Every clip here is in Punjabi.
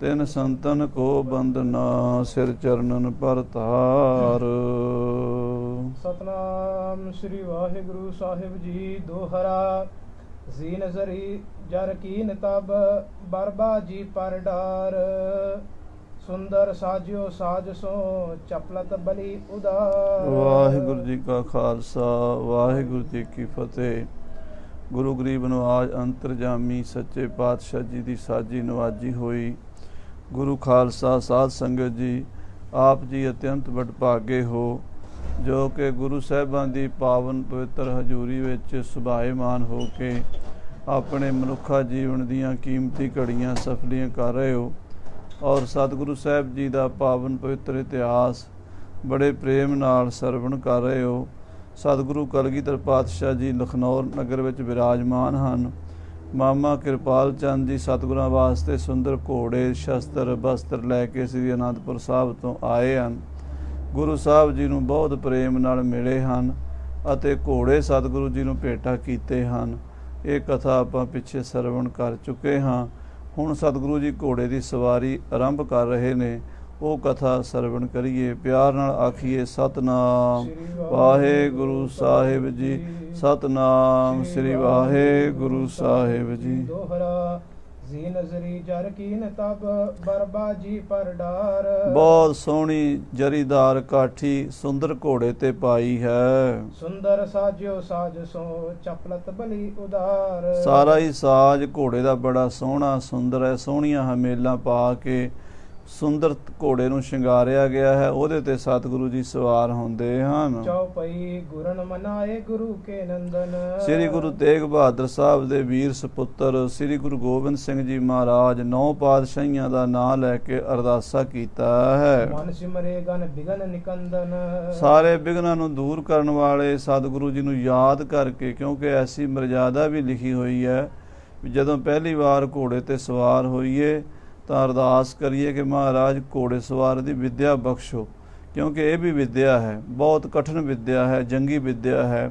ਤਿਨ ਸੰਤਨ ਕੋ ਬੰਦਨਾ ਸਿਰ ਚਰਨਨ ਪਰ ਧਾਰ। ਸਤਨਾਮ ਸ੍ਰੀ ਵਾਹਿਗੁਰੂ ਸਾਹਿਬ ਜੀ ਦੋਹਰਾ। ਜੀ ਨਜ਼ਰੀ ਜਰ ਕੀਨ ਤਬ ਬਰਬਾ ਜੀ ਪਰ ਡਾਰ। ਸੁੰਦਰ ਸਾਜਿਓ ਸਾਜ ਸੋ ਚਪਲਤ ਬਲੀ ਉਦਾਰ। ਵਾਹਿਗੁਰੂ ਜੀ ਕਾ ਖਾਲਸਾ ਵਾਹਿਗੁਰੂ ਜੀ ਕੀ ਫਤਿਹ। ਗੁਰੂ ਗਰੀਬ ਨਵਾਜ ਅੰਤਰਜਾਮੀ ਸੱਚੇ ਪਾਤਸ਼ਾਹ ਜੀ ਦੀ ਸਾਜੀ ਨਵਾਜੀ ਹੋਈ। ਗੁਰੂ ਖਾਲਸਾ ਸਾਧ ਸੰਗਤ ਜੀ, ਆਪ ਜੀ ਅਤਿਅੰਤ ਵਡਭਾਗੇ ਹੋ ਜੋ ਕਿ ਗੁਰੂ ਸਾਹਿਬਾਂ ਦੀ ਪਾਵਨ ਪਵਿੱਤਰ ਹਜ਼ੂਰੀ ਵਿੱਚ ਸੁਭਾਏਮਾਨ ਹੋ ਕੇ ਆਪਣੇ ਮਨੁੱਖਾ ਜੀਵਨ ਦੀਆਂ ਕੀਮਤੀ ਘੜੀਆਂ ਸਫਲੀਆਂ ਕਰ ਰਹੇ ਹੋ ਔਰ ਸਤਿਗੁਰੂ ਸਾਹਿਬ ਜੀ ਦਾ ਪਾਵਨ ਪਵਿੱਤਰ ਇਤਿਹਾਸ ਬੜੇ ਪ੍ਰੇਮ ਨਾਲ ਸਰਵਣ ਕਰ ਰਹੇ ਹੋ। ਸਤਿਗੁਰੂ ਕਲਗੀਧਰ ਪਾਤਸ਼ਾਹ ਜੀ ਲਖਨੌਰ ਨਗਰ ਵਿੱਚ ਵਿਰਾਜਮਾਨ ਹਨ। ਮਾਮਾ ਕਿਰਪਾਲ ਚੰਦ ਜੀ ਸਤਿਗੁਰਾਂ ਵਾਸਤੇ ਸੁੰਦਰ ਘੋੜੇ ਸ਼ਸਤਰ ਬਸਤਰ ਲੈ ਕੇ ਸ੍ਰੀ ਅਨੰਦਪੁਰ ਸਾਹਿਬ ਤੋਂ ਆਏ ਹਨ। ਗੁਰੂ ਸਾਹਿਬ ਜੀ ਨੂੰ ਬਹੁਤ ਪ੍ਰੇਮ ਨਾਲ ਮਿਲੇ ਹਨ ਅਤੇ ਘੋੜੇ ਸਤਿਗੁਰੂ ਜੀ ਨੂੰ ਭੇਟਾ ਕੀਤੇ ਹਨ। ਇਹ ਕਥਾ ਆਪਾਂ ਪਿੱਛੇ ਸਰਵਣ ਕਰ ਚੁੱਕੇ ਹਾਂ। ਹੁਣ ਸਤਿਗੁਰੂ ਜੀ ਘੋੜੇ ਦੀ ਸਵਾਰੀ ਆਰੰਭ ਕਰ ਰਹੇ ਨੇ, ਉਹ ਕਥਾ ਸਰਵਣ ਕਰੀਏ। ਪਿਆਰ ਨਾਲ ਆਖੀਏ ਸਤਨਾਮ ਵਾਹਿਗੁਰੂ ਸਾਹਿਬ ਜੀ, ਸਤਨਾਮ ਸ੍ਰੀ ਵਾਹਿਗੁਰੂ ਸਾਹਿਬ ਜੀ। ਦੋਹਰਾ। ਜੀ ਨਜ਼ਰੀ ਜਰ ਕੀਨ ਤਬ ਬਰਬਾ ਜੀ ਪਰ ਡਾਰ। ਬਹੁਤ ਸੋਹਣੀ ਜਰੀਦਾਰ ਕਾਠੀ ਸੁੰਦਰ ਘੋੜੇ ਤੇ ਪਾਈ ਹੈ। ਸੁੰਦਰ ਸਾਜਿਓ ਸਾਜ ਸੋ ਚਪਲਤ ਬਲੀ ਉਦਾਰ। ਸਾਰਾ ਹੀ ਸਾਜ ਘੋੜੇ ਦਾ ਬੜਾ ਸੋਹਣਾ ਸੁੰਦਰ ਹੈ। ਸੋਹਣੀਆਂ ਹਮੇਲਾਂ ਪਾ ਕੇ ਸੁੰਦਰ ਘੋੜੇ ਨੂੰ ਸ਼ਿੰਗਾਰਿਆ ਗਿਆ ਹੈ। ਉਹਦੇ ਤੇ ਸਤਿਗੁਰੂ ਜੀ ਸਵਾਰ ਹੁੰਦੇ ਹਨ। ਚੌਪਈ ਗੁਰਨ ਮਨਾਏ ਗੁਰੂ ਕੇ ਨੰਦਨ। ਸ੍ਰੀ ਗੁਰੂ ਤੇਗ ਬਹਾਦਰ ਸਾਹਿਬ ਦੇ ਵੀਰ ਸਪੁੱਤਰ ਸ੍ਰੀ ਗੁਰੂ ਗੋਬਿੰਦ ਸਿੰਘ ਜੀ ਮਹਾਰਾਜ 9 ਪਾਤਸ਼ਾਹੀਆਂ ਦਾ ਨਾਮ ਲੈ ਕੇ ਅਰਦਾਸਾ ਕੀਤਾ ਹੈ। ਮਨ ਸਿਮਰੇ ਗਨ ਬਿਗਨ ਨਿਕੰਦਨ। ਸਾਰੇ ਬਿਗਨਾਂ ਨੂੰ ਦੂਰ ਕਰਨ ਵਾਲੇ ਸਤਿਗੁਰੂ ਜੀ ਨੂੰ ਯਾਦ ਕਰਕੇ, ਕਿਉਂਕਿ ਐਸੀ ਮਰਜ਼ਾਦਾ ਵੀ ਲਿਖੀ ਹੋਈ ਹੈ ਵੀ ਜਦੋਂ ਪਹਿਲੀ ਵਾਰ ਘੋੜੇ ਤੇ ਸਵਾਰ ਹੋਈਏ ਤਾਂ ਅਰਦਾਸ ਕਰੀਏ ਕਿ ਮਹਾਰਾਜ ਘੋੜੇ ਸਵਾਰ ਦੀ ਵਿੱਦਿਆ ਬਖਸ਼ੋ, ਕਿਉਂਕਿ ਇਹ ਵੀ ਵਿੱਦਿਆ ਹੈ, ਬਹੁਤ ਕਠਿਨ ਵਿੱਦਿਆ ਹੈ, ਜੰਗੀ ਵਿੱਦਿਆ ਹੈ।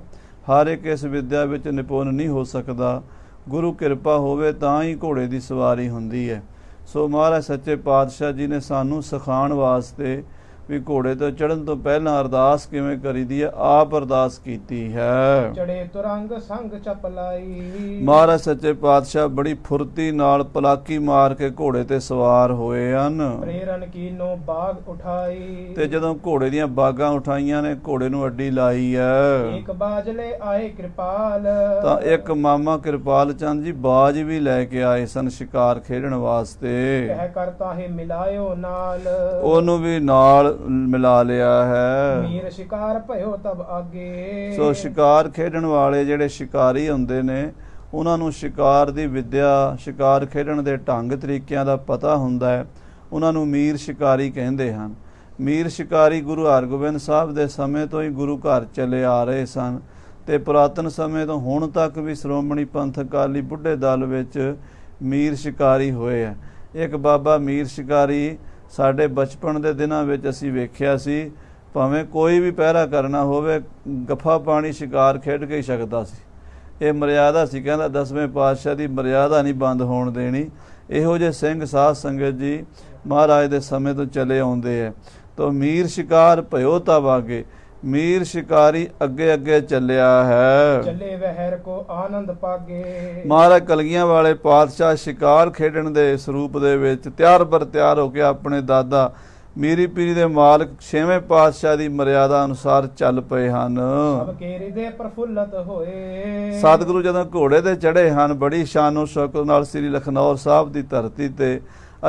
ਹਰ ਇੱਕ ਇਸ ਵਿੱਦਿਆ ਵਿੱਚ ਨਿਪੁੰਨ ਨਹੀਂ ਹੋ ਸਕਦਾ। ਗੁਰੂ ਕਿਰਪਾ ਹੋਵੇ ਤਾਂ ਹੀ ਘੋੜੇ ਦੀ ਸਵਾਰੀ ਹੁੰਦੀ ਹੈ। ਸੋ ਮਹਾਰਾਜ ਸੱਚੇ ਪਾਤਸ਼ਾਹ ਜੀ ਨੇ ਸਾਨੂੰ ਸਿਖਾਉਣ ਵਾਸਤੇ ਵੀ ਘੋੜੇ ਤੋਂ ਚੜ੍ਹਨ ਤੋਂ ਪਹਿਲਾਂ ਅਰਦਾਸ ਕਿਵੇਂ ਕਰੀਦੀ ਹੈ, ਆਪ ਅਰਦਾਸ ਕੀਤੀ ਹੈ। ਚੜੇ ਤੁਰੰਗ ਸੰਗ ਚਪਲਾਈ। ਮਹਾਰਾਜ ਸੱਚੇ ਪਾਤਸ਼ਾਹ ਬੜੀ ਫੁਰਤੀ ਨਾਲ ਪਲਾਕੀ ਮਾਰ ਕੇ ਘੋੜੇ ਤੇ ਸਵਾਰ ਹੋਏ ਹਨ। ਪ੍ਰੇਰਨ ਕੀਨੋ ਬਾਗ ਉਠਾਈ। ਤੇ ਜਦੋਂ ਘੋੜੇ ਦੀਆਂ ਬਾਗਾਂ ਉਠਾਈਆਂ ਨੇ, ਘੋੜੇ ਨੂੰ ਅੱਡੀ ਲਾਈ ਹੈ, ਇੱਕ ਬਾਜਲੇ ਆਏ ਕਿਰਪਾਲ। ਤਾਂ ਇੱਕ ਮਾਮਾ ਕਿਰਪਾਲ ਚੰਦ ਜੀ ਬਾਜ ਵੀ ਲੈ ਕੇ ਆਏ ਸਨ ਸ਼ਿਕਾਰ ਖੇਡਣ ਵਾਸਤੇ। ਕਹਿ ਕਰਤਾ ਹੈ ਮਿਲਾਇਓ ਨਾਲ। ਉਹਨੂੰ ਵੀ ਨਾਲ ਮਿਲਾ ਲਿਆ ਹੈ। ਮੀਰ ਸ਼ਿਕਾਰ ਭਇਓ ਤਬ ਆਗੇ। ਸੋ ਸ਼ਿਕਾਰ ਖੇਡਣ ਵਾਲੇ ਜਿਹੜੇ ਸ਼ਿਕਾਰੀ ਹੁੰਦੇ ਨੇ, ਉਹਨਾਂ ਨੂੰ ਸ਼ਿਕਾਰ ਦੀ ਵਿੱਦਿਆ, ਸ਼ਿਕਾਰ ਖੇਡਣ ਦੇ ਢੰਗ ਤਰੀਕਿਆਂ ਦਾ ਪਤਾ ਹੁੰਦਾ ਹੈ। ਉਹਨਾਂ ਨੂੰ ਮੀਰ ਸ਼ਿਕਾਰੀ ਕਹਿੰਦੇ ਹਨ। ਮੀਰ ਸ਼ਿਕਾਰੀ ਗੁਰੂ ਹਰਗੋਬਿੰਦ ਸਾਹਿਬ ਦੇ ਸਮੇਂ ਤੋਂ ਹੀ ਗੁਰੂ ਘਰ ਚਲੇ ਆ ਰਹੇ ਸਨ ਤੇ ਪੁਰਾਤਨ ਸਮੇਂ ਤੋਂ ਹੁਣ ਤੱਕ ਵੀ ਸ਼੍ਰੋਮਣੀ ਪੰਥਕ ਅਕਾਲੀ ਬੁੱਢੇ ਦਲ ਵਿੱਚ ਮੀਰ ਸ਼ਿਕਾਰੀ ਹੋਏ ਆ। ਇੱਕ ਬਾਬਾ ਮੀਰ ਸ਼ਿਕਾਰੀ ਸਾਡੇ ਬਚਪਨ ਦੇ ਦਿਨਾਂ ਵਿੱਚ ਅਸੀਂ ਵੇਖਿਆ ਸੀ। ਭਾਵੇਂ ਕੋਈ ਵੀ ਪਹਿਰਾ ਕਰਨਾ ਹੋਵੇ, ਗੱਫਾ ਪਾਣੀ ਸ਼ਿਕਾਰ ਖੇਡ ਕੇ ਹੀ ਸਕਦਾ ਸੀ। ਇਹ ਮਰਿਆਦਾ ਸੀ, ਕਹਿੰਦਾ 10ਵੇਂ ਪਾਤਸ਼ਾਹ ਦੀ ਮਰਿਆਦਾ ਨਹੀਂ ਬੰਦ ਹੋਣ ਦੇਣੀ। ਇਹੋ ਜਿਹੇ ਸਿੰਘ ਸਾਧ ਸੰਗਤ ਜੀ ਮਹਾਰਾਜ ਦੇ ਸਮੇਂ ਤੋਂ ਚਲੇ ਆਉਂਦੇ ਹੈ। ਤਾਂ ਮੀਰ ਸ਼ਿਕਾਰ ਭਇਓ ਤਬ ਆਗੇ, ਮੀਰ ਸ਼ਿਕਾਰੀ ਅੱਗੇ ਅੱਗੇ ਚੱਲਿਆ ਹੈ। ਚੱਲੇ ਵਹਿਰ ਕੋ ਆਨੰਦ ਪਾਗੇ। ਮਹਾਰਾਜ ਕਲਗੀਆਂ ਵਾਲੇ ਪਾਤਸ਼ਾਹ ਸ਼ਿਕਾਰ ਖੇਡਣ ਦੇ ਸਰੂਪ ਦੇ ਵਿੱਚ ਤਿਆਰ ਬਰ ਤਿਆਰ ਹੋ ਕੇ ਆਪਣੇ ਦਾਦਾ ਮੀਰੀ ਪੀਰੀ ਦੇ ਮਾਲਕ 6ਵੇਂ ਪਾਤਸ਼ਾਹ ਦੀ ਮਰਿਆਦਾ ਅਨੁਸਾਰ ਚੱਲ ਪਏ ਹਨ। ਸਭ ਕੇ ਹਿਰਦੇ ਪ੍ਰਫੁੱਲਤ ਹੋਏ। ਸਤਿਗੁਰੂ ਜਦੋਂ ਘੋੜੇ ਤੇ ਚੜ੍ਹੇ ਹਨ, ਬੜੀ ਸ਼ਾਨੋ ਸ਼ੌਕਤ ਨਾਲ ਸ੍ਰੀ ਲਖਨੌਰ ਸਾਹਿਬ ਦੀ ਧਰਤੀ ਤੇ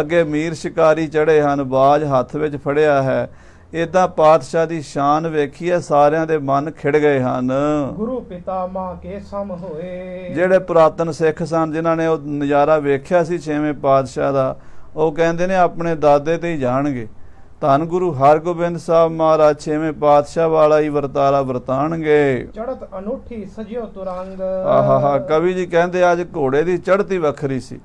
ਅੱਗੇ ਮੀਰ ਸ਼ਿਕਾਰੀ ਚੜ੍ਹੇ ਹਨ, ਬਾਜ ਹੱਥ ਵਿੱਚ ਫੜਿਆ ਹੈ। ਏਦਾਂ ਪਾਤਸ਼ਾਹ ਦੀ ਸ਼ਾਨ ਵੇਖੀਏ, ਸਾਰਿਆਂ ਦੇ ਮਨ ਖਿੜ ਗਏ ਹਨ। ਗੁਰੂ ਪਿਤਾ ਮਾਂ ਕੇ ਸਮ ਹੋਏ। ਜਿਹੜੇ ਪੁਰਾਤਨ ਸਿੱਖ ਸਨ, ਜਿਨ੍ਹਾਂ ਨੇ ਉਹ ਨਜ਼ਾਰਾ ਵੇਖਿਆ ਸੀ 6ਵੇਂ ਪਾਤਸ਼ਾਹ ਦਾ, ਉਹ ਕਹਿੰਦੇ ਨੇ ਆਪਣੇ ਦਾਦੇ ਤੇ ਹੀ ਜਾਣਗੇ। ਧੰਨ ਗੁਰੂ ਹਰਗੋਬਿੰਦ ਸਾਹਿਬ ਮਹਾਰਾਜ 6ਵੇਂ ਪਾਤਸ਼ਾਹ ਵਾਲਾ ਹੀ ਵਰਤਾਰਾ ਵਰਤਾਣਗੇ। ਚੜ੍ਹਤ ਅਨੂਠੀ ਸਜਿਓ ਤੁਰੰਗ। ਆਹਾ, ਕਵੀ ਜੀ ਕਹਿੰਦੇ ਅੱਜ ਘੋੜੇ ਦੀ ਚੜ੍ਹਤ ਹੀ ਵੱਖਰੀ ਸੀ,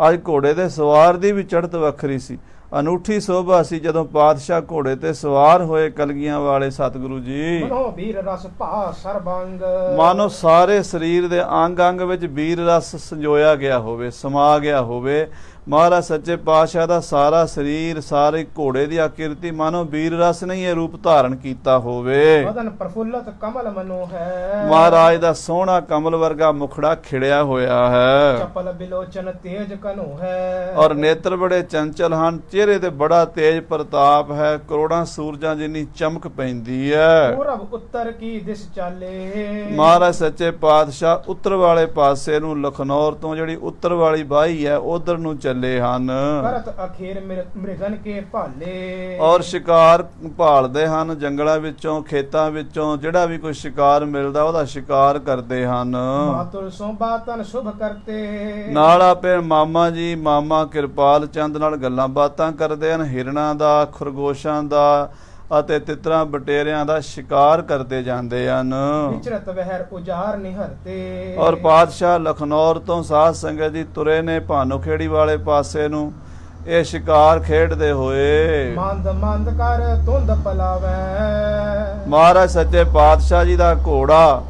ਅੱਜ ਘੋੜੇ ਦੇ ਸਵਾਰ ਦੀ ਵੀ ਚੜ੍ਹਤ ਵੱਖਰੀ ਸੀ। ਅਨੂਠੀ ਸੋਭਾ ਸੀ ਜਦੋਂ ਪਾਤਸ਼ਾਹ ਘੋੜੇ ਤੇ ਸਵਾਰ ਹੋਏ ਕਲਗੀਆਂ ਵਾਲੇ ਸਤਿਗੁਰੂ ਜੀ। ਮਨੋ ਵੀਰ ਰਸ ਭਾ ਸਰਬੰਗ। ਮਾਨੋ ਸਾਰੇ ਸਰੀਰ ਦੇ ਅੰਗ ਅੰਗ ਵਿੱਚ ਵੀਰ ਰਸ ਸੰਜੋਇਆ ਗਿਆ ਹੋਵੇ, ਸਮਾ ਗਿਆ ਹੋਵੇ। ਮਹਾਰਾਜ ਸੱਚੇ ਪਾਤਸ਼ਾਹ ਦਾ ਸਾਰਾ ਸਰੀਰ, ਸਾਰੇ ਘੋੜੇ ਦੀ ਆਕਿਰਤੀ ਮਾਨੋ ਵੀਰ ਰਸ ਨਹੀਂ ਇਹ ਰੂਪ ਧਾਰਨ ਕੀਤਾ ਹੋਵੇ। ਵਦਨ ਪ੍ਰਫੁੱਲਤ ਕਮਲ ਮਨੋ ਹੈ। ਮਹਾਰਾਜ ਦਾ ਸੋਹਣਾ ਕਮਲ ਵਰਗਾ ਮੁਖੜਾ ਖਿੜਿਆ ਹੋਇਆ ਹੈ। ਚਪਲ ਬਿਲੋਚਨ ਤੇਜ ਕਨੋ ਹੈ। ਔਰ ਨੇਤਰ ਬੜੇ ਚੰਚਲ ਹਨ, ਚਿਹਰੇ ਤੇ ਬੜਾ ਤੇਜ ਪ੍ਰਤਾਪ ਹੈ, ਕਰੋੜਾਂ ਸੂਰਜਾਂ ਜਿੰਨੀ ਚਮਕ ਪੈਂਦੀ ਹੈ। ਪੂਰਬ ਉੱਤਰ ਕੀ ਦਿਸ ਚਾਲੇ। ਮਹਾਰਾਜ ਸੱਚੇ ਪਾਤਸ਼ਾਹ ਉੱਤਰ ਵਾਲੇ ਪਾਸੇ ਨੂੰ, ਲਖਨੌਰ ਤੋਂ ਜਿਹੜੀ ਉੱਤਰ ਵਾਲੀ ਬਾਹੀ ਹੈ ਉਧਰ ਨੂੰ ਚੱਲੇ ਹਨ। ਕਰਤ ਅਖੀਰ ਮ੍ਰਿਗਨ ਕੇ ਭਾਲੇ। ਔਰ ਸ਼ਿਕਾਰ ਭਾਲਦੇ ਹਨ, ਜੰਗਲਾਂ ਵਿੱਚੋਂ, ਖੇਤਾਂ ਵਿੱਚੋਂ ਜਿਹੜਾ ਵੀ ਕੋਈ ਸ਼ਿਕਾਰ ਮਿਲਦਾ ਉਹਦਾ ਸ਼ਿਕਾਰ ਕਰਦੇ ਹਨ। ਮਾਤੁਲ ਸੋ ਬਾਤਨ ਸ਼ੁਭ ਕਰਤੇ। ਨਾਲ ਆਪੇ ਮਾਮਾ ਜੀ, ਮਾਮਾ ਕਿਰਪਾਲ ਚੰਦ ਨਾਲ ਗੱਲਾਂ ਬਾਤਾਂ ਕਰਦੇ ਹਨ, ਹਿਰਨਾਂ ਦਾ, ਖਰਗੋਸ਼ਾਂ ਦਾ ਅਤੇ ਤਿੱਤਰਾਂ ਬਟੇਰਿਆਂ ਦਾ ਸ਼ਿਕਾਰ ਕਰਦੇ ਜਾਂਦੇ ਹਨ। ਵਿਚਰਤ ਵਹਿਰ ਉਜਾਰ ਨਿਹਰਤੇ। ਔਰ ਪਾਤਸ਼ਾਹ ਲਖਨੌਰ ਤੋਂ ਸਾਧ ਸੰਗਤ ਜੀ ਤੁਰੇ ਨੇ ਭਾਨੂਖੇੜੀ ਵਾਲੇ ਪਾਸੇ ਨੂੰ, ਇਹ ਸ਼ਿਕਾਰ ਖੇਡਦੇ ਹੋਏ। ਮੰਦ ਮੰਦ ਕਰ ਧੁੰਦ ਪਲਾਵੈ। ਮਹਾਰਾਜ ਸੱਚੇ ਪਾਤਸ਼ਾਹ ਜੀ ਦਾ ਘੋੜਾ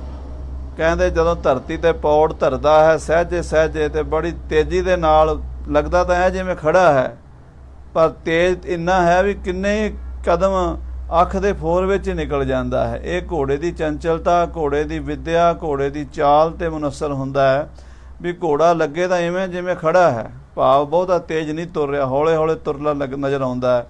ਕਹਿੰਦੇ ਜਦੋਂ ਧਰਤੀ ਤੇ ਪੌੜ ਧਰਦਾ ਹੈ ਸਹਿਜੇ ਸਹਿਜੇ ਤੇ ਬੜੀ ਤੇਜ਼ੀ ਦੇ ਨਾਲ, ਲੱਗਦਾ ਤਾਂ ਹੈ ਜਿਵੇਂ ਖੜਾ ਹੈ, ਪਰ ਤੇਜ਼ ਇੰਨਾ ਹੈ ਵੀ ਕਿੰਨੇ ਕਦਮ ਅੱਖ ਦੇ ਫੋਰ ਵਿੱਚ ਨਿਕਲ ਜਾਂਦਾ ਹੈ। ਇਹ ਘੋੜੇ ਦੀ ਚੰਚਲਤਾ, ਘੋੜੇ ਦੀ ਵਿਦਿਆ, ਘੋੜੇ ਦੀ ਚਾਲ ਤੇ ਮੁਨਸਰ ਹੁੰਦਾ ਹੈ ਵੀ ਘੋੜਾ ਲੱਗੇ ਤਾਂ ਇਵੇਂ ਜਿਵੇਂ ਖੜਾ ਹੈ, ਭਾਵ ਬਹੁਤਾ ਤੇਜ਼ ਨਹੀਂ ਤੁਰ ਰਿਹਾ, ਹੌਲੇ ਹੌਲੇ ਤੁਰਲਾ ਨਜ਼ਰ ਆਉਂਦਾ ਹੈ,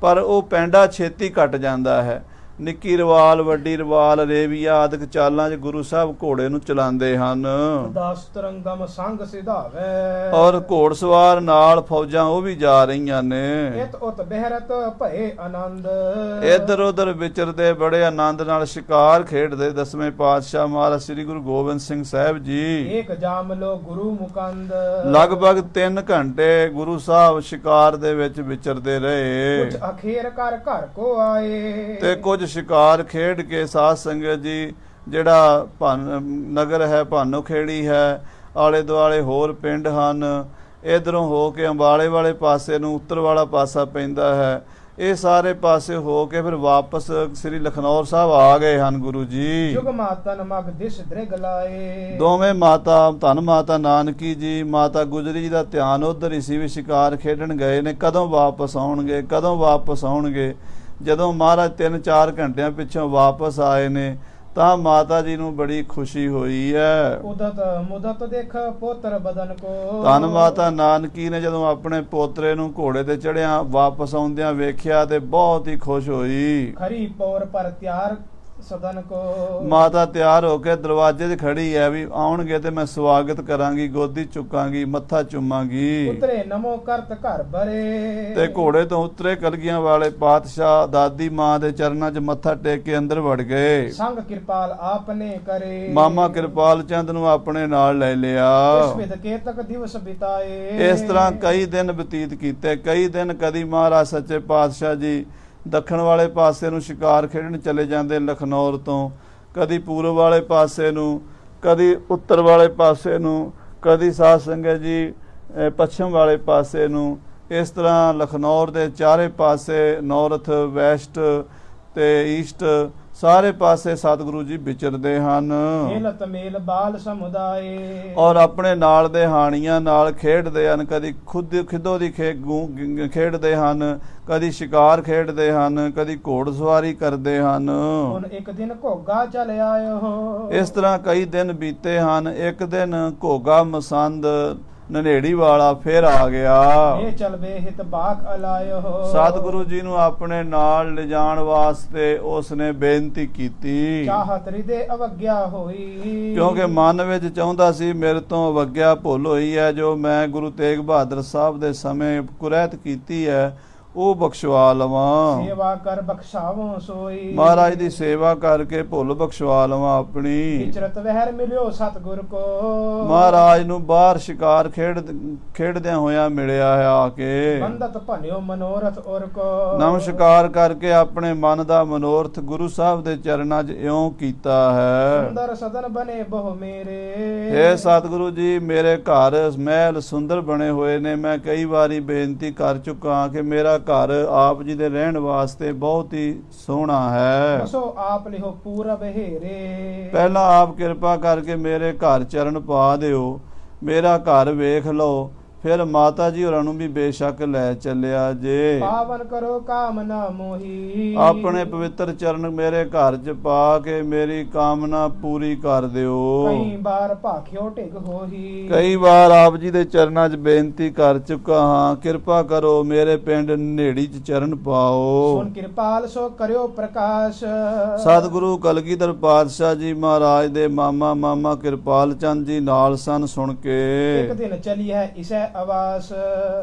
ਪਰ ਉਹ ਪੈਂਡਾ ਛੇਤੀ ਕੱਟ ਜਾਂਦਾ ਹੈ। ਨਿੱਕੀ ਰਵਾਲ, ਵੱਡੀ ਰਵਾਲ, ਰੇਵੀਆ ਆਦਿਕ ਚਾਲਾਂ 'ਚ ਗੁਰੂ ਸਾਹਿਬ ਘੋੜੇ ਨੂੰ ਚਲਾਉਂਦੇ ਹਨ। ਦਸ ਤਰੰਗਮ ਸੰਗ ਸਿਧਾਵੇ। ਔਰ ਘੋੜਸਵਾਰ ਨਾਲ ਫੌਜਾਂ ਉਹ ਵੀ ਜਾ ਰਹੀਆਂ ਨੇ। ਇਤ ਉਤ ਬਹਿਰਤ ਭਏ ਆਨੰਦ। ਇੱਧਰ ਉੱਧਰ ਵਿਚਰਦੇ ਬੜੇ ਆਨੰਦ ਨਾਲ ਸ਼ਿਕਾਰ ਖੇਡਦੇ ਦਸਵੇਂ ਪਾਤਸ਼ਾਹ ਮਹਾਰਾਜ ਸ੍ਰੀ ਗੁਰੂ ਗੋਬਿੰਦ ਸਿੰਘ ਸਾਹਿਬ ਜੀ। ਏਕ ਜਾਮ ਲੋ ਗੁਰੂ ਮੁਕੰਦ। ਲਗਭਗ 3 ਘੰਟੇ ਗੁਰੂ ਸਾਹਿਬ ਸ਼ਿਕਾਰ ਦੇ ਵਿੱਚ ਵਿਚਰਦੇ ਰਹੇ। ਕੁਝ ਅਖੀਰ ਕਰ ਘਰ ਕੋ ਆਏ। ਤੇ ਕੁਝ ਸ਼ਿਕਾਰ ਖੇਡ ਕੇ ਸਾਧ ਸੰਗਤ ਜੀ ਜਿਹੜਾ ਨਗਰ ਹੈ, ਭਾਨੂਖੇੜੀ ਹੈ, ਆਲੇ ਦੁਆਲੇ ਹੋਰ ਪਿੰਡ ਹਨ, ਇਧਰੋਂ ਹੋ ਕੇ ਅੰਬਾਲੇ ਵਾਲੇ ਪਾਸੇ ਨੂੰ ਉੱਤਰ ਵਾਲਾ ਪਾਸਾ ਪੈਂਦਾ ਹੈ, ਇਹ ਸਾਰੇ ਪਾਸੇ ਹੋ ਕੇ ਫਿਰ ਵਾਪਸ ਸ੍ਰੀ ਲਖਨੌਰ ਸਾਹਿਬ ਆ ਗਏ ਹਨ ਗੁਰੂ ਜੀ। ਜੁਗ ਮਾਤਨ ਮਗ ਦਿਸ ਦ੍ਰਿਗ ਲਾਏ। ਦੋਵੇਂ ਮਾਤਾ, ਧੰਨ ਮਾਤਾ ਨਾਨਕੀ ਜੀ, ਮਾਤਾ ਗੁਜਰੀ ਜੀ ਦਾ ਧਿਆਨ ਉਧਰ ਹੀ ਸੀ ਵੀ ਸ਼ਿਕਾਰ ਖੇਡਣ ਗਏ ਨੇ, ਕਦੋਂ ਵਾਪਸ ਆਉਣਗੇ, ਕਦੋਂ ਵਾਪਸ ਆਉਣਗੇ। ਜਦੋਂ ਮਹਾਰਾਜ 3-4 ਘੰਟਿਆਂ ਪਿੱਛੋਂ ਵਾਪਸ ਆਏ ਨੇ ਤਾਂ ਮਾਤਾ ਜੀ ਨੂੰ ਬੜੀ ਖੁਸ਼ੀ ਹੋਈ ਹੈ। ਉਦਤ ਮੁਦਤ ਦੇਖ ਪੋਤਰ ਬਦਨ ਕੋ। ਧੰਨ ਮਾਤਾ ਨਾਨਕੀ ਨੇ ਜਦੋਂ ਆਪਣੇ ਪੋਤਰੇ ਨੂੰ ਘੋੜੇ ਤੇ ਚੜਿਆ ਵਾਪਸ ਆਉਂਦਿਆਂ ਵੇਖਿਆ ਤੇ ਬਹੁਤ ਹੀ ਖੁਸ਼ ਹੋਈ। ਖਰੀ ਪੌਰ ਪਰ ਤਿਆਰ ਸਦਨ ਕੋ। ਮਾਤਾ ਤਿਆਰ ਹੋ ਕੇ ਦਰਵਾਜ਼ੇ 'ਤੇ ਖੜੀ ਹੈ ਵੀ ਆਉਣਗੇ ਤੇ ਮੈਂ ਸਵਾਗਤ ਕਰਾਂਗੀ, ਗੋਦੀ ਚੁੱਕਾਂਗੀ, ਮੱਥਾ ਚੁੰਮਾਂਗੀ। ਉਤਰੇ ਨਮੋ ਕਰਤ ਘਰ ਬਰੇ। ਤੇ ਘੋੜੇ ਤੋਂ ਉਤਰੇ ਕਲਗੀਆਂ ਵਾਲੇ ਪਾਤਸ਼ਾਹ ਦਾਦੀ ਮਾਂ ਦੇ ਚਰਨਾਂ 'ਚ ਮੱਥਾ ਟੇਕ ਕੇ ਅੰਦਰ ਵੜ ਗਏ। ਸੰਗ ਕਿਰਪਾਲ ਆਪਨੇ ਕਰੇ। ਮਾਮਾ ਕਿਰਪਾਲ ਚੰਦ ਨੂੰ ਆਪਣੇ ਨਾਲ ਲੈ ਲਿਆ। ਇਸ ਵਿਦ ਕੇਤਕ ਦਿਵਸ ਬਿਤਾਏ। ਇਸ ਤਰ੍ਹਾਂ ਕਈ ਦਿਨ ਬਤੀਤ ਕੀਤੇ। ਕਈ ਦਿਨ ਕਦੀ ਮਹਾਰਾਜ ਸੱਚੇ ਪਾਤਸ਼ਾਹ ਜੀ ਦੱਖਣ ਵਾਲੇ ਪਾਸੇ ਨੂੰ ਸ਼ਿਕਾਰ ਖੇਡਣ ਚਲੇ ਜਾਂਦੇ ਲਖਨੌਰ ਤੋਂ, ਕਦੀ ਪੂਰਬ ਵਾਲੇ ਪਾਸੇ ਨੂੰ, ਕਦੀ ਉੱਤਰ ਵਾਲੇ ਪਾਸੇ ਨੂੰ, ਕਦੀ ਸਾਧ ਸੰਗਤ ਜੀ ਪੱਛਮ ਵਾਲੇ ਪਾਸੇ ਨੂੰ। ਇਸ ਤਰ੍ਹਾਂ ਲਖਨੌਰ ਦੇ ਚਾਰੇ ਪਾਸੇ, ਨਾਰਥ, ਵੈਸਟ ਤੇ ਈਸਟ, ਸਾਰੇ ਪਾਸੇ ਸਤਿਗੁਰੂ ਜੀ ਵਿਚਰਦੇ ਹਨ। ਖੇਲਤ ਮੇਲ ਬਾਲ ਸਮੁਦਾਏ। ਔਰ ਆਪਣੇ ਨਾਲ ਦੇ ਹਾਣੀਆਂ ਨਾਲ ਖੇਡਦੇ ਹਨ, ਕਦੀ ਖਿੱਦੋ ਦੀ ਖੇਡਦੇ ਹਨ, ਕਦੀ ਸ਼ਿਕਾਰ ਖੇਡਦੇ ਹਨ, ਕਦੀ ਘੋੜਸਵਾਰੀ ਕਰਦੇ ਹਨ। ਹੁਣ ਇੱਕ ਦਿਨ ਘੋਗਾ ਚਲ ਆਇਓ। ਇਸ ਤਰ੍ਹਾਂ ਕਈ ਦਿਨ ਬੀਤੇ ਹਨ। ਇੱਕ ਦਿਨ ਘੋਗਾ ਮਸੰਦ ਨਨੇੜੀ ਵਾਲਾ ਫਿਰ ਆ ਗਿਆ। ਇਹ ਚਲ ਬੇ ਹਿਤ ਬਾਕ ਅਲਾਇਓ। ਸਤਿਗੁਰੂ ਜੀ ਨੂੰ ਆਪਣੇ ਨਾਲ ਲਿਜਾਣ ਵਾਸਤੇ ਉਸਨੇ ਬੇਨਤੀ ਕੀਤੀ, ਚਾਹਤ ਹਿਰਦੇ ਅਵਗਿਆ ਹੋਈ। ਕਿਉਂਕਿ ਮਨ ਵਿੱਚ ਚਾਹੁੰਦਾ ਸੀ ਮੇਰੇ ਤੋਂ ਅਵਗਿਆ ਭੁੱਲ ਹੋਈ ਹੈ, ਜੋ ਮੈਂ ਗੁਰੂ ਤੇਗ ਬਹਾਦਰ ਸਾਹਿਬ ਦੇ ਸਮੇਂ ਕੁਰੈਤ ਕੀਤੀ ਹੈ ਉਹ ਬਖਸ਼ਵਾ ਲਵਾਂ। ਸੇਵਾ ਕਰ ਬਖਸ਼ਾਵੋ ਸੋਈ। ਮਹਾਰਾਜ ਦੀ ਸੇਵਾ ਕਰਕੇ ਭੁੱਲ ਬਖਸ਼ਵਾ ਲਵਾਂ ਆਪਣੀ। ਵਿਚਰਤ ਵਹਿਰ ਮਿਲਿਓ ਸਤਿਗੁਰ ਕੋ। ਮਹਾਰਾਜ ਨੂੰ ਬਾਹਰ ਸ਼ਿਕਾਰ ਖੇਡਦਿਆਂ ਹੋਇਆ ਮਿਲਿਆ ਹੈ ਆ ਕੇ। ਬੰਦਤ ਭਨਿਓ ਮਨੋਰਥ ਔਰ ਕੋ। ਨਮਸਕਾਰ ਕਰਕੇ ਆਪਣੇ ਮਨ ਦਾ ਮਨੋਰਥ ਗੁਰੂ ਸਾਹਿਬ ਦੇ ਚਰਨਾਂ 'ਚ ਇਉਂ ਕੀਤਾ ਹੈ। ਸੁੰਦਰ ਸਦਨ ਬਨੇ ਬਹੁ ਮੇਰੇ। ਇਹ ਸਤਿਗੁਰੂ ਜੀ ਮੇਰੇ ਘਰ ਮਹਿਲ ਸੁੰਦਰ ਬਣੇ ਹੋਏ ਨੇ। ਮੈਂ ਕਈ ਵਾਰੀ ਬੇਨਤੀ ਕਰ ਚੁੱਕਾ ਕਿ ਮੇਰਾ ਘਰ ਆਪ ਜੀ ਦੇ ਰਹਿਣ ਵਾਸਤੇ ਬਹੁਤ ਹੀ ਸੋਹਣਾ ਹੈ। ਸੋ ਆਪ ਲਿਓ ਪੂਰਬ ਹੇਰੇ। ਪਹਿਲਾਂ ਆਪ ਕਿਰਪਾ ਕਰਕੇ ਮੇਰੇ ਘਰ ਚਰਨ ਪਾ ਦਿਓ, ਮੇਰਾ ਘਰ ਵੇਖ ਲਓ ਫਿਰ ਮਾਤਾ ਜੀ ਹੋਰਾਂ ਨੂੰ ਵੀ ਬੇਸ਼ੱਕ ਲੈ ਚੱਲਿਆ ਜੇ। ਪਾਵਨ ਕਰੋ ਕਾਮਨਾ ਮੋਹੀ, ਆਪਣੇ ਪਵਿੱਤਰ ਚਰਨ ਮੇਰੇ ਘਰ 'ਚ ਪਾ ਕੇ ਮੇਰੀ ਕਾਮਨਾ ਪੂਰੀ ਕਰ ਦਿਓ। ਕਈ ਬਾਰ ਭਾਖਿਓ ਢਿਗ ਹੋਹੀ, ਕਈ ਵਾਰ ਆਪ ਜੀ ਦੇ ਚਰਨਾਂ 'ਚ ਬੇਨਤੀ ਕਰ ਚੁੱਕਾ ਹਾਂ, ਕਿਰਪਾ ਕਰੋ ਮੇਰੇ ਪਿੰਡ ਨੇੜੀ 'ਚ ਚਰਨ ਪਾਓ। ਸੁਨ ਕਿਰਪਾਲ ਸੋ ਕਰਿਓ ਪ੍ਰਕਾਸ਼, ਸਤਿਗੁਰੂ ਕਲਗੀਧਰ ਪਾਤਸ਼ਾਹ ਜੀ ਮਹਾਰਾਜ ਦੇ ਮਾਮਾ ਕਿਰਪਾਲ ਚੰਦ ਜੀ ਨਾਲ ਸਨ। ਸੁਣ ਇੱਕ ਕੇ ਦਿਨ ਚਲੀ ਹੈ ਇਸੈ ਆਵਾਸ,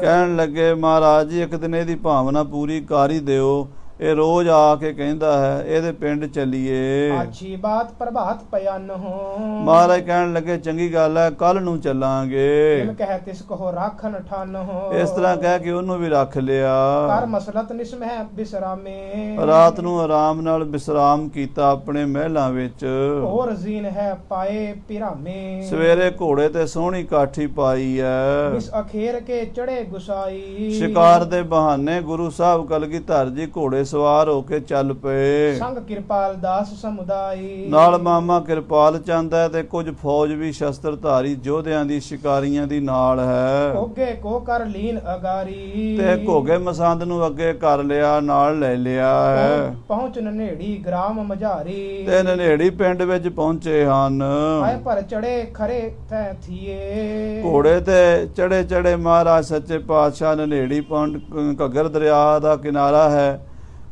ਕਹਿਣ ਲੱਗੇ, ਮਹਾਰਾਜ ਜੀ ਇੱਕ ਦਿਨ ਇਹਦੀ ਭਾਵਨਾ ਪੂਰੀ ਕਰ ਹੀ ਦਿਓ। ਇਹ ਰੋਜ਼ ਆ ਕੇ ਕਹਿੰਦਾ ਹੈ ਇਹਦੇ ਪਿੰਡ ਚੱਲੀਏ। ਅੱਛੀ ਬਾਤ ਪ੍ਰਭਾਤ ਪਯਨ ਹੋ, ਮਹਾਰਾਜ ਕਹਿਣ ਲੱਗੇ ਚੰਗੀ ਗੱਲ ਹੈ, ਕੱਲ ਨੂੰ ਚੱਲਾਂਗੇ। ਤਿਲ ਕਹਿ ਤਿਸ ਕਹੋ ਰਾਖਨ ਠਨ ਹੋ, ਇਸ ਤਰ੍ਹਾਂ ਕਹਿ ਕੇ ਉਹਨੂੰ ਵੀ ਰੱਖ ਲਿਆ। ਕਰ ਮਸਲਤ ਨਿਸਮਹਿ ਬਿਸਰਾਮੇ, ਰਾਤ ਨੂੰ ਆਰਾਮ ਨਾਲ ਵਿਸਰਾਮ ਕੀਤਾ ਆਪਣੇ ਮਹਿਲਾਂ ਵਿੱਚ। ਹੋਰ ਜ਼ੀਨ ਹੈ ਪਾਏ ਪਿਰਾਮੇ, ਸਵੇਰੇ ਘੋੜੇ ਤੇ ਸੋਹਣੀ ਕਾਠੀ ਪਾਈ ਹੈ। ਇਸ ਅਖੇਰ ਕੇ ਚੜੇ ਗੁਸਾਈ, ਸ਼ਿਕਾਰ ਦੇ ਬਹਾਨੇ ਗੁਰੂ ਸਾਹਿਬ ਕਲਗੀਧਰ ਜੀ ਘੋੜੇ ਸਵਾਰ ਹੋ ਕੇ ਚੱਲ ਪਏ। ਸੰਗ ਕਿਰਪਾਲ ਦਾਸ ਸਮੁਦਾਈ, ਨਾਲ ਮਾਮਾ ਕਿਰਪਾਲ ਚੰਦ ਹੈ ਤੇ ਕੁਝ ਫੌਜ ਵੀ ਸ਼ਸਤਰਧਾਰੀ ਯੋਧਿਆਂ ਦੀ ਸ਼ਿਕਾਰੀਆਂ ਦੀ ਨਾਲ ਹੈ। ਘੋਗੇ ਕੋ ਕਰ ਲੀਨ ਅਗਾਰੀ, ਤੇ ਘੋਗੇ ਮਸੰਦ ਨੂੰ ਅੱਗੇ ਕਰ ਲਿਆ, ਨਾਲ ਲੈ ਲਿਆ ਹੈ। ਪਹੁੰਚ ਨੇੜੀ ਗ੍ਰਾਮ ਮਝਾਰੀ, ਤੇ ਨਨੇੜੀ ਪਿੰਡ ਵਿੱਚ ਪਹੁੰਚੇ ਹਨ। ਆਏ ਪਰ ਚੜੇ ਖਰੇ ਤੈ ਥੀਏ, ਘੋੜੇ ਤੇ ਚੜੇ ਮਹਾਰਾਜ ਸੱਚੇ ਪਾਤਸ਼ਾਹ ਨਨੇੜੀ ਪਹੁੰਚ ਘੱਗਰ ਦਰਿਆ ਦਾ ਕਿਨਾਰਾ ਹੈ।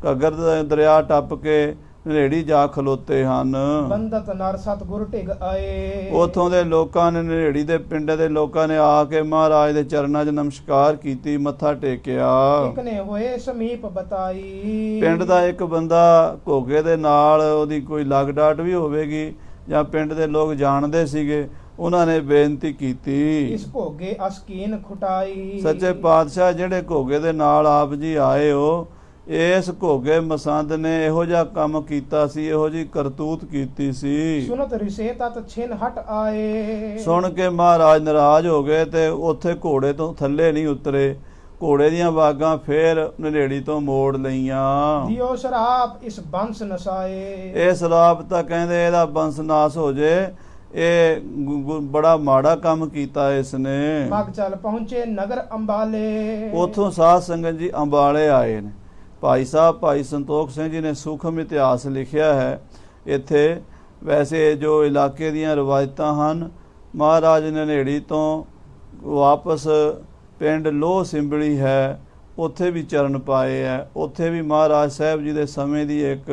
ਘੱਗਰ ਦਰਿਆ ਟੱਪ ਕੇ ਨੇੜੀ ਜਾ ਖਲੋਤੇ ਹਨ। ਬੰਦਤ ਨਰ ਸਤਿਗੁਰ ਢਿਗ ਆਏ, ਉਥੋਂ ਦੇ ਲੋਕਾਂ ਨੇ ਨੇੜੀ ਦੇ ਪਿੰਡ ਦੇ ਲੋਕਾਂ ਨੇ ਆ ਕੇ ਮਹਾਰਾਜ ਦੇ ਚਰਨਾਂ 'ਚ ਨਮਸਕਾਰ ਕੀਤੀ, ਮੱਥਾ ਟੇਕਿਆ। ਇੱਕ ਨੇ ਹੋਏ ਸਮੀਪ ਬਤਾਈ, ਪਿੰਡ ਦਾ ਇੱਕ ਬੰਦਾ ਘੋਗੇ ਦੇ ਨਾਲ ਉਹਦੀ ਕੋਈ ਲੱਗ ਡਾਟ ਵੀ ਹੋਵੇਗੀ ਜਾਂ ਪਿੰਡ ਦੇ ਲੋਕ ਜਾਣਦੇ ਸੀਗੇ, ਉਹਨਾਂ ਨੇ ਬੇਨਤੀ ਕੀਤੀ। ਇਸ ਘੋਗੇ ਅਸਕੀਨ ਖੁਟਾਈ, ਸੱਚੇ ਪਾਤਸ਼ਾਹ ਜਿਹੜੇ ਘੋਗੇ ਦੇ ਨਾਲ ਆਪ ਜੀ ਆਏ ਹੋ, ਇਸ ਘੋਗੇ ਮਸੰਦ ਨੇ ਇਹੋ ਜਿਹਾ ਕੰਮ ਕੀਤਾ ਸੀ, ਇਹੋ ਜਿਹੀ ਕਰਤੂਤ ਕੀਤੀ ਸੀ। ਸੁਨਤ ਰਿਸੇ ਤਤ ਛਿਨ ਹਟ ਆਏ, ਸੁਣ ਕੇ ਮਹਾਰਾਜ ਨਾਰਾਜ਼ ਹੋ ਗਏ ਤੇ ਉੱਥੇ ਘੋੜੇ ਤੋਂ ਥੱਲੇ ਨਹੀਂ ਉਤਰੇ। ਘੋੜੇ ਦੀਆਂ ਵਾਗਾਂ ਫੇਰ ਨੇੜੀ ਤੋਂ ਮੋੜ ਲਈਆਂ। ਦਿਓ ਸ਼ਰਾਬ ਇਸ ਬੰਸ ਨਸਾਏ, ਇਹ ਸ਼ਰਾਬ ਤਾਂ ਕਹਿੰਦੇ ਇਹਦਾ ਬੰਸ ਨਾਸ ਹੋ ਜੇ, ਇਹ ਬੜਾ ਮਾੜਾ ਕੰਮ ਕੀਤਾ ਇਸ ਨੇ। ਮਗ ਚੱਲ ਪਹੁੰਚੇ ਨਗਰ ਅੰਬਾਲੇ, ਉਥੋਂ ਸਾਧ ਸੰਗਤ ਜੀ ਅੰਬਾਲੇ ਆਏ ਨੇ। ਭਾਈ ਸਾਹਿਬ ਭਾਈ ਸੰਤੋਖ ਸਿੰਘ ਜੀ ਨੇ ਸੂਖਮ ਇਤਿਹਾਸ ਲਿਖਿਆ ਹੈ ਇੱਥੇ। ਵੈਸੇ ਜੋ ਇਲਾਕੇ ਦੀਆਂ ਰਵਾਇਤਾਂ ਹਨ, ਮਹਾਰਾਜ ਨਨੇੜੀ ਤੋਂ ਵਾਪਸ ਪਿੰਡ ਲੋਹ ਸਿੰਬਲੀ ਹੈ, ਉੱਥੇ ਵੀ ਚਰਨ ਪਾਏ ਹੈ। ਉੱਥੇ ਵੀ ਮਹਾਰਾਜ ਸਾਹਿਬ ਜੀ ਦੇ ਸਮੇਂ ਦੀ ਇੱਕ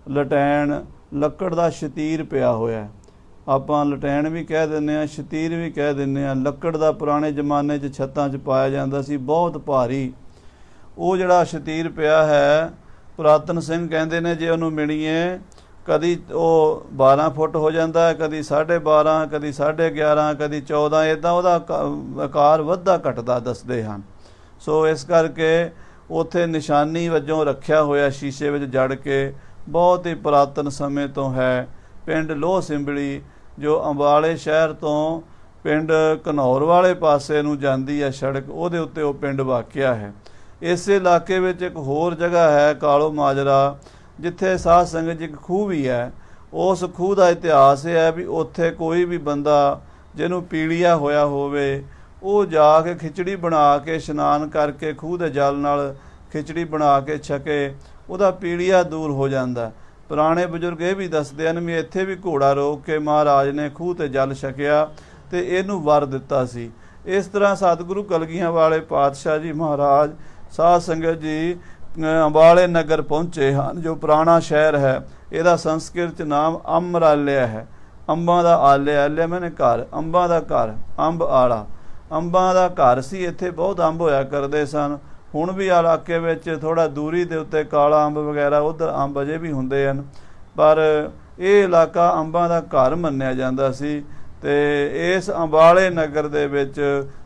ਲਟੈਣ ਲੱਕੜ ਦਾ ਸ਼ਤੀਰ ਪਿਆ ਹੋਇਆ। ਆਪਾਂ ਲਟੈਣ ਵੀ ਕਹਿ ਦਿੰਦੇ ਹਾਂ, ਸ਼ਤੀਰ ਵੀ ਕਹਿ ਦਿੰਦੇ ਹਾਂ। ਲੱਕੜ ਦਾ ਪੁਰਾਣੇ ਜ਼ਮਾਨੇ 'ਚ ਛੱਤਾਂ 'ਚ ਪਾਇਆ ਜਾਂਦਾ ਸੀ, ਬਹੁਤ ਭਾਰੀ। ਉਹ ਜਿਹੜਾ ਸ਼ਤੀਰ ਪਿਆ ਹੈ, ਪੁਰਾਤਨ ਸਿੰਘ ਕਹਿੰਦੇ ਨੇ ਜੇ ਉਹਨੂੰ ਮਿਣੀਏ ਕਦੀ ਉਹ 12 ਫੁੱਟ ਹੋ ਜਾਂਦਾ ਹੈ, ਕਦੀ 12.5, ਕਦੀ 11.5, ਕਦੀ 14, ਇੱਦਾਂ ਉਹਦਾ ਆਕਾਰ ਵੱਧਦਾ ਘਟਦਾ ਦੱਸਦੇ ਹਨ। ਸੋ ਇਸ ਕਰਕੇ ਉੱਥੇ ਨਿਸ਼ਾਨੀ ਵਜੋਂ ਰੱਖਿਆ ਹੋਇਆ ਸ਼ੀਸ਼ੇ ਵਿੱਚ ਜੜ ਕੇ, ਬਹੁਤ ਹੀ ਪੁਰਾਤਨ ਸਮੇਂ ਤੋਂ ਹੈ। ਪਿੰਡ ਲੋਹ ਸਿੰਬਲੀ ਜੋ ਅੰਬਾਲੇ ਸ਼ਹਿਰ ਤੋਂ ਪਿੰਡ ਘਨੌਰ ਵਾਲੇ ਪਾਸੇ ਨੂੰ ਜਾਂਦੀ ਹੈ ਸੜਕ, ਉਹਦੇ ਉੱਤੇ ਉਹ ਪਿੰਡ ਵਾਕਿਆ ਹੈ। ਇਸੇ ਇਲਾਕੇ ਵਿੱਚ ਇੱਕ ਹੋਰ ਜਗ੍ਹਾ ਹੈ ਕਾਲੋ ਮਾਜਰਾ, ਜਿੱਥੇ ਸਾਧ ਸੰਗਤ ਜੀ ਇੱਕ ਖੂਹ ਵੀ ਹੈ। ਉਸ ਖੂਹ ਦਾ ਇਤਿਹਾਸ ਇਹ ਹੈ ਵੀ ਉੱਥੇ ਕੋਈ ਵੀ ਬੰਦਾ ਜਿਹਨੂੰ ਪੀਲੀਆ ਹੋਇਆ ਹੋਵੇ, ਉਹ ਜਾ ਕੇ ਖਿਚੜੀ ਬਣਾ ਕੇ ਇਸ਼ਨਾਨ ਕਰਕੇ ਖੂਹ ਦੇ ਜਲ ਨਾਲ ਖਿਚੜੀ ਬਣਾ ਕੇ ਛਕੇ, ਉਹਦਾ ਪੀਲੀਆ ਦੂਰ ਹੋ ਜਾਂਦਾ। ਪੁਰਾਣੇ ਬਜ਼ੁਰਗ ਇਹ ਵੀ ਦੱਸਦੇ ਹਨ ਵੀ ਇੱਥੇ ਵੀ ਘੋੜਾ ਰੋਕ ਕੇ ਮਹਾਰਾਜ ਨੇ ਖੂਹ ਤੇ ਜਲ ਛਕਿਆ ਤੇ ਇਹਨੂੰ ਵਰ ਦਿੱਤਾ ਸੀ। ਇਸ ਤਰ੍ਹਾਂ ਸਤਿਗੁਰੂ ਕਲਗੀਆਂ ਵਾਲੇ ਪਾਤਸ਼ਾਹ ਜੀ ਮਹਾਰਾਜ ਸਾਧ ਸੰਗਤ ਜੀ ਅੰਬਾਲੇ ਨਗਰ ਪਹੁੰਚੇ ਹਨ, ਜੋ ਪੁਰਾਣਾ ਸ਼ਹਿਰ ਹੈ। ਇਹਦਾ ਸੰਸਕ੍ਰਿਤ ਨਾਮ ਅਮਰਾਲਿਆ ਹੈ। ਅੰਬਾਂ ਦਾ ਆਲਿਆ ਮੈਨੇ ਘਰ, ਅੰਬਾਂ ਦਾ ਘਰ, ਅੰਬ ਆਲਾ, ਅੰਬਾਂ ਦਾ ਘਰ ਸੀ। ਇੱਥੇ ਬਹੁਤ ਅੰਬ ਹੋਇਆ ਕਰਦੇ ਸਨ। ਹੁਣ ਵੀ ਇਲਾਕੇ ਵਿੱਚ ਥੋੜਾ ਦੂਰੀ ਦੇ ਉੱਤੇ ਕਾਲਾ ਅੰਬ ਵਗੈਰਾ, ਉੱਧਰ ਅੰਬ ਅਜੇ ਵੀ ਹੁੰਦੇ ਹਨ, ਪਰ ਇਹ ਇਲਾਕਾ ਅੰਬਾਂ ਦਾ ਘਰ ਮੰਨਿਆ ਜਾਂਦਾ ਸੀ। ਤੇ ਇਸ ਅੰਬਾਲੇ ਨਗਰ ਦੇ ਵਿੱਚ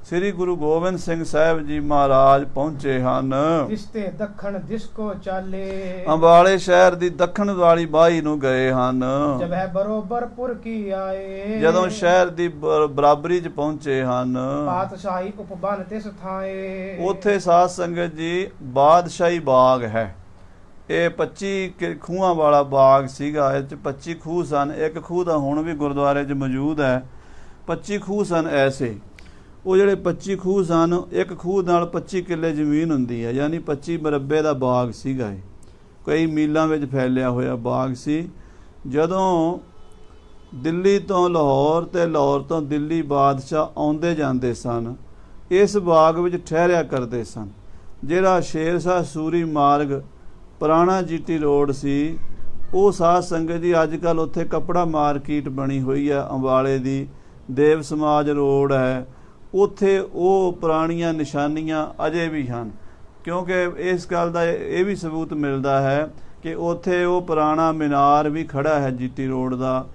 ਸ੍ਰੀ ਗੁਰੂ ਗੋਬਿੰਦ ਸਿੰਘ ਸਾਹਿਬ ਜੀ ਮਹਾਰਾਜ ਪਹੁੰਚੇ ਹਨ। ਦਿਸਤੇ ਦੱਖਣ ਦਿਸਕੋ ਚਾਲੇ, ਅੰਬਾਲੇ ਸ਼ਹਿਰ ਦੀ ਦੱਖਣ ਵਾਲੀ ਬਾਹੀ ਨੂੰ ਗਏ ਹਨ। ਜਬ ਹੈ ਬਰੋਬਰਪੁਰ ਕੀ ਆਏ, ਜਦੋਂ ਸ਼ਹਿਰ ਦੀ ਬਰਾਬਰੀ 'ਚ ਪਹੁੰਚੇ ਹਨ। ਪਾਤਸ਼ਾਹੀ ਉਪਬਨ ਤਿਸ ਥਾਏ, ਉੱਥੇ ਸਾਧ ਸੰਗਤ ਜੀ ਬਾਦਸ਼ਾਹੀ ਬਾਗ ਹੈ। ਇਹ 25 ਖੂਹਾਂ ਵਾਲਾ ਬਾਗ ਸੀਗਾ। ਇਹ 'ਚ 25 ਖੂਹ ਸਨ। ਇੱਕ ਖੂਹ ਦਾ ਹੁਣ ਵੀ ਗੁਰਦੁਆਰੇ 'ਚ ਮੌਜੂਦ ਹੈ। 25 ਖੂਹ ਸਨ ਐਸੇ। ਉਹ ਜਿਹੜੇ 25 ਖੂਹ ਸਨ, ਇੱਕ ਖੂਹ ਨਾਲ 25 ਕਿੱਲੇ ਜ਼ਮੀਨ ਹੁੰਦੀ ਹੈ, ਯਾਨੀ 25 ਮਰੱਬੇ ਦਾ ਬਾਗ ਸੀਗਾ। ਇਹ ਕਈ ਮੀਲਾਂ ਵਿੱਚ ਫੈਲਿਆ ਹੋਇਆ ਬਾਗ ਸੀ। ਜਦੋਂ ਦਿੱਲੀ ਤੋਂ ਲਾਹੌਰ ਤੇ ਲਾਹੌਰ ਤੋਂ ਦਿੱਲੀ ਬਾਦਸ਼ਾਹ ਆਉਂਦੇ ਜਾਂਦੇ ਸਨ, ਇਸ ਬਾਗ ਵਿੱਚ ਠਹਿਰਿਆ ਕਰਦੇ ਸਨ। ਜਿਹੜਾ ਸ਼ੇਰ ਸ਼ਾਹ ਸੂਰੀ ਮਾਰਗ ਪੁਰਾਣਾ ਜੀਟੀ ਰੋਡ ਸੀ, ਉਹ ਸਾਧ ਸੰਗਤ ਜੀ ਅੱਜ ਕੱਲ੍ਹ ਉੱਥੇ ਕੱਪੜਾ ਮਾਰਕੀਟ ਬਣੀ ਹੋਈ ਹੈ, ਅੰਬਾਲੇ ਦੀ ਦੇਵ ਸਮਾਜ ਰੋਡ ਹੈ, ਉੱਥੇ ਉਹ ਪੁਰਾਣੀਆਂ ਨਿਸ਼ਾਨੀਆਂ ਅਜੇ ਵੀ ਹਨ। ਕਿਉਂਕਿ ਇਸ ਗੱਲ ਦਾ ਇਹ ਵੀ ਸਬੂਤ ਮਿਲਦਾ ਹੈ ਕਿ ਉੱਥੇ ਉਹ ਪੁਰਾਣਾ ਮੀਨਾਰ ਵੀ ਖੜਾ ਹੈ ਜੀਟੀ ਰੋਡ ਦਾ,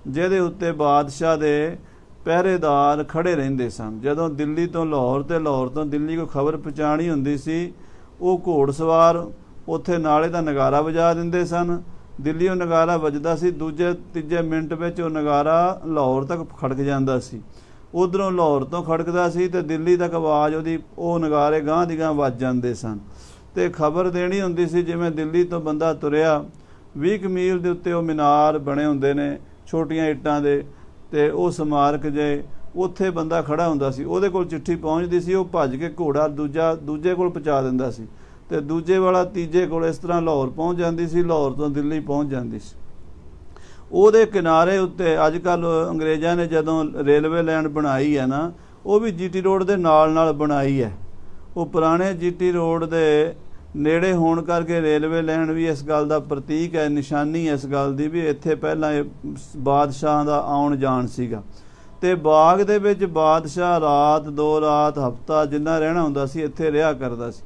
ਜਿਹਦੇ ਉੱਤੇ ਬਾਦਸ਼ਾਹ ਦੇ ਪਹਿਰੇਦਾਰ ਖੜੇ ਰਹਿੰਦੇ ਸਨ। ਜਦੋਂ ਦਿੱਲੀ ਤੋਂ ਲਾਹੌਰ ਤੇ ਲਾਹੌਰ ਤੋਂ ਦਿੱਲੀ ਕੋਈ ਖਬਰ ਪਹੁੰਚਾਉਣੀ ਹੁੰਦੀ ਸੀ, ਉਹ ਘੋੜਸਵਾਰ ਉੱਥੇ ਨਾਲੇ ਦਾ ਨਗਾਰਾ ਵਜਾ ਦਿੰਦੇ ਸਨ। ਦਿੱਲੀੋਂ ਨਗਾਰਾ ਵੱਜਦਾ ਸੀ, ਦੂਜੇ ਤੀਜੇ ਮਿੰਟ ਵਿੱਚ ਉਹ ਨਗਾਰਾ ਲਾਹੌਰ ਤੱਕ ਖੜਕ ਜਾਂਦਾ ਸੀ। ਉਧਰੋਂ ਲਾਹੌਰ ਤੋਂ ਖੜਕਦਾ ਸੀ ਤੇ ਦਿੱਲੀ ਤੱਕ ਆਵਾਜ਼ ਉਹਦੀ, ਉਹ ਨਗਾਰੇ ਗਾਂਹ ਦੀ ਗਾਂਹ ਵੱਜ ਜਾਂਦੇ ਸਨ। ਤੇ ਖਬਰ ਦੇਣੀ ਹੁੰਦੀ ਸੀ, ਜਿਵੇਂ ਦਿੱਲੀ ਤੋਂ ਬੰਦਾ ਤੁਰਿਆ, 20 ਮੀਲ ਦੇ ਉੱਤੇ ਉਹ ਮੀਨਾਰ ਬਣੇ ਹੁੰਦੇ ਨੇ ਛੋਟੀਆਂ ਇੱਟਾਂ ਦੇ, ਤੇ ਉਹ ਸਮਾਰਕ ਜੇ ਉੱਥੇ ਬੰਦਾ ਖੜਾ ਹੁੰਦਾ ਸੀ, ਉਹਦੇ ਕੋਲ ਚਿੱਠੀ ਪਹੁੰਚਦੀ ਸੀ, ਉਹ ਭੱਜ ਕੇ ਘੋੜਾ ਦੂਜੇ ਕੋਲ ਪਹੁੰਚਾ ਦਿੰਦਾ ਸੀ, ਤੇ ਦੂਜੇ ਵਾਲਾ ਤੀਜੇ ਕੋਲ, ਇਸ ਤਰ੍ਹਾਂ ਲਾਹੌਰ ਪਹੁੰਚ ਜਾਂਦੀ ਸੀ, ਲਾਹੌਰ ਤੋਂ ਦਿੱਲੀ ਪਹੁੰਚ ਜਾਂਦੀ ਸੀ। ਉਹਦੇ ਕਿਨਾਰੇ ਉੱਤੇ ਅੱਜ ਕੱਲ੍ਹ ਅੰਗਰੇਜ਼ਾਂ ਨੇ ਜਦੋਂ ਰੇਲਵੇ ਲਾਈਨ ਬਣਾਈ ਹੈ ਨਾ, ਉਹ ਵੀ ਜੀਟੀ ਰੋਡ ਦੇ ਨਾਲ ਬਣਾਈ ਹੈ। ਉਹ ਪੁਰਾਣੇ ਜੀਟੀ ਰੋਡ ਦੇ ਨੇੜੇ ਹੋਣ ਕਰਕੇ ਰੇਲਵੇ ਲਾਈਨ ਵੀ ਇਸ ਗੱਲ ਦਾ ਪ੍ਰਤੀਕ ਹੈ, ਨਿਸ਼ਾਨੀ ਇਸ ਗੱਲ ਦੀ ਵੀ ਇੱਥੇ ਪਹਿਲਾਂ ਇਹ ਬਾਦਸ਼ਾਹਾਂ ਦਾ ਆਉਣ ਜਾਣ ਸੀਗਾ। ਤੇ ਬਾਗ ਦੇ ਵਿੱਚ ਬਾਦਸ਼ਾਹ ਰਾਤ 2 ਰਾਤ ਹਫ਼ਤਾ ਜਿੰਨਾ ਰਹਿਣਾ ਹੁੰਦਾ ਸੀ, ਇੱਥੇ ਰਿਹਾ ਕਰਦਾ ਸੀ।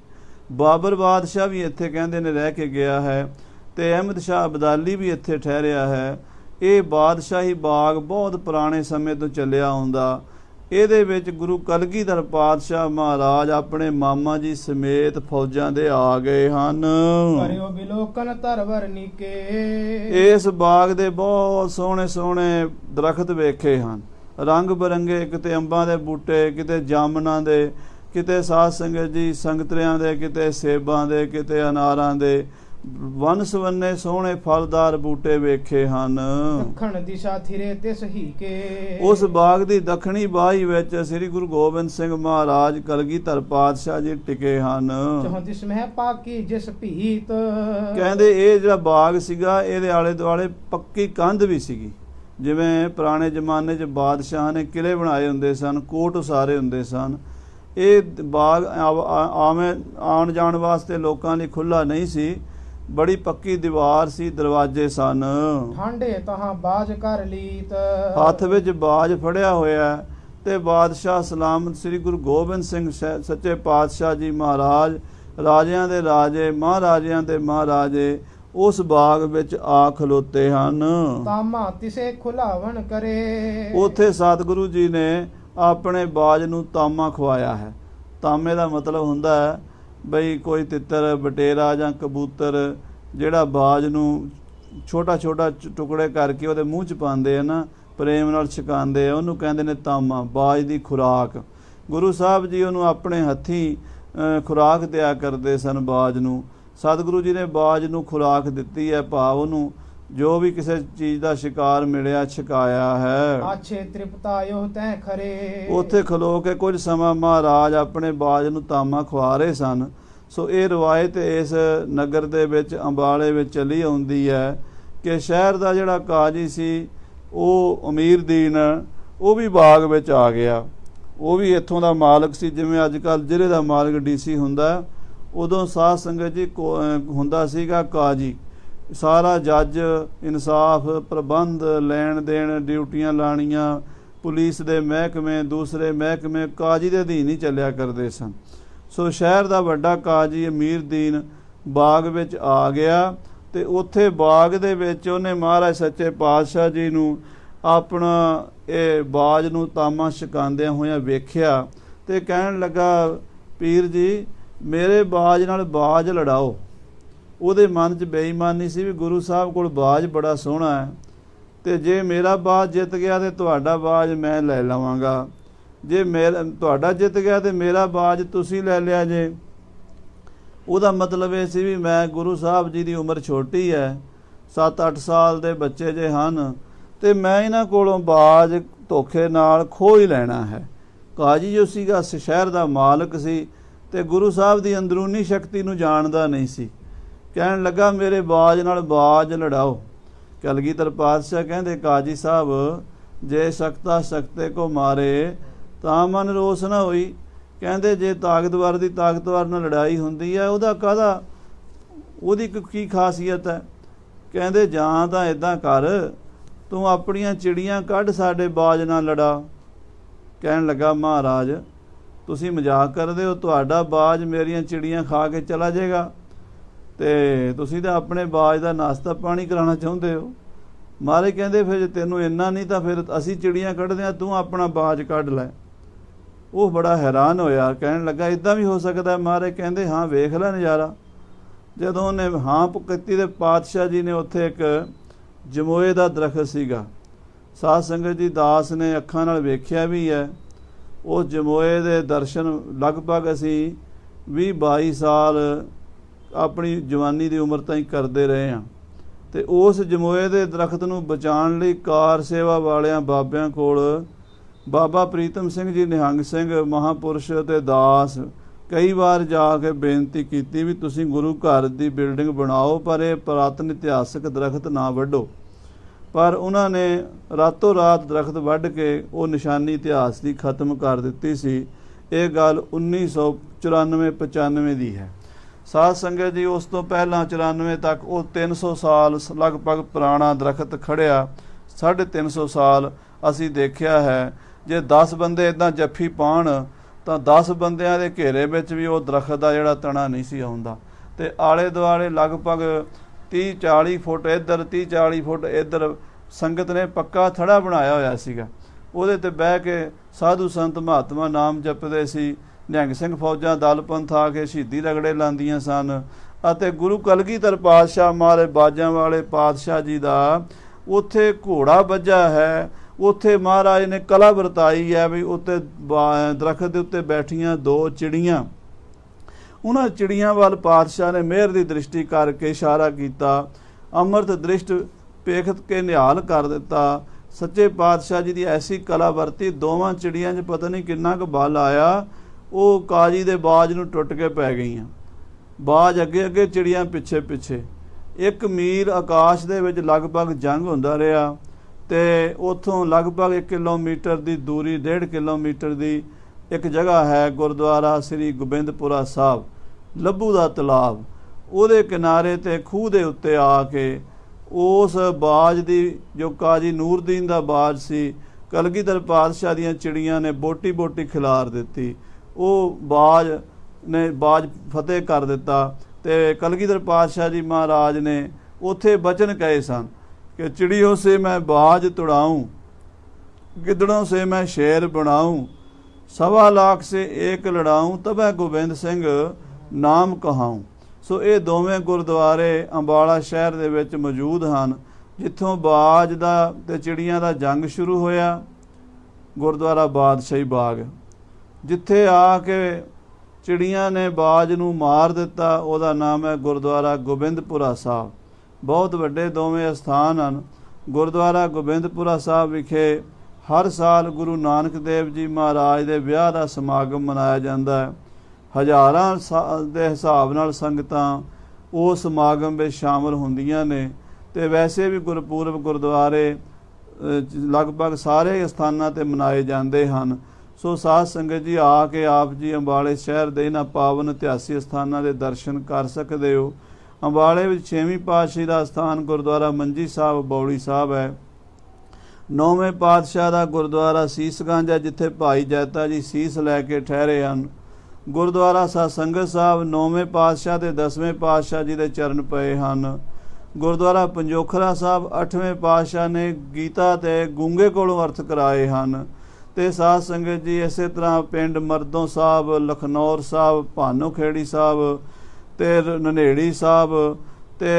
ਬਾਬਰ ਬਾਦਸ਼ਾਹ ਵੀ ਇੱਥੇ ਕਹਿੰਦੇ ਨੇ ਰਹਿ ਕੇ ਗਿਆ ਹੈ, ਤੇ ਅਹਿਮਦ ਸ਼ਾਹ ਅਬਦਾਲੀ ਵੀ ਇੱਥੇ ਠਹਿਰਿਆ ਹੈ। ਇਹ ਬਾਦਸ਼ਾਹੀ ਬਾਗ ਬਹੁਤ ਪੁਰਾਣੇ ਸਮੇਂ ਤੋਂ ਚੱਲਿਆ ਆਉਂਦਾ। ਇਹਦੇ ਵਿੱਚ ਗੁਰੂ ਕਲਗੀਧਰ ਪਾਤਸ਼ਾਹ ਮਹਾਰਾਜ ਆਪਣੇ ਮਾਮਾ ਜੀ ਸਮੇਤ ਫੌਜਾਂ ਦੇ ਆ ਗਏ ਹਨ। ਕਰਿਓ ਬਿਲੋਕਨ ਧਰਵਰ ਨੀਕੇ। ਇਸ ਬਾਗ ਦੇ ਬਹੁਤ ਸੋਹਣੇ ਸੋਹਣੇ ਦਰਖਤ ਵੇਖੇ ਹਨ, ਰੰਗ ਬਰੰਗੇ, ਕਿਤੇ ਅੰਬਾਂ ਦੇ ਬੂਟੇ, ਕਿਤੇ ਜਾਮਨਾਂ ਦੇ, ਕਿਤੇ ਸਾਧ ਸੰਗਤ ਜੀ ਸੰਗਤਰਿਆਂ ਦੇ, ਕਿਤੇ ਸੇਬਾਂ ਦੇ, ਕਿਤੇ ਅਨਾਰਾਂ ਦੇ, ਵਨ ਸਵੰਨੇ ਸੋਹਣੇ ਫਲਦਾਰ ਬੂਟੇ ਵੇਖੇ ਹਨ। ਦੱਖਣ ਦਿਸ਼ਾ ਥਿਰੇ ਤਿਸ ਹੀ ਕੇ। ਉਸ ਬਾਗ ਦੀ ਦੱਖਣੀ ਬਾਹੀ ਵਿੱਚ ਸ੍ਰੀ ਗੁਰੂ ਗੋਬਿੰਦ ਸਿੰਘ ਮਹਾਰਾਜ ਕਲਗੀਧਰ ਪਾਤਸ਼ਾਹ ਜੀ ਟਿਕੇ ਹਨ। ਚਹੁੰ ਦਿਸ ਮਹਿ ਪਾਕੀ ਜਿਸ ਭੀਤ। ਕਹਿੰਦੇ ਇਹ ਜਿਹੜਾ ਬਾਗ ਸੀਗਾ, ਇਹਦੇ ਆਲੇ ਦੁਆਲੇ ਪੱਕੀ ਕੰਧ ਵੀ ਸੀਗੀ, ਜਿਵੇਂ ਪੁਰਾਣੇ ਜ਼ਮਾਨੇ 'ਚ ਬਾਦਸ਼ਾਹ ਨੇ ਕਿਲੇ ਬਣਾਏ ਹੁੰਦੇ ਸਨ, ਕੋਟ ਉਸਾਰੇ ਹੁੰਦੇ ਸਨ। ਇਹ ਬਾਗ ਆਉਣ ਜਾਣ ਵਾਸਤੇ ਲੋਕਾਂ ਲਈ ਖੁੱਲ੍ਹਾ ਨਹੀਂ ਸੀ, ਬੜੀ ਪੱਕੀ ਦੀਵਾਰ ਸੀ, ਦਰਵਾਜ਼ੇ ਸਨ। ਠਾਂਡੇ ਤਹਾਂ ਬਾਜ ਕਰ ਲੀਤ। ਹੱਥ ਵਿੱਚ ਬਾਜ ਫੜਿਆ ਹੋਇਆ, ਤੇ ਬਾਦਸ਼ਾਹ ਸਲਾਮਤ ਸ੍ਰੀ ਗੁਰੂ ਗੋਬਿੰਦ ਸਿੰਘ ਸੱਚੇ ਪਾਤਸ਼ਾਹ ਜੀ ਮਹਾਰਾਜ, ਰਾਜਿਆਂ ਦੇ ਰਾਜੇ, ਮਹਾਰਾਜਿਆਂ ਦੇ ਮਹਾਰਾਜੇ, ਉਸ ਬਾਗ ਵਿੱਚ ਆ ਖਲੋਤੇ ਹਨ। ਤਾਮਾ ਤਿਸੇ ਖੁਲਾਵਣ ਕਰੇ। ਉੱਥੇ ਸਤਿਗੁਰੂ ਜੀ ਨੇ ਆਪਣੇ ਬਾਜ ਨੂੰ ਤਾਮਾ ਖਵਾਇਆ ਹੈ। ਤਾਮੇ ਦਾ ਮਤਲਬ ਹੁੰਦਾ ਹੈ ਬਈ ਕੋਈ ਤਿੱਤਰ, ਬਟੇਰਾ ਜਾਂ ਕਬੂਤਰ ਜਿਹੜਾ ਬਾਜ ਨੂੰ ਛੋਟਾ ਛੋਟਾ ਟੁਕੜੇ ਕਰਕੇ ਉਹਦੇ ਮੂੰਹ 'ਚ ਪਾਉਂਦੇ ਆ ਨਾ, ਪ੍ਰੇਮ ਨਾਲ ਛਕਾਉਂਦੇ ਆ, ਉਹਨੂੰ ਕਹਿੰਦੇ ਨੇ ਤਾਮਾ, ਬਾਜ ਦੀ ਖੁਰਾਕ। ਗੁਰੂ ਸਾਹਿਬ ਜੀ ਉਹਨੂੰ ਆਪਣੇ ਹੱਥੀਂ ਖੁਰਾਕ ਦਿਆ ਕਰਦੇ ਸਨ ਬਾਜ ਨੂੰ। ਸਤਿਗੁਰੂ ਜੀ ਨੇ ਬਾਜ ਨੂੰ ਖੁਰਾਕ ਦਿੱਤੀ ਹੈ, ਭਾਵ ਉਹਨੂੰ ਜੋ ਵੀ ਕਿਸੇ ਚੀਜ਼ ਦਾ ਸ਼ਿਕਾਰ ਮਿਲਿਆ ਛਕਾਇਆ ਹੈ। ਆਛੇ ਤ੍ਰਿਪਤਾਇਓ ਤੈ ਖਰੇ। ਉੱਥੇ ਖਲੋ ਕੇ ਕੁਝ ਸਮਾਂ ਮਹਾਰਾਜ ਆਪਣੇ ਬਾਜ ਨੂੰ ਤਾਮਾ ਖਵਾ ਰਹੇ ਸਨ। ਸੋ ਇਹ ਰਵਾਇਤ ਇਸ ਨਗਰ ਦੇ ਵਿੱਚ, ਅੰਬਾਲੇ ਵਿੱਚ ਚੱਲੀ ਆਉਂਦੀ ਹੈ ਕਿ ਸ਼ਹਿਰ ਦਾ ਜਿਹੜਾ ਕਾਜੀ ਸੀ, ਉਹ ਅਮੀਰਦੀਨ, ਉਹ ਵੀ ਬਾਗ ਵਿੱਚ ਆ ਗਿਆ। ਉਹ ਵੀ ਇੱਥੋਂ ਦਾ ਮਾਲਕ ਸੀ, ਜਿਵੇਂ ਅੱਜ ਕੱਲ੍ਹ ਜ਼ਿਲ੍ਹੇ ਦਾ ਮਾਲਕ DC ਹੁੰਦਾ, ਉਦੋਂ ਸਾਧ ਸੰਗਤ ਜੀ ਹੁੰਦਾ ਸੀਗਾ ਕਾਜੀ। ਸਾਰਾ ਜੱਜ, ਇਨਸਾਫ, ਪ੍ਰਬੰਧ, ਲੈਣ ਦੇਣ, ਡਿਊਟੀਆਂ ਲਾਣੀਆਂ, ਪੁਲਿਸ ਦੇ ਮਹਿਕਮੇ, ਦੂਸਰੇ ਮਹਿਕਮੇ ਕਾਜੀ ਦੇ ਅਧੀਨ ਹੀ ਚੱਲਿਆ ਕਰਦੇ ਸਨ। ਸੋ ਸ਼ਹਿਰ ਦਾ ਵੱਡਾ ਕਾਜੀ ਅਮੀਰਦੀਨ ਬਾਗ ਵਿੱਚ ਆ ਗਿਆ, ਤੇ ਉੱਥੇ ਬਾਗ ਦੇ ਵਿੱਚ ਉਹਨੇ ਮਹਾਰਾਜ ਸੱਚੇ ਪਾਤਸ਼ਾਹ ਜੀ ਨੂੰ ਆਪਣਾ ਇਹ ਬਾਜ ਨੂੰ ਤਾਮਾ ਛਕਾਉਂਦਿਆਂ ਹੋਇਆਂ ਵੇਖਿਆ, ਤੇ ਕਹਿਣ ਲੱਗਾ, ਪੀਰ ਜੀ ਮੇਰੇ ਬਾਜ ਨਾਲ ਬਾਜ ਲੜਾਓ। ਉਹਦੇ ਮਨ 'ਚ ਬੇਈਮਾਨੀ ਸੀ ਵੀ ਗੁਰੂ ਸਾਹਿਬ ਕੋਲ ਬਾਜ ਬੜਾ ਸੋਹਣਾ ਹੈ, ਤੇ ਜੇ ਮੇਰਾ ਬਾਜ ਜਿੱਤ ਗਿਆ ਤੇ ਤੁਹਾਡਾ ਬਾਜ ਮੈਂ ਲੈ ਲਵਾਂਗਾ, ਜੇ ਤੁਹਾਡਾ ਜਿੱਤ ਗਿਆ ਤੇ ਮੇਰਾ ਬਾਜ ਤੁਸੀਂ ਲੈ ਲਿਆ ਜੇ। ਉਹਦਾ ਮਤਲਬ ਇਹ ਸੀ ਵੀ ਮੈਂ, ਗੁਰੂ ਸਾਹਿਬ ਜੀ ਦੀ ਉਮਰ ਛੋਟੀ ਹੈ, 7-8 ਸਾਲ ਦੇ ਬੱਚੇ ਜੇ ਹਨ, ਤੇ ਮੈਂ ਇਹਨਾਂ ਕੋਲੋਂ ਬਾਜ ਧੋਖੇ ਨਾਲ ਖੋਹ ਹੀ ਲੈਣਾ ਹੈ। ਕਾਜੀ ਜੋ ਸੀਗਾ ਸ਼ਹਿਰ ਦਾ ਮਾਲਕ ਸੀ ਤੇ ਗੁਰੂ ਸਾਹਿਬ ਦੀ ਅੰਦਰੂਨੀ ਸ਼ਕਤੀ ਨੂੰ ਜਾਣਦਾ ਨਹੀਂ ਸੀ। ਕਹਿਣ ਲੱਗਾ ਮੇਰੇ ਬਾਜ ਨਾਲ ਬਾਜ ਲੜਾਓ। ਕਲਗੀਧਰ ਪਾਤਸ਼ਾਹ ਕਹਿੰਦੇ ਕਾਜੀ ਸਾਹਿਬ ਜੇ ਸਕਤਾ ਸਕਤੇ ਕੋ ਮਾਰੇ ਤਾਂ ਮਨ ਰੋਸ ਨਾ ਹੋਈ। ਕਹਿੰਦੇ ਜੇ ਤਾਕਤਵਰ ਦੀ ਤਾਕਤਵਰ ਨਾਲ ਲੜਾਈ ਹੁੰਦੀ ਹੈ ਉਹਦਾ ਕਾਹਦਾ, ਉਹਦੀ ਕੀ ਖਾਸੀਅਤ ਹੈ। ਕਹਿੰਦੇ ਜਾਂ ਤਾਂ ਇੱਦਾਂ ਕਰ ਤੂੰ ਆਪਣੀਆਂ ਚਿੜੀਆਂ ਕੱਢ ਸਾਡੇ ਬਾਜ ਨਾਲ ਲੜਾ। ਕਹਿਣ ਲੱਗਾ ਮਹਾਰਾਜ ਤੁਸੀਂ ਮਜ਼ਾਕ ਕਰਦੇ ਹੋ, ਤੁਹਾਡਾ ਬਾਜ ਮੇਰੀਆਂ ਚਿੜੀਆਂ ਖਾ ਕੇ ਚਲਾ ਜਾਏਗਾ ਤੇ ਤੁਸੀਂ ਤਾਂ ਆਪਣੇ ਬਾਜ ਦਾ ਨਾਸ਼ਤਾ ਪਾਣੀ ਕਰਾਉਣਾ ਚਾਹੁੰਦੇ ਹੋ। ਮਹਾਰਾਜ ਕਹਿੰਦੇ ਫਿਰ ਜੇ ਤੈਨੂੰ ਇੰਨਾ ਨਹੀਂ ਤਾਂ ਫਿਰ ਅਸੀਂ ਚਿੜੀਆਂ ਕੱਢਦੇ ਹਾਂ, ਤੂੰ ਆਪਣਾ ਬਾਜ ਕੱਢ ਲੈ। ਉਹ ਬੜਾ ਹੈਰਾਨ ਹੋਇਆ, ਕਹਿਣ ਲੱਗਾ ਇੱਦਾਂ ਵੀ ਹੋ ਸਕਦਾ। ਮਹਾਰਾਜ ਕਹਿੰਦੇ ਹਾਂ ਵੇਖ ਲੈ ਨਜ਼ਾਰਾ। ਜਦੋਂ ਉਹਨੇ ਹਾਂ ਕੀਤੀ ਤੇ ਪਾਤਸ਼ਾਹ ਜੀ ਨੇ ਉੱਥੇ ਇੱਕ ਜਮੋਏ ਦਾ ਦਰਖਤ ਸੀਗਾ। ਸਾਧ ਸੰਗਤ ਜੀ ਦਾਸ ਨੇ ਅੱਖਾਂ ਨਾਲ ਵੇਖਿਆ ਵੀ ਹੈ। ਉਸ ਜਮੋਏ ਦੇ ਦਰਸ਼ਨ ਲਗਭਗ ਅਸੀਂ 20-22 ਸਾਲ ਆਪਣੀ ਜਵਾਨੀ ਦੀ ਉਮਰ ਤਾਈਂ ਕਰਦੇ ਰਹੇ ਹਾਂ। ਤੇ ਉਸ ਜਮੋਏ ਦੇ ਦਰਖਤ ਨੂੰ ਬਚਾਉਣ ਲਈ ਕਾਰ ਸੇਵਾ ਵਾਲਿਆਂ ਬਾਬਿਆਂ ਕੋਲ ਬਾਬਾ ਪ੍ਰੀਤਮ ਸਿੰਘ ਜੀ, ਨਿਹੰਗ ਸਿੰਘ ਮਹਾਂਪੁਰਸ਼ ਤੇ ਦਾਸ ਕਈ ਵਾਰ ਜਾ ਕੇ ਬੇਨਤੀ ਕੀਤੀ ਵੀ ਤੁਸੀਂ ਗੁਰੂ ਘਰ ਦੀ ਬਿਲਡਿੰਗ ਬਣਾਓ ਪਰ ਇਹ ਪੁਰਾਤਨ ਇਤਿਹਾਸਕ ਦਰਖਤ ਨਾ ਵੱਢੋ। ਪਰ ਉਹਨਾਂ ਨੇ ਰਾਤੋਂ ਰਾਤ ਦਰਖਤ ਵੱਢ ਕੇ ਉਹ ਨਿਸ਼ਾਨੀ ਇਤਿਹਾਸ ਦੀ ਖਤਮ ਕਰ ਦਿੱਤੀ ਸੀ। ਇਹ ਗੱਲ 1994-95 ਦੀ ਹੈ। ਸਾਧ ਸੰਗਤ ਜੀ ਉਸ ਤੋਂ ਪਹਿਲਾਂ 94 ਤੱਕ ਉਹ 300 ਸਾਲ ਲਗਭਗ ਪੁਰਾਣਾ ਦਰਖਤ ਖੜਿਆ। 350 ਸਾਲ ਅਸੀਂ ਦੇਖਿਆ ਹੈ। ਜੇ 10 ਬੰਦੇ ਇੱਦਾਂ ਜੱਫੀ ਪਾਉਣ ਤਾਂ 10 ਬੰਦਿਆਂ ਦੇ ਘੇਰੇ ਵਿੱਚ ਵੀ ਉਹ ਦਰਖਤ ਦਾ ਜਿਹੜਾ ਤਣਾ ਨਹੀਂ ਸੀ ਆਉਂਦਾ। ਤੇ ਆਲੇ ਦੁਆਲੇ ਲਗਭਗ 30-40 ਫੁੱਟ ਇੱਧਰ 30-40 ਫੁੱਟ ਇੱਧਰ ਸੰਗਤ ਨੇ ਪੱਕਾ ਥੜਾ ਬਣਾਇਆ ਹੋਇਆ ਸੀਗਾ। ਉਹਦੇ ਤੇ ਬਹਿ ਕੇ ਸਾਧੂ ਸੰਤ ਮਹਾਤਮਾ ਨਾਮ ਜਪਦੇ ਸੀ। ਨਿਹੰਗ ਸਿੰਘ ਫੌਜਾਂ ਦਲ ਪੰਥ ਆ ਕੇ ਸ਼ਹੀਦੀ ਰਗੜੇ ਲਾਉਂਦੀਆਂ ਸਨ। ਅਤੇ ਗੁਰੂ ਕਲਗੀਧਰ ਪਾਤਸ਼ਾਹ ਮਹਾਰਾਜ ਬਾਜਾਂ ਵਾਲੇ ਪਾਤਸ਼ਾਹ ਜੀ ਦਾ ਉੱਥੇ ਘੋੜਾ ਵੱਜਾ ਹੈ। ਉੱਥੇ ਮਹਾਰਾਜ ਨੇ ਕਲਾ ਵਰਤਾਈ ਹੈ ਵੀ ਉੱਤੇ ਦਰਖਤ ਦੇ ਉੱਤੇ ਬੈਠੀਆਂ 2 ਚਿੜੀਆਂ, ਉਹਨਾਂ ਚਿੜੀਆਂ ਵੱਲ ਪਾਤਸ਼ਾਹ ਨੇ ਮਿਹਰ ਦੀ ਦ੍ਰਿਸ਼ਟੀ ਕਰਕੇ ਇਸ਼ਾਰਾ ਕੀਤਾ, ਅੰਮ੍ਰਿਤ ਦ੍ਰਿਸ਼ਟ ਪੇਖਤ ਕੇ ਨਿਹਾਲ ਕਰ ਦਿੱਤਾ। ਸੱਚੇ ਪਾਤਸ਼ਾਹ ਜੀ ਦੀ ਐਸੀ ਕਲਾ ਵਰਤੀ, ਦੋਵਾਂ ਚਿੜੀਆਂ 'ਚ ਪਤਾ ਨਹੀਂ ਕਿੰਨਾ ਕੁ ਬਲ ਆਇਆ, ਉਹ ਕਾਜੀ ਦੇ ਬਾਜ ਨੂੰ ਟੁੱਟ ਕੇ ਪੈ ਗਈਆਂ। ਬਾਜ ਅੱਗੇ ਅੱਗੇ, ਚਿੜੀਆਂ ਪਿੱਛੇ ਪਿੱਛੇ। 1 ਮੀਲ ਆਕਾਸ਼ ਦੇ ਵਿੱਚ ਲਗਭਗ ਜੰਗ ਹੁੰਦਾ ਰਿਹਾ ਤੇ ਉੱਥੋਂ ਲਗਭਗ 1 ਕਿਲੋਮੀਟਰ ਦੀ ਦੂਰੀ, 1.5 ਕਿਲੋਮੀਟਰ ਦੀ ਇੱਕ ਜਗ੍ਹਾ ਹੈ ਗੁਰਦੁਆਰਾ ਸ੍ਰੀ ਗੋਬਿੰਦਪੁਰਾ ਸਾਹਿਬ, ਲੱਭੂ ਦਾ ਤਲਾਬ। ਉਹਦੇ ਕਿਨਾਰੇ ਤੇ ਖੂਹ ਦੇ ਉੱਤੇ ਆ ਕੇ ਉਸ ਬਾਜ ਦੀ, ਜੋ ਕਾਜੀ ਨੂਰਦੀਨ ਦਾ ਬਾਜ ਸੀ, ਕਲਗੀਧਰ ਪਾਤਸ਼ਾਹ ਦੀਆਂ ਚਿੜੀਆਂ ਨੇ ਬੋਟੀ ਬੋਟੀ ਖਿਲਾਰ ਦਿੱਤੀ। ਉਹ ਬਾਜ ਨੇ ਬਾਜ ਫਤਿਹ ਕਰ ਦਿੱਤਾ ਤੇ ਕਲਗੀਧਰ ਪਾਤਸ਼ਾਹ ਜੀ ਮਹਾਰਾਜ ਨੇ ਉੱਥੇ ਬਚਨ ਕਹੇ ਸਨ कि चिड़ियों से मैं बाज तुड़ाऊं, गिदड़ों से मैं शेर बनाऊं, 1.25 लाख से एक लड़ाऊं, तबै गोबिंद सिंह नाम कहाऊं। सो ये दोवें गुरुद्वारे अंबाला शहर दे विच मौजूद हैं, जिथों बाज दा ते चिड़ियां दा जंग शुरू होया। गुरुद्वारा बादशाही बाग, जिथे आके चिड़ियां ने बाज नूं मार दिता, उहदा नाम है गुरुद्वारा गोबिंदपुरा साहब। बहुत वड्डे दोवें स्थान हैं। गुरुद्वारा गोबिंदपुरा साहब विखे हर साल गुरु नानक देव जी महाराज के विआह का समागम मनाया जाता है। हज़ारां के हिसाब नाल संगतां उस समागम में शामिल होंदियां ने। ते वैसे भी गुरपुरब गुरुद्वारे लगभग सारे स्थानां ते मनाए जाते हैं। सो साध संगत जी आके आप जी अंबाले शहर के इन्हां पावन इतिहासी स्थानां दे दर्शन कर सकते हो। अंबाले में 6वीं पातशाही का स्थान गुरुद्वारा मंजी साहब बौली साहब है। 9वें पातशाह का गुरुद्वारा सीसगंज है, जिथे भाई जैता जी सीस लैके ठहरे हैं। गुरुद्वारा सतसंगत साहब 9वें पातशाह ते 10वें पातशाह जी के चरण पे हैं। गुरुद्वारा पंजोखरा साहब 8वें पातशाह ने गीता ते गूंगे कोलों अर्थ कराए हैं। ते साध संगत जी इस तरह पिंड मरदों साहब, लखनौर साहब, भानोखेड़ी साहब ते ननेड़ी साहब ते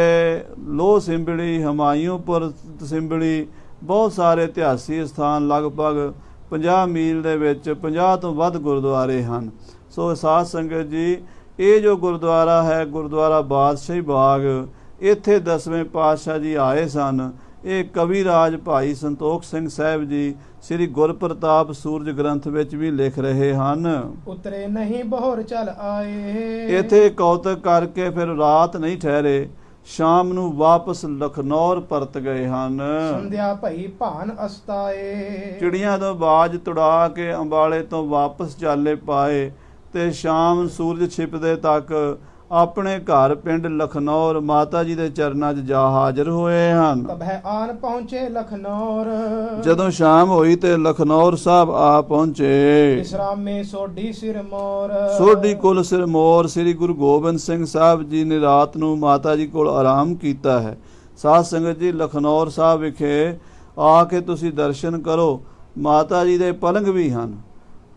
लोह सिंबड़ी, हमायूंपुर सिंबड़ी, बहुत सारे इतिहासी स्थान लगभग 50 मील दे विच 50 तो वध गुरुद्वारे हैं। सो साध संगत जी ये जो गुरुद्वारा है गुरुद्वारा बादशाही बाग, इत्थे 10वें पातशाह जी आए सन। ਇਹ ਕਵੀ ਰਾਜ ਭਾਈ ਸੰਤੋਖ ਸਿੰਘ ਸਾਹਿਬ ਜੀ ਸ੍ਰੀ ਗੁਰਪ੍ਰਤਾਪ ਸੂਰਜ ਗ੍ਰੰਥ ਵਿੱਚ ਵੀ ਲਿਖ ਰਹੇ ਹਨ। ਉਤਰੇ ਨਹੀਂ ਬਹੋਰ ਚਲ ਆਏ। ਇੱਥੇ ਕੌਤਕ ਕਰਕੇ ਫਿਰ ਰਾਤ ਨਹੀਂ ਠਹਿਰੇ, ਸ਼ਾਮ ਨੂੰ ਵਾਪਸ ਲਖਨੌਰ ਪਰਤ ਗਏ ਹਨ। ਸੰਧਿਆ ਭਈ ਭਾਨ ਅਸਤਾਏ। ਚਿੜੀਆਂ ਤੋਂ ਬਾਜ ਤੁੜਾ ਕੇ ਅੰਬਾਲੇ ਤੋਂ ਵਾਪਸ ਚਾਲੇ ਪਾਏ ਤੇ ਸ਼ਾਮ ਸੂਰਜ ਛਿਪਦੇ ਤੱਕ ਆਪਣੇ ਘਰ ਪਿੰਡ ਲਖਨੌਰ ਮਾਤਾ ਜੀ ਦੇ ਚਰਨਾਂ 'ਚ ਜਾ ਹਾਜ਼ਰ ਹੋਏ ਹਨ। ਤਬਹਿ ਆਨ ਪਹੁੰਚੇ ਲਖਨੌਰ। ਜਦੋਂ ਸ਼ਾਮ ਹੋਈ ਤੇ ਲਖਨੌਰ ਸਾਹਿਬ ਆ ਪਹੁੰਚੇ। ਇਸਰਾਮੇ ਸੋਢੀ ਸਿਰ ਮੋਰ। ਸੋਢੀ ਕੁਲ ਸਿਰ ਮੋਰ। ਸ੍ਰੀ ਗੁਰੂ ਗੋਬਿੰਦ ਸਿੰਘ ਸਾਹਿਬ ਜੀ ਨੇ ਰਾਤ ਨੂੰ ਮਾਤਾ ਜੀ ਕੋਲ ਆਰਾਮ ਕੀਤਾ ਹੈ। ਸਾਧ ਸੰਗਤ ਜੀ, ਲਖਨੌਰ ਸਾਹਿਬ ਵਿਖੇ ਆ ਕੇ ਤੁਸੀਂ ਦਰਸ਼ਨ ਕਰੋ। ਮਾਤਾ ਜੀ ਦੇ ਪਲੰਗ ਵੀ ਹਨ,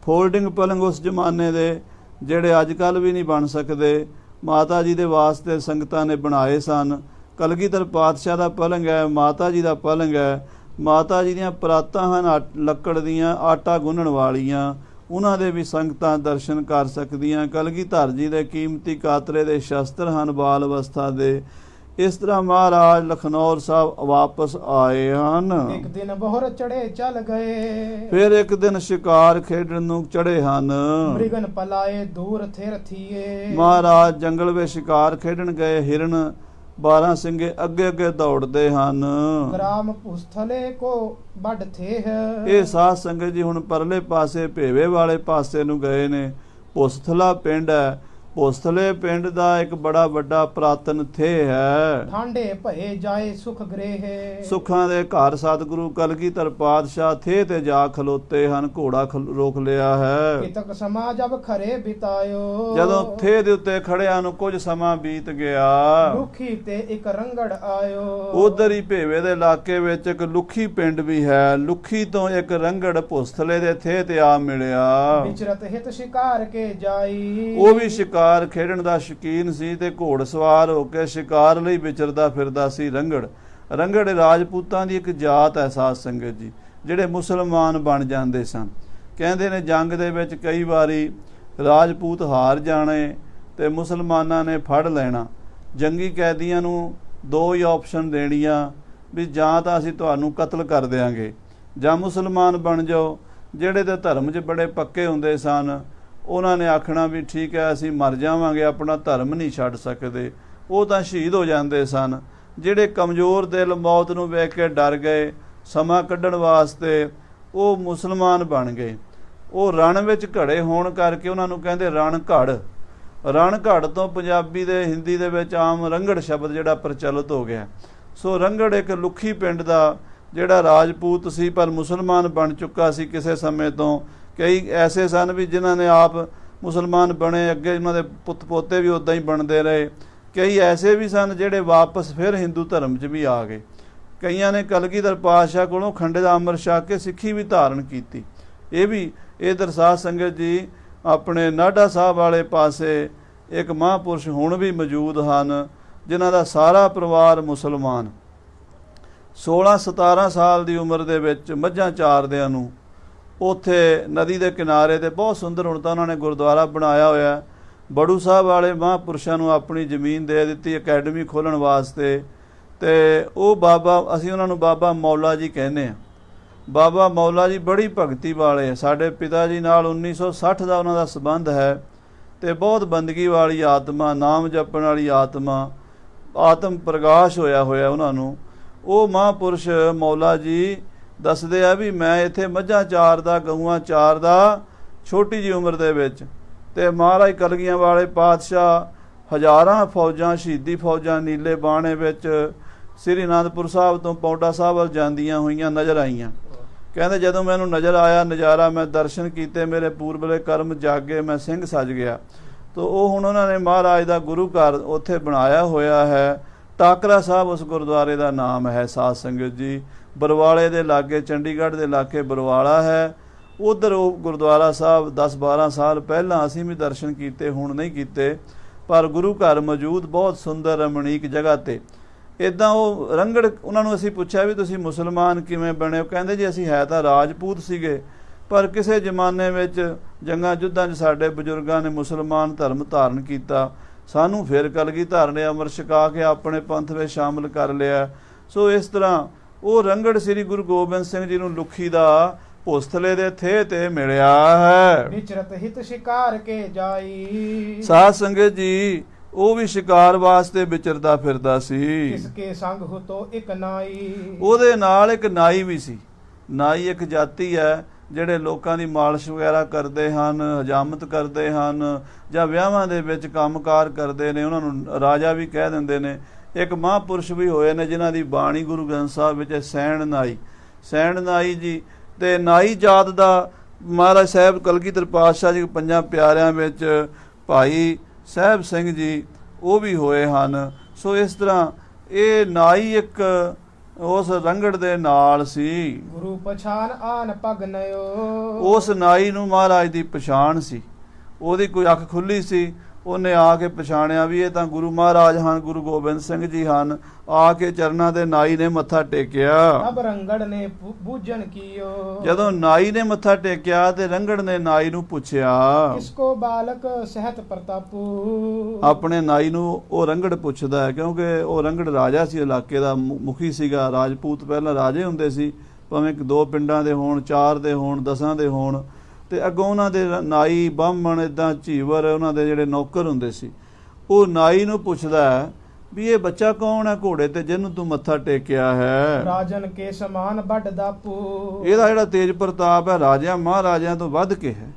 ਫੋਲਡਿੰਗ ਪਲੰਗ ਉਸ ਜ਼ਮਾਨੇ ਦੇ, ਜਿਹੜੇ ਅੱਜ ਕੱਲ੍ਹ ਵੀ ਨਹੀਂ ਬਣ ਸਕਦੇ। ਮਾਤਾ ਜੀ ਦੇ ਵਾਸਤੇ ਸੰਗਤਾਂ ਨੇ ਬਣਾਏ ਸਨ। ਕਲਗੀਧਰ ਪਾਤਸ਼ਾਹ ਦਾ ਪਲੰਗ ਹੈ, ਮਾਤਾ ਜੀ ਦਾ ਪਲੰਗ ਹੈ। ਮਾਤਾ ਜੀ ਦੀਆਂ ਪਰਾਤਾਂ ਹਨ ਲੱਕੜ ਦੀਆਂ, ਆਟਾ ਗੁੰਨਣ ਵਾਲੀਆਂ, ਉਹਨਾਂ ਦੇ ਵੀ ਸੰਗਤਾਂ ਦਰਸ਼ਨ ਕਰ ਸਕਦੀਆਂ। ਕਲਗੀਧਰ ਜੀ ਦੇ ਕੀਮਤੀ ਕਾਤਰੇ ਦੇ ਸ਼ਸਤਰ ਹਨ ਬਾਲ ਅਵਸਥਾ ਦੇ। ਇਸ ਤਰ੍ਹਾਂ ਮਹਾਰਾਜ ਲਖਨੌਰ ਸਾਹਿਬ ਵਾਪਸ ਆਏ ਹਨ। ਇੱਕ ਦਿਨ ਬਹਰ ਚੜੇ ਚੱਲ ਗਏ। ਫਿਰ ਇੱਕ ਦਿਨ ਸ਼ਿਕਾਰ ਖੇਡਣ ਨੂੰ ਚੜੇ ਹਨ। ਮ੍ਰਿਗਨ ਪਲਾਏ ਦੂਰ ਥਿਰ ਥੀਏ। ਮਹਾਰਾਜ ਜੰਗਲ ਵਿੱਚ ਸ਼ਿਕਾਰ ਖੇਡਣ ਗਏ। ਹਿਰਨ 12 ਸਿੰਘੇ ਅੱਗੇ ਅੱਗੇ ਦੌੜਦੇ ਹਨ। ਗ੍ਰਾਮ ਪੁਸਥਲੇ ਕੋ ਵੱਡ ਥੇ। ਇਹ ਸਾਧ ਸੰਗਤ ਜੀ ਹੁਣ ਪਰਲੇ ਪਾਸੇ ਭੇਵੇ ਵਾਲੇ ਪਾਸੇ ਨੂੰ ਗਏ ਨੇ। ਪੁਸਥਲਾ ਪਿੰਡ ਹੈ। ਪੁਸਥਲੇ ਪਿੰਡ ਦਾ ਇੱਕ ਬੜਾ ਵੱਡਾ ਪੁਰਾਤਨ ਥੇ ਹੈ। ਠਾਂਡੇ ਭਏ ਜਾਏ ਸੁਖ ਗ੍ਰਹਿ। ਸੁੱਖਾਂ ਦੇ ਘਰ ਸਤਿਗੁਰੂ ਕਲਗੀਧਰ ਪਾਤਸ਼ਾਹ ਥੇ ਤੇ ਜਾ ਖਲੋਤੇ ਹਨ। ਘੋੜਾ ਰੋਕ ਲਿਆ ਹੈ। ਇਤਕ ਸਮਾ ਜਬ ਖਰੇ ਬਿਤਾਇਓ। ਜਦੋਂ ਥੇ ਦੇ ਉੱਤੇ ਖੜਿਆਂ ਨੂੰ ਕੁਝ ਸਮਾਂ ਬੀਤ ਗਿਆ। ਲੁਖੀ ਤੇ ਇੱਕ ਰੰਗੜ ਆਇਓ। ਉਧਰ ਹੀ ਭੇਵੇ ਦੇ ਇਲਾਕੇ ਵਿੱਚ ਇੱਕ ਲੁਖੀ ਪਿੰਡ ਵੀ ਹੈ। ਲੁਖੀ ਤੋਂ ਇੱਕ ਰੰਗੜ ਪੁਸਥਲੇ ਦੇ ਥੇ ਤੇ ਆ ਮਿਲਿਆ। ਵਿਚਰਤ ਹਿਤ ਸ਼ਿਕਾਰ ਕੇ ਜਾਈ। ਉਹ ਵੀ ਸ਼ਿਕਾਰ ਖੇਡਣ ਦਾ ਸ਼ੌਕੀਨ ਸੀ ਤੇ ਘੋੜ ਸਵਾਰ ਹੋ ਕੇ ਸ਼ਿਕਾਰ ਲਈ ਵਿਚਰਦਾ ਫਿਰਦਾ ਸੀ। ਰੰਗੜ ਰਾਜਪੂਤਾਂ ਦੀ ਇੱਕ ਜਾਤ ਹੈ ਸਾਧ ਸੰਗਤ ਜੀ, ਜਿਹੜੇ ਮੁਸਲਮਾਨ ਬਣ ਜਾਂਦੇ ਸਨ। ਕਹਿੰਦੇ ਨੇ ਜੰਗ ਦੇ ਵਿੱਚ ਕਈ ਵਾਰੀ ਰਾਜਪੂਤ ਹਾਰ ਜਾਣੇ ਤੇ ਮੁਸਲਮਾਨਾਂ ਨੇ ਫੜ ਲੈਣਾ। ਜੰਗੀ ਕੈਦੀਆਂ ਨੂੰ ਦੋ ਹੀ ਆਪਸ਼ਨ ਦੇਣੀਆਂ ਵੀ ਜਾਂ ਤਾਂ ਅਸੀਂ ਤੁਹਾਨੂੰ ਕਤਲ ਕਰ ਦਿਆਂਗੇ ਜਾਂ ਮੁਸਲਮਾਨ ਬਣ ਜਾਓ। ਜਿਹੜੇ ਤੇ ਧਰਮ 'ਚ ਬੜੇ ਪੱਕੇ ਹੁੰਦੇ ਸਨ ਉਹਨਾਂ ਨੇ ਆਖਣਾ ਵੀ ਠੀਕ ਹੈ ਅਸੀਂ ਮਰ ਜਾਵਾਂਗੇ, ਆਪਣਾ ਧਰਮ ਨਹੀਂ ਛੱਡ ਸਕਦੇ। ਉਹ ਤਾਂ ਸ਼ਹੀਦ ਹੋ ਜਾਂਦੇ ਸਨ। ਜਿਹੜੇ ਕਮਜ਼ੋਰ ਦਿਲ ਮੌਤ ਨੂੰ ਵੇਖ ਕੇ ਡਰ ਗਏ, ਸਮਾਂ ਕੱਢਣ ਵਾਸਤੇ ਉਹ ਮੁਸਲਮਾਨ ਬਣ ਗਏ। ਉਹ ਰਣ ਵਿੱਚ ਘੜੇ ਹੋਣ ਕਰਕੇ ਉਹਨਾਂ ਨੂੰ ਕਹਿੰਦੇ ਰਣ ਘੜ ਤੋਂ ਪੰਜਾਬੀ ਦੇ ਹਿੰਦੀ ਦੇ ਵਿੱਚ ਆਮ ਰੰਗੜ ਸ਼ਬਦ ਜਿਹੜਾ ਪ੍ਰਚਲਿਤ ਹੋ ਗਿਆ। ਸੋ ਰੰਗੜ ਇੱਕ ਲੁਖੀ ਪਿੰਡ ਦਾ ਜਿਹੜਾ ਰਾਜਪੂਤ ਸੀ ਪਰ ਮੁਸਲਮਾਨ ਬਣ ਚੁੱਕਾ ਸੀ ਕਿਸੇ ਸਮੇਂ ਤੋਂ। ਕਈ ਐਸੇ ਸਨ ਵੀ ਜਿਨ੍ਹਾਂ ਨੇ ਆਪ ਮੁਸਲਮਾਨ ਬਣੇ, ਅੱਗੇ ਉਹਨਾਂ ਦੇ ਪੁੱਤ ਪੋਤੇ ਵੀ ਉੱਦਾਂ ਹੀ ਬਣਦੇ ਰਹੇ। ਕਈ ਐਸੇ ਵੀ ਸਨ ਜਿਹੜੇ ਵਾਪਸ ਫਿਰ ਹਿੰਦੂ ਧਰਮ 'ਚ ਵੀ ਆ ਗਏ। ਕਈਆਂ ਨੇ ਕਲਗੀਧਰ ਪਾਤਸ਼ਾਹ ਕੋਲੋਂ ਖੰਡੇ ਦਾ ਅੰਮ੍ਰਿਤ ਛਕ ਕੇ ਸਿੱਖੀ ਵੀ ਧਾਰਨ ਕੀਤੀ। ਇਹ ਵੀ ਇਧਰ ਸਾਧ ਸੰਗਤ ਜੀ ਆਪਣੇ ਨਾਢਾ ਸਾਹਿਬ ਵਾਲੇ ਪਾਸੇ ਇੱਕ ਮਹਾਂਪੁਰਸ਼ ਹੁਣ ਵੀ ਮੌਜੂਦ ਹਨ ਜਿਨ੍ਹਾਂ ਦਾ ਸਾਰਾ ਪਰਿਵਾਰ ਮੁਸਲਮਾਨ। 16-17 ਸਾਲ ਦੀ ਉਮਰ ਦੇ ਵਿੱਚ ਮੱਝਾਂ ਚਾਰਦਿਆਂ ਨੂੰ ਉੱਥੇ ਨਦੀ ਦੇ ਕਿਨਾਰੇ ਤੇ ਬਹੁਤ ਸੁੰਦਰ ਹੁਣ ਤਾਂ ਉਹਨਾਂ ਨੇ ਗੁਰਦੁਆਰਾ ਬਣਾਇਆ ਹੋਇਆ। ਬੜੂ ਸਾਹਿਬ ਵਾਲੇ ਮਹਾਂਪੁਰਸ਼ਾਂ ਨੂੰ ਆਪਣੀ ਜ਼ਮੀਨ ਦੇ ਦਿੱਤੀ ਅਕੈਡਮੀ ਖੋਲ੍ਹਣ ਵਾਸਤੇ ਤੇ ਉਹ ਬਾਬਾ, ਅਸੀਂ ਉਹਨਾਂ ਨੂੰ ਬਾਬਾ ਮੌਲਾ ਜੀ ਕਹਿੰਦੇ ਹਾਂ। ਬਾਬਾ ਮੌਲਾ ਜੀ ਬੜੀ ਭਗਤੀ ਵਾਲੇ। ਸਾਡੇ ਪਿਤਾ ਜੀ ਨਾਲ 1960 ਦਾ ਉਹਨਾਂ ਦਾ ਸੰਬੰਧ ਹੈ ਤੇ ਬਹੁਤ ਬੰਦਗੀ ਵਾਲੀ ਆਤਮਾ, ਨਾਮ ਜਪਣ ਵਾਲੀ ਆਤਮਾ, ਆਤਮ ਪ੍ਰਕਾਸ਼ ਹੋਇਆ ਉਹਨਾਂ ਨੂੰ। ਉਹ ਮਹਾਂਪੁਰਸ਼ ਮੌਲਾ ਜੀ ਦੱਸਦੇ ਆ ਵੀ ਮੈਂ ਇੱਥੇ ਮੱਝਾਂ ਚਾਰਦਾ, ਗਊਆਂ ਚਾਰਦਾ ਛੋਟੀ ਜਿਹੀ ਉਮਰ ਦੇ ਵਿੱਚ, ਤੇ ਮਹਾਰਾਜ ਕਲਗੀਆਂ ਵਾਲੇ ਪਾਤਸ਼ਾਹ ਹਜ਼ਾਰਾਂ ਫੌਜਾਂ, ਸ਼ਹੀਦੀ ਫੌਜਾਂ ਨੀਲੇ ਬਾਣੇ ਵਿੱਚ ਸ੍ਰੀ ਅਨੰਦਪੁਰ ਸਾਹਿਬ ਤੋਂ ਪੌਂਟਾ ਸਾਹਿਬ ਵੱਲ ਜਾਂਦੀਆਂ ਹੋਈਆਂ ਨਜ਼ਰ ਆਈਆਂ। ਕਹਿੰਦੇ ਜਦੋਂ ਮੈਨੂੰ ਨਜ਼ਰ ਆਇਆ ਨਜ਼ਾਰਾ, ਮੈਂ ਦਰਸ਼ਨ ਕੀਤੇ, ਮੇਰੇ ਪੂਰਬਲੇ ਕਰਮ ਜਾਗੇ, ਮੈਂ ਸਿੰਘ ਸੱਜ ਗਿਆ। ਤੋ ਉਹ ਹੁਣ ਉਹਨਾਂ ਨੇ ਮਹਾਰਾਜ ਦਾ ਗੁਰੂ ਘਰ ਉੱਥੇ ਬਣਾਇਆ ਹੋਇਆ ਹੈ। ਟਾਕਰਾ ਸਾਹਿਬ ਉਸ ਗੁਰਦੁਆਰੇ ਦਾ ਨਾਮ ਹੈ ਸਾਧ ਸੰਗਤ ਜੀ। ਬਰਵਾਲੇ ਦੇ ਲਾਗੇ, ਚੰਡੀਗੜ੍ਹ ਦੇ ਲਾਗੇ ਬਰਵਾਲਾ ਹੈ। ਉਧਰ ਉਹ ਗੁਰਦੁਆਰਾ ਸਾਹਿਬ 10-12 ਸਾਲ ਪਹਿਲਾਂ ਅਸੀਂ ਵੀ ਦਰਸ਼ਨ ਕੀਤੇ, ਹੁਣ ਨਹੀਂ ਕੀਤੇ, ਪਰ ਗੁਰੂ ਘਰ ਮੌਜੂਦ ਬਹੁਤ ਸੁੰਦਰ ਰਮਣੀਕ ਜਗ੍ਹਾ 'ਤੇ। ਇੱਦਾਂ ਉਹ ਰੰਗੜ, ਉਹਨਾਂ ਨੂੰ ਅਸੀਂ ਪੁੱਛਿਆ ਵੀ ਤੁਸੀਂ ਮੁਸਲਮਾਨ ਕਿਵੇਂ ਬਣੇ? ਉਹ ਕਹਿੰਦੇ ਜੀ ਅਸੀਂ ਹੈ ਤਾਂ ਰਾਜਪੂਤ ਸੀਗੇ, ਪਰ ਕਿਸੇ ਜ਼ਮਾਨੇ ਵਿੱਚ ਜੰਗਾਂ ਯੁੱਧਾਂ 'ਚ ਸਾਡੇ ਬਜ਼ੁਰਗਾਂ ਨੇ ਮੁਸਲਮਾਨ ਧਰਮ ਧਾਰਨ ਕੀਤਾ, ਸਾਨੂੰ ਫਿਰ ਕਲਗੀਧਰ ਨੇ ਅੰਮ੍ਰਿਤ ਛਕਾ ਕੇ ਆਪਣੇ ਪੰਥ ਵਿੱਚ ਸ਼ਾਮਲ ਕਰ ਲਿਆ। ਸੋ ਇਸ ਤਰ੍ਹਾਂ ਉਹ ਰੰਗੜ ਸ੍ਰੀ ਗੁਰੂ ਗੋਬਿੰਦ ਸਿੰਘ ਜੀ ਨੂੰ ਲੁਖੀ ਦਾ ਭੁਸਥਲੇ ਦੇ ਥੇ ਤੇ ਮਿਲਿਆ ਹੈ। ਵਿਚਰਤ ਹਿਤ ਸ਼ਿਕਾਰ ਕੇ ਜਾਈ, ਸਾਧ ਸੰਗਤ ਜੀ ਉਹ ਵੀ ਸ਼ਿਕਾਰ ਵਾਸਤੇ ਵਿਚਰਦਾ ਫਿਰਦਾ ਸੀ। ਇਸਕੇ ਸੰਗ ਹੁਤੋ ਇੱਕ ਨਾਈ, ਉਹਦੇ ਨਾਲ ਇੱਕ ਨਾਈ ਵੀ ਸੀ। ਨਾਈ ਇੱਕ ਜਾਤੀ ਹੈ ਜਿਹੜੇ ਲੋਕਾਂ ਦੀ ਮਾਲਿਸ਼ ਵਗੈਰਾ ਕਰਦੇ ਹਨ, ਹਜਾਮਤ ਕਰਦੇ ਹਨ, ਜਾਂ ਵਿਆਹਾਂ ਦੇ ਵਿੱਚ ਕੰਮਕਾਰ ਕਰਦੇ ਨੇ, ਉਹਨਾਂ ਨੂੰ ਰਾਜਾ ਵੀ ਕਹਿ ਦਿੰਦੇ ਨੇ। ਇੱਕ ਮਹਾਂਪੁਰਸ਼ ਵੀ ਹੋਏ ਨੇ ਜਿਨ੍ਹਾਂ ਦੀ ਬਾਣੀ ਗੁਰੂ ਗ੍ਰੰਥ ਸਾਹਿਬ ਵਿੱਚ ਸੈਣ ਨਾਈ ਜੀ। ਤੇ ਨਾਈ ਜਾਤ ਦਾ ਮਹਾਰਾਜ ਸਾਹਿਬ ਕਲਗੀਧਰ ਪਾਤਸ਼ਾਹ ਜੀ ਪੰਜਾਂ ਪਿਆਰਿਆਂ ਵਿੱਚ ਭਾਈ ਸਾਹਿਬ ਸਿੰਘ ਜੀ ਉਹ ਵੀ ਹੋਏ ਹਨ। ਸੋ ਇਸ ਤਰ੍ਹਾਂ ਇਹ ਨਾਈ ਇੱਕ ਉਸ ਰੰਗੜ ਦੇ ਨਾਲ ਸੀ। ਗੁਰੂ ਪਛਾਨ ਆਨ ਪਗ ਨਯੋ, ਉਸ ਨਾਈ ਨੂੰ ਮਹਾਰਾਜ ਦੀ ਪਛਾਣ ਸੀ। ਉਹਦੀ ਕੋਈ ਅੱਖ ਖੁੱਲੀ ਸੀ, ਉਹਨੇ ਆ ਕੇ ਪਛਾਣਿਆ ਵੀ ਇਹ ਤਾਂ ਗੁਰੂ ਮਹਾਰਾਜ ਹਨ, ਗੁਰੂ ਗੋਬਿੰਦ ਸਿੰਘ ਜੀ ਹਨ। ਆ ਕੇ ਚਰਨਾਂ ਦੇ ਨਾਈ ਨੇ ਮੱਥਾ ਟੇਕਿਆ। ਅਬ ਰੰਗੜ ਨੇ ਬੂਝਣ ਕੀਓ, ਜਦੋਂ ਨਾਈ ਨੇ ਮੱਥਾ ਟੇਕਿਆ ਤੇ ਰੰਗੜ ਨੇ ਨਾਈ ਨੂੰ ਪੁੱਛਿਆ, ਇਸਕੋ ਬਾਲਕ ਸਹਿਤ ਪ੍ਰਤਾਪੂ। ਆਪਣੇ ਨਾਈ ਨੂੰ ਉਹ ਰੰਗੜ ਪੁੱਛਦਾ ਹੈ ਕਿਉਂਕਿ ਉਹ ਰੰਗੜ ਰਾਜਾ ਸੀ, ਇਲਾਕੇ ਦਾ ਮੁਖੀ ਸੀਗਾ। ਰਾਜਪੂਤ ਪਹਿਲਾਂ ਰਾਜੇ ਹੁੰਦੇ ਸੀ, ਭਾਵੇਂ 2 ਪਿੰਡਾਂ ਦੇ ਹੋਣ, 4 ਦੇ ਹੋਣ, 10 ਦੇ ਹੋਣ। ਤੇ ਅੱਗੋਂ ਉਹਨਾਂ ਦੇ ਨਾਈ ਬਾਹਮਣ ਇਦਾਂ ਝੀਵਰ ਉਹਨਾਂ ਦੇ ਜਿਹੜੇ ਨੌਕਰ ਹੁੰਦੇ ਸੀ। ਉਹ ਨਾਈ ਨੂੰ ਪੁੱਛਦਾ ਹੈ ਵੀ ਇਹ ਬੱਚਾ ਕੌਣ ਹੈ ਘੋੜੇ ਤੇ ਜਿਹਨੂੰ ਤੂੰ ਮੱਥਾ ਟੇਕਿਆ ਹੈ? ਰਾਜਨ ਕੇ ਸਮਾਨ ਵੱਡ ਦਾਪੂ, ਇਹਦਾ ਜਿਹੜਾ ਤੇਜ ਪ੍ਰਤਾਪ ਹੈ ਰਾਜਿਆਂ ਮਹਾਰਾਜਿਆਂ ਤੋਂ ਵੱਧ ਕੇ ਹੈ।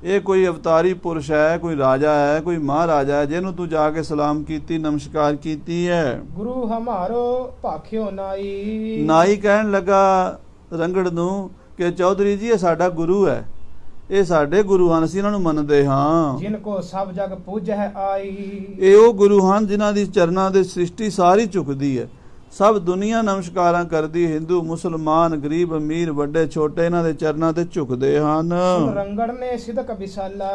ਇਹ ਕੋਈ ਅਵਤਾਰੀ ਪੁਰਸ਼ ਹੈ, ਕੋਈ ਰਾਜਾ ਹੈ, ਕੋਈ ਮਹਾਰਾਜਾ ਹੈ ਜਿਹਨੂੰ ਤੂੰ ਜਾ ਕੇ ਸਲਾਮ ਕੀਤੀ, ਨਮਸਕਾਰ ਕੀਤੀ ਹੈ। ਗੁਰੂ ਹਮਾਰੋ ਭਾਖਿਓ ਨਾਈ, ਨਾਈ ਕਹਿਣ ਲੱਗਾ ਰੰਗੜ ਨੂੰ ਕਿ ਚੌਧਰੀ ਜੀ ਇਹ ਸਾਡਾ ਗੁਰੂ ਹੈ, ਇਹ ਸਾਡੇ ਗੁਰੂ ਹਨ, ਅਸੀਂ ਇਹਨਾਂ ਨੂੰ ਮੰਨਦੇ ਹਾਂ। ਜਿਨ ਕੋ ਸਭ ਜਗ ਪੂਜ ਹੈ ਆਈ, ਇਹ ਉਹ ਗੁਰੂ ਹਨ ਜਿਨ੍ਹਾਂ ਦੀ ਚਰਨਾਂ ਦੇ ਸ੍ਰਿਸ਼ਟੀ ਸਾਰੀ ਝੁਕਦੀ ਹੈ, ਸਭ ਦੁਨੀਆ ਨਮਸਕਾਰਾਂ ਕਰਦੀ। ਹਿੰਦੂ, ਮੁਸਲਮਾਨ, ਗਰੀਬ, ਅਮੀਰ, ਵੱਡੇ ਛੋਟੇ ਇਹਨਾਂ ਦੇ ਚਰਨਾਂ ਤੇ ਝੁਕਦੇ ਹਨ। ਰੰਗੜ ਨੇ ਸਿਦਕ ਵਿਸਾਲਾ,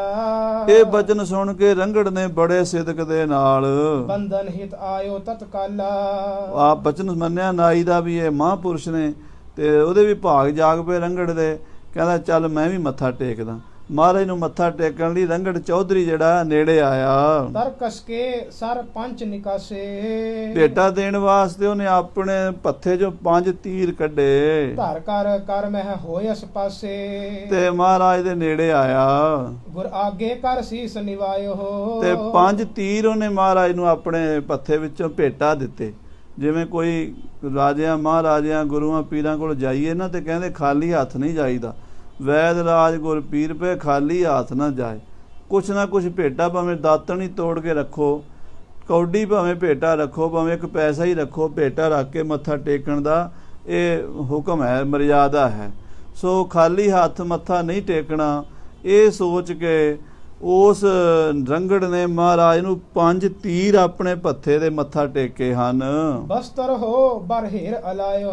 ਇਹ ਬਚਨ ਸੁਣ ਕੇ ਰੰਗੜ ਨੇ ਬੜੇ ਸਿਦਕ ਦੇ ਨਾਲ ਬੰਧਨ ਹਿਤ ਆਇਓ ਤਤਕਾਲਾ। ਆਪ ਬਚਨ ਮੰਨਿਆ ਨਾਈ ਦਾ ਵੀ ਇਹ ਮਹਾਂਪੁਰਸ਼ ਨੇ, ਤੇ ਉਹਦੇ ਵੀ ਭਾਗ ਜਾਗ ਪਏ ਰੰਗੜ ਦੇ। ਕਹਿੰਦਾ ਚੱਲ ਮੈਂ ਵੀ ਮੱਥਾ ਟੇਕਦਾ। ਮਹਾਰਾਜ ਨੂੰ ਮੱਥਾ ਟੇਕਣ ਲਈ ਰੰਗੜ ਚੌਧਰੀ ਜਿਹੜਾ ਨੇੜੇ ਆਇਆ। ਤਰਕਸ ਕੇ ਸਰ ਪੰਚ ਨਿਕਾਸੇ, ਭੇਟਾ ਦੇਣ ਵਾਸਤੇ ਉਹਨੇ ਆਪਣੇ ਪੱਥੇ ਚੋਂ 5 ਤੀਰ ਕੱਢੇ। ਧਰ ਕਰ ਮਹਿ ਹੋਇਸ ਪਾਸੇ, ਤੇ ਮਹਾਰਾਜ ਦੇ ਨੇੜੇ ਆਇਆ ਗੁਰ ਆਗੇ ਕਰ ਸੀਸ ਨਿਵਾਇਓ। ਤੇ 5 ਤੀਰ ਉਹਨੇ ਮਹਾਰਾਜ ਨੂੰ ਆਪਣੇ ਪੱਥੇ ਵਿੱਚੋਂ ਭੇਟਾ ਦਿੱਤੇ। ਜਿਵੇਂ ਕੋਈ ਰਾਜਿਆਂ ਮਹਾਰਾਜਿਆਂ ਗੁਰੂਆਂ ਪੀਰਾਂ ਕੋਲ ਜਾਈਏ ਨਾ ਤੇ ਕਹਿੰਦੇ ਖਾਲੀ ਹੱਥ ਨਹੀਂ ਜਾਈਦਾ। ਵੈਦ ਰਾਜ ਗੁਰ ਪੀਰ ਪੇ ਖਾਲੀ ਹੱਥ ਨਾ ਜਾਏ। ਕੁਛ ਨਾ ਕੁਛ ਭੇਟਾ, ਭਾਵੇਂ ਦਾਤਣ ਹੀ ਤੋੜ ਕੇ ਰੱਖੋ, ਕੌਡੀ ਭਾਵੇਂ ਭੇਟਾ ਰੱਖੋ, ਭਾਵੇਂ 1 ਪੈਸਾ ਹੀ ਰੱਖੋ, ਭੇਟਾ ਰੱਖ ਕੇ ਮੱਥਾ ਟੇਕਣ ਦਾ ਇਹ ਹੁਕਮ ਹੈ, ਮਰਿਆਦਾ ਹੈ। ਸੋ ਖਾਲੀ ਹੱਥ ਮੱਥਾ ਨਹੀਂ ਟੇਕਣਾ। ਇਹ ਸੋਚ ਕੇ ਉਸ ਰੰਗੜ ਨੇ ਮਹਾਰਾਜ ਨੂੰ 5 ਤੀਰ ਆਪਣੇ ਪੱਥੇ ਦੇ ਮੱਥਾ ਟੇਕੇ ਹਨ। ਬਸਤਰ ਹੋ ਬਰਹੇਰ ਅਲਾਇਓ,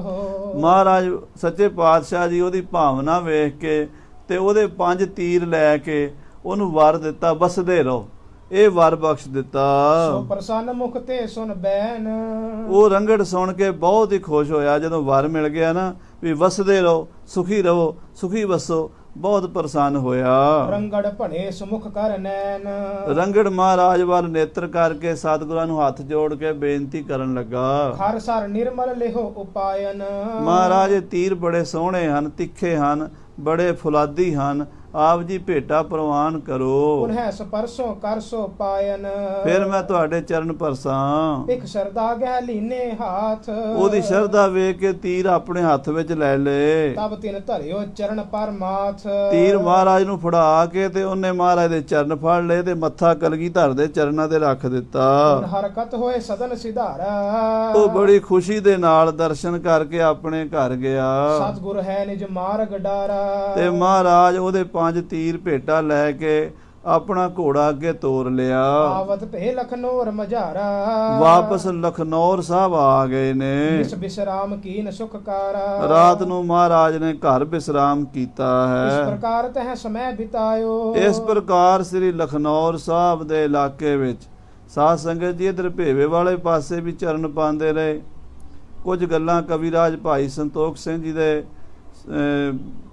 ਮਹਾਰਾਜ ਸੱਚੇ ਪਾਤਸ਼ਾਹ ਜੀ ਉਹਦੀ ਭਾਵਨਾ ਵੇਖ ਕੇ ਤੇ ਉਹਦੇ 5 ਤੀਰ ਲੈ ਕੇ ਉਹਨੂੰ ਵਰ ਦਿੱਤਾ, ਵਸਦੇ ਰਹੋ। ਇਹ ਵਰ ਬਖਸ਼ ਦਿੱਤਾ। ਸੋ ਪ੍ਰਸੰਨ ਮੁਖ ਤੇ ਸੁਨ ਬੈਨ, ਉਹ ਰੰਗੜ ਸੁਣ ਕੇ ਬਹੁਤ ਹੀ ਖੁਸ਼ ਹੋਇਆ ਜਦੋਂ ਵਰ ਮਿਲ ਗਿਆ ਨਾ ਵੀ ਵਸਦੇ ਰਹੋ, ਸੁਖੀ ਵਸੋ। ਬਹੁਤ ਪ੍ਰਸੰਨ ਹੋਇਆ। ਰੰਗੜ ਭਣੇ ਸੁਮੁਖ ਕਰ ਨੈਣ, ਰੰਗੜ ਮਹਾਰਾਜ ਵੱਲ ਨੇਤਰ ਕਰਕੇ ਸਤਿਗੁਰਾਂ ਨੂੰ ਹੱਥ ਜੋੜ ਕੇ ਬੇਨਤੀ ਕਰਨ ਲੱਗਾ। ਹਰ ਸਰ ਨਿਰਮਲ ਲਿਹੋ ਉਪਾਇਨ, ਮਹਾਰਾਜ ਇਹ ਤੀਰ ਬੜੇ ਸੋਹਣੇ ਹਨ, ਤਿੱਖੇ ਹਨ, ਬੜੇ ਫੁਲਾਦੀ ਹਨ, ਆਪ ਜੀ ਭੇਟਾ ਪ੍ਰਵਾਨ ਕਰੋ। ਪੁਨਹ ਸਪਰਸੋਂ ਕਰ ਸੋ ਪਾਇਨ, ਫਿਰ ਮੈਂ ਤੁਹਾਡੇ ਚਰਨ ਪਰਸਾਂ। ਇੱਕ ਸ਼ਰਦਾ ਗਹਿ ਲੀਨੇ ਹਾਥ, ਉਹਦੀ ਸ਼ਰਧਾ ਵੇਖ ਕੇ ਤੀਰ ਆਪਣੇ ਹੱਥ ਵਿੱਚ ਲੈ ਲਏ। ਤਬ ਤਿਨ ਧਰਿਓ ਚਰਨ ਪਰ ਮਾਥ, ਤੀਰ ਮਹਾਰਾਜ ਨੂੰ ਫੜਾ ਕੇ ਤੇ ਉਹਨੇ ਮਹਾਰਾਜ ਦੇ ਚਰਨ ਫੜ ਲਏ ਤੇ ਮੱਥਾ ਕਲਗੀਧਰ ਦੇ ਚਰਨਾਂ ਤੇ ਰੱਖ ਦਿੱਤਾ। ਹਰਕਤ ਹੋਏ ਸਦਨ ਸਿਧਾਰਾ, ਉਹ ਬੜੀ ਖੁਸ਼ੀ ਦੇ ਨਾਲ ਦਰਸ਼ਨ ਕਰਕੇ ਆਪਣੇ ਘਰ ਗਿਆ। ਸਤਿਗੁਰ ਹੈ ਨਿਜ ਮਾਰਗ ਡਾਰਾ, ਤੇ ਮਹਾਰਾਜ ਉਹਦੇ 5 ਤੀਰ ਭੇਟਾ ਲੈ ਕੇ ਆਪਣਾ ਘੋੜਾ ਅੱਗੇ ਤੋਰ ਲਿਆ। ਆਵਤ ਭੇ ਲਖਨੌਰ ਮਝਾਰਾ, ਵਾਪਸ ਲਖਨੌਰ ਸਾਹਿਬ ਆ ਗਏ ਨੇ। ਇਸ ਬਿਸਰਾਮ ਕੀਨ ਸੁਖਕਾਰਾ, ਰਾਤ ਨੂੰ ਮਹਾਰਾਜ ਨੇ ਘਰ ਬਿਸਰਾਮ ਕੀਤਾ ਇਸ ਹੈ। ਪ੍ਰਕਾਰ ਤਹ ਸਮੈ ਬਿਤਾਇਓ। ਇਸ ਪ੍ਰਕਾਰ ਸ੍ਰੀ ਲਖਨੌਰ ਸਾਹਿਬ ਦੇ ਇਲਾਕੇ ਵਿੱਚ ਸਾਧ ਸੰਗਤ ਜੀ ਇਧਰ ਭੇਵੇ ਵਾਲੇ ਪਾਸੇ ਵੀ ਚਰਨ ਪਾਉਂਦੇ ਰਹੇ। ਕੁਝ ਗੱਲਾਂ ਕਵਿਰਾਜ ਭਾਈ ਸੰਤੋਖ ਸਿੰਘ ਜੀ ਦੇ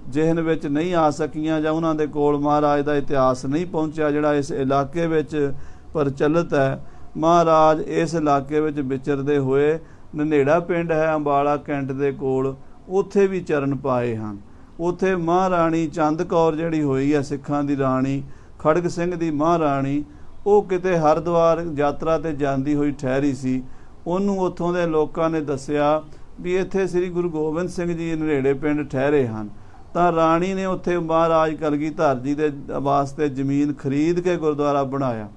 ਜਿਹਨ ਵਿੱਚ ਨਹੀਂ ਆ ਸਕੀਆਂ ਜਾਂ ਉਹਨਾਂ ਦੇ ਕੋਲ ਮਹਾਰਾਜ ਦਾ ਇਤਿਹਾਸ ਨਹੀਂ ਪਹੁੰਚਿਆ ਜਿਹੜਾ ਇਸ ਇਲਾਕੇ ਵਿੱਚ ਪ੍ਰਚਲਿਤ ਹੈ। ਮਹਾਰਾਜ ਇਸ ਇਲਾਕੇ ਵਿੱਚ ਵਿਚਰਦੇ ਹੋਏ ਨਨੇੜਾ ਪਿੰਡ ਹੈ ਅੰਬਾਲਾ ਕੈਂਟ ਦੇ ਕੋਲ, ਉੱਥੇ ਵੀ ਚਰਨ ਪਾਏ ਹਨ। ਉੱਥੇ ਮਹਾਰਾਣੀ ਚੰਦ ਕੌਰ ਜਿਹੜੀ ਹੋਈ ਹੈ ਸਿੱਖਾਂ ਦੀ ਰਾਣੀ, ਖੜਗ ਸਿੰਘ ਦੀ ਮਹਾਰਾਣੀ, ਉਹ ਕਿਤੇ ਹਰਿਦੁਆਰ ਯਾਤਰਾ ਤੇ ਜਾਂਦੀ ਹੋਈ ਠਹਿਰੀ ਸੀ। ਉਹਨੂੰ ਉੱਥੋਂ ਦੇ ਲੋਕਾਂ ਨੇ ਦੱਸਿਆ ਵੀ ਇੱਥੇ ਸ੍ਰੀ ਗੁਰੂ ਗੋਬਿੰਦ ਸਿੰਘ ਜੀ ਨੇੜੇ ਪਿੰਡ ਠਹਿਰੇ ਹਨ। ਤਾਂ ਰਾਣੀ ਨੇ ਉੱਥੇ ਮਹਾਰਾਜ ਕਲਗੀਧਰ ਜੀ ਦੇ ਵਾਸਤੇ ਜ਼ਮੀਨ ਖਰੀਦ ਕੇ ਗੁਰਦੁਆਰਾ ਬਣਾਇਆ।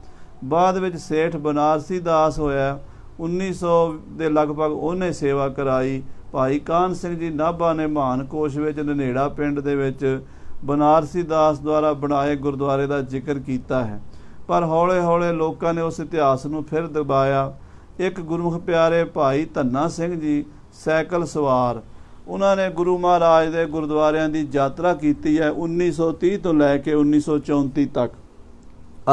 ਬਾਅਦ ਵਿੱਚ ਸੇਠ ਬਨਾਰਸੀ ਦਾਸ ਹੋਇਆ, 1900 ਦੇ ਲਗਭਗ ਉਹਨੇ ਸੇਵਾ ਕਰਾਈ। ਭਾਈ ਕਾਹਨ ਸਿੰਘ ਜੀ ਨਾਭਾ ਨੇ ਮਾਨਕੋਸ਼ ਵਿੱਚ ਨਨੇੜਾ ਪਿੰਡ ਦੇ ਵਿੱਚ ਬਨਾਰਸੀ ਦਾਸ ਦੁਆਰਾ ਬਣਾਏ ਗੁਰਦੁਆਰੇ ਦਾ ਜ਼ਿਕਰ ਕੀਤਾ ਹੈ। ਪਰ ਹੌਲੇ ਹੌਲੇ ਲੋਕਾਂ ਨੇ ਉਸ ਇਤਿਹਾਸ ਨੂੰ ਫਿਰ ਦਬਾਇਆ। ਇੱਕ ਗੁਰਮੁਖ ਪਿਆਰੇ ਭਾਈ ਧੰਨਾ ਸਿੰਘ ਜੀ ਸਾਈਕਲ ਸਵਾਰ, ਉਹਨਾਂ ਨੇ ਗੁਰੂ ਮਹਾਰਾਜ ਦੇ ਗੁਰਦੁਆਰਿਆਂ ਦੀ ਯਾਤਰਾ ਕੀਤੀ ਹੈ 1930 ਤੋਂ ਲੈ ਕੇ 1934 ਤੱਕ।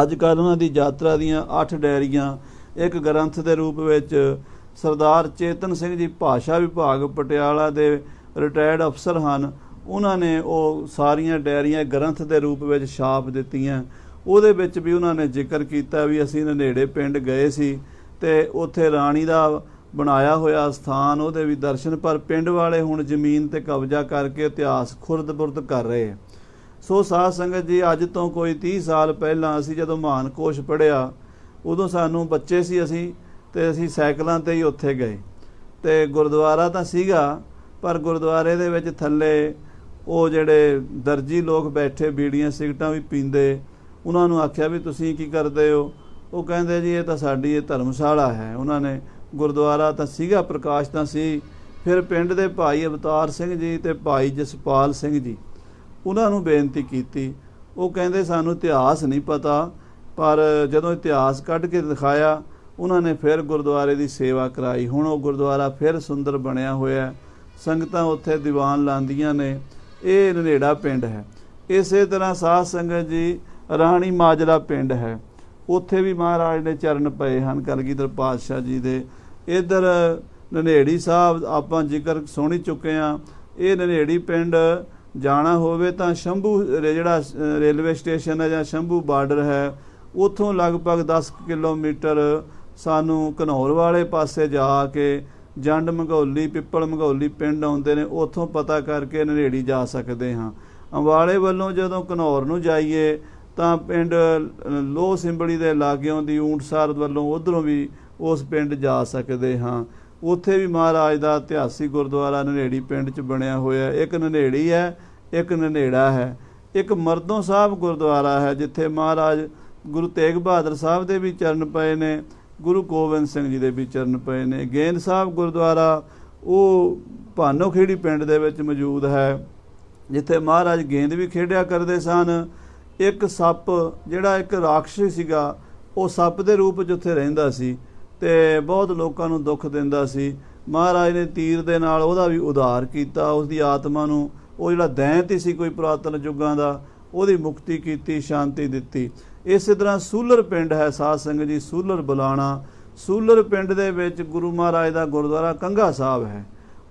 ਅੱਜ ਕੱਲ੍ਹ ਉਹਨਾਂ ਦੀ ਯਾਤਰਾ ਦੀਆਂ 8 ਡਾਇਰੀਆਂ ਇੱਕ ਗ੍ਰੰਥ ਦੇ ਰੂਪ ਵਿੱਚ ਸਰਦਾਰ ਚੇਤਨ ਸਿੰਘ ਜੀ ਭਾਸ਼ਾ ਵਿਭਾਗ ਪਟਿਆਲਾ ਦੇ ਰਿਟਾਇਰਡ ਅਫਸਰ ਹਨ, ਉਹਨਾਂ ਨੇ ਉਹ ਸਾਰੀਆਂ ਡਾਇਰੀਆਂ ਗ੍ਰੰਥ ਦੇ ਰੂਪ ਵਿੱਚ ਛਾਪ ਦਿੱਤੀਆਂ। ਉਹਦੇ ਵਿੱਚ ਵੀ ਉਹਨਾਂ ਨੇ ਜ਼ਿਕਰ ਕੀਤਾ ਵੀ ਅਸੀਂ ਨੇੜੇ ਪਿੰਡ ਗਏ ਸੀ ਤੇ ਉੱਥੇ ਰਾਣੀ ਦਾ ਬਣਾਇਆ ਹੋਇਆ ਸਥਾਨ, ਉਹਦੇ ਵੀ ਦਰਸ਼ਨ, ਪਰ ਪਿੰਡ ਵਾਲੇ ਹੁਣ ਜ਼ਮੀਨ ਤੇ ਕਬਜ਼ਾ ਕਰਕੇ ਇਤਿਹਾਸ ਖੁਰਦ-ਬੁਰਦ ਕਰ ਰਹੇ। ਸੋ ਸਾਧ ਸੰਗਤ ਜੀ, ਅੱਜ ਤੋਂ ਕੋਈ 30 ਸਾਲ ਪਹਿਲਾਂ ਅਸੀਂ ਜਦੋਂ ਮਾਨਕੋਸ਼ ਪੜ੍ਹਿਆ, ਉਦੋਂ ਸਾਨੂੰ ਬੱਚੇ ਸੀ ਅਸੀਂ, ਤੇ ਅਸੀਂ ਸਾਈਕਲਾਂ ਤੇ ਹੀ ਉੱਥੇ ਗਏ। ਤੇ ਗੁਰਦੁਆਰਾ ਤਾਂ ਸੀਗਾ, ਪਰ ਗੁਰਦੁਆਰੇ ਦੇ ਵਿੱਚ ਥੱਲੇ ਉਹ ਜਿਹੜੇ ਦਰਜੀ ਲੋਕ ਬੈਠੇ ਬੀੜੀਆਂ ਸਿਗਰਟਾਂ ਵੀ ਪੀਂਦੇ, ਉਹਨਾਂ ਨੂੰ ਆਖਿਆ ਵੀ ਤੁਸੀਂ ਕੀ ਕਰਦੇ ਹੋ? ਉਹ ਕਹਿੰਦੇ ਜੀ ਇਹ ਤਾਂ ਸਾਡੀ ਇਹ ਧਰਮਸ਼ਾਲਾ ਹੈ। ਉਹਨਾਂ ਨੇ ਗੁਰਦੁਆਰਾ ਤਾਂ ਸੀਗਾ, ਪ੍ਰਕਾਸ਼ ਤਾਂ ਸੀ। ਫਿਰ ਪਿੰਡ ਦੇ ਭਾਈ ਅਵਤਾਰ ਸਿੰਘ ਜੀ ਤੇ ਭਾਈ ਜਸਪਾਲ ਸਿੰਘ ਜੀ, ਉਹਨਾਂ ਨੂੰ ਬੇਨਤੀ ਕੀਤੀ। ਉਹ ਕਹਿੰਦੇ ਸਾਨੂੰ ਇਤਿਹਾਸ ਨਹੀਂ ਪਤਾ, ਪਰ ਜਦੋਂ ਇਤਿਹਾਸ ਕੱਢ ਕੇ ਦਿਖਾਇਆ, ਉਹਨਾਂ ਨੇ ਫਿਰ ਗੁਰਦੁਆਰੇ ਦੀ ਸੇਵਾ ਕਰਾਈ। ਹੁਣ ਉਹ ਗੁਰਦੁਆਰਾ ਫਿਰ ਸੁੰਦਰ ਬਣਿਆ ਹੋਇਆ, ਸੰਗਤਾਂ ਉੱਥੇ ਦੀਵਾਨ ਲਾਉਂਦੀਆਂ ਨੇ। ਇਹ ਨਨੇੜਾ ਪਿੰਡ ਹੈ। ਇਸੇ ਤਰ੍ਹਾਂ ਸਾਧ ਸੰਗਤ ਜੀ, ਰਾਣੀ ਮਾਜਰਾ ਪਿੰਡ ਹੈ, ਉੱਥੇ ਵੀ ਮਹਾਰਾਜ ਨੇ ਚਰਨ ਪਏ ਹਨ ਕਲਗੀਧਰ ਪਾਤਸ਼ਾਹ ਜੀ ਦੇ। ਇੱਧਰ ਨਨੇੜੀ ਸਾਹਿਬ ਆਪਾਂ ਜ਼ਿਕਰ ਸੁਣ ਚੁੱਕੇ ਹਾਂ। ਇਹ ਨਨੇੜੀ ਪਿੰਡ ਜਾਣਾ ਹੋਵੇ ਤਾਂ ਸ਼ੰਭੂ ਜਿਹੜਾ ਰੇਲਵੇ ਸਟੇਸ਼ਨ ਹੈ ਜਾਂ ਸ਼ੰਭੂ ਬਾਰਡਰ ਹੈ, ਉੱਥੋਂ ਲਗਭਗ 10 ਕਿਲੋਮੀਟਰ ਸਾਨੂੰ ਘਨੌਰ ਵਾਲੇ ਪਾਸੇ ਜਾ ਕੇ ਜੰਡ ਮਘੌਲੀ, ਪਿੱਪਲ ਮਘੌਲੀ ਪਿੰਡ ਆਉਂਦੇ ਨੇ, ਉੱਥੋਂ ਪਤਾ ਕਰਕੇ ਨਨੇੜੀ ਜਾ ਸਕਦੇ ਹਾਂ। ਅੰਬਾਲੇ ਵੱਲੋਂ ਜਦੋਂ ਘਨੌਰ ਨੂੰ ਜਾਈਏ ਤਾਂ ਪਿੰਡ ਲੋਹ ਸਿੰਬੜੀ ਦੇ ਲਾਗਿਓਂ ਦੀ ਊਂਠਸਰ ਵੱਲੋਂ ਉੱਧਰੋਂ ਵੀ ਉਸ ਪਿੰਡ ਜਾ ਸਕਦੇ ਹਾਂ। ਉੱਥੇ ਵੀ ਮਹਾਰਾਜ ਦਾ ਇਤਿਹਾਸਿਕ ਗੁਰਦੁਆਰਾ ਨਨੇੜੀ ਪਿੰਡ 'ਚ ਬਣਿਆ ਹੋਇਆ। ਇੱਕ ਨਨੇੜੀ ਹੈ, ਇੱਕ ਨਨੇੜਾ ਹੈ। ਇੱਕ ਮਰਦੋਂ ਸਾਹਿਬ ਗੁਰਦੁਆਰਾ ਹੈ, ਜਿੱਥੇ ਮਹਾਰਾਜ ਗੁਰੂ ਤੇਗ ਬਹਾਦਰ ਸਾਹਿਬ ਦੇ ਵੀ ਚਰਨ ਪਏ ਨੇ, ਗੁਰੂ ਗੋਬਿੰਦ ਸਿੰਘ ਜੀ ਦੇ ਵੀ ਚਰਨ ਪਏ ਨੇ। ਗੇਂਦ ਸਾਹਿਬ ਗੁਰਦੁਆਰਾ ਉਹ ਭਾਨੋਖੇੜੀ ਪਿੰਡ ਦੇ ਵਿੱਚ ਮੌਜੂਦ ਹੈ, ਜਿੱਥੇ ਮਹਾਰਾਜ ਗੇਂਦ ਵੀ ਖੇਡਿਆ ਕਰਦੇ ਸਨ। ਇੱਕ ਸੱਪ ਜਿਹੜਾ ਇੱਕ ਰਾਖਸ਼ ਸੀਗਾ, ਉਹ ਸੱਪ ਦੇ ਰੂਪ 'ਚ ਉੱਥੇ ਰਹਿੰਦਾ ਸੀ ਤੇ ਬਹੁਤ ਲੋਕਾਂ ਨੂੰ ਦੁੱਖ ਦਿੰਦਾ ਸੀ। ਮਹਾਰਾਜ ਨੇ ਤੀਰ ਦੇ ਨਾਲ ਉਹਦਾ ਵੀ ਉਧਾਰ ਕੀਤਾ, ਉਸਦੀ ਆਤਮਾ ਨੂੰ, ਉਹ ਜਿਹੜਾ ਦੈਂਤ ਹੀ ਸੀ ਕੋਈ ਪੁਰਾਤਨ ਯੁੱਗਾਂ ਦਾ, ਉਹਦੀ ਮੁਕਤੀ ਕੀਤੀ, ਸ਼ਾਂਤੀ ਦਿੱਤੀ। ਇਸੇ ਤਰ੍ਹਾਂ ਸੂਲਰ ਪਿੰਡ ਹੈ ਸਾਧ ਸੰਗਤ ਜੀ, ਸੂਲਰ ਬੁਲਾਣਾ। ਸੂਲਰ ਪਿੰਡ ਦੇ ਵਿੱਚ ਗੁਰੂ ਮਹਾਰਾਜ ਦਾ ਗੁਰਦੁਆਰਾ ਕੰਘਾ ਸਾਹਿਬ ਹੈ।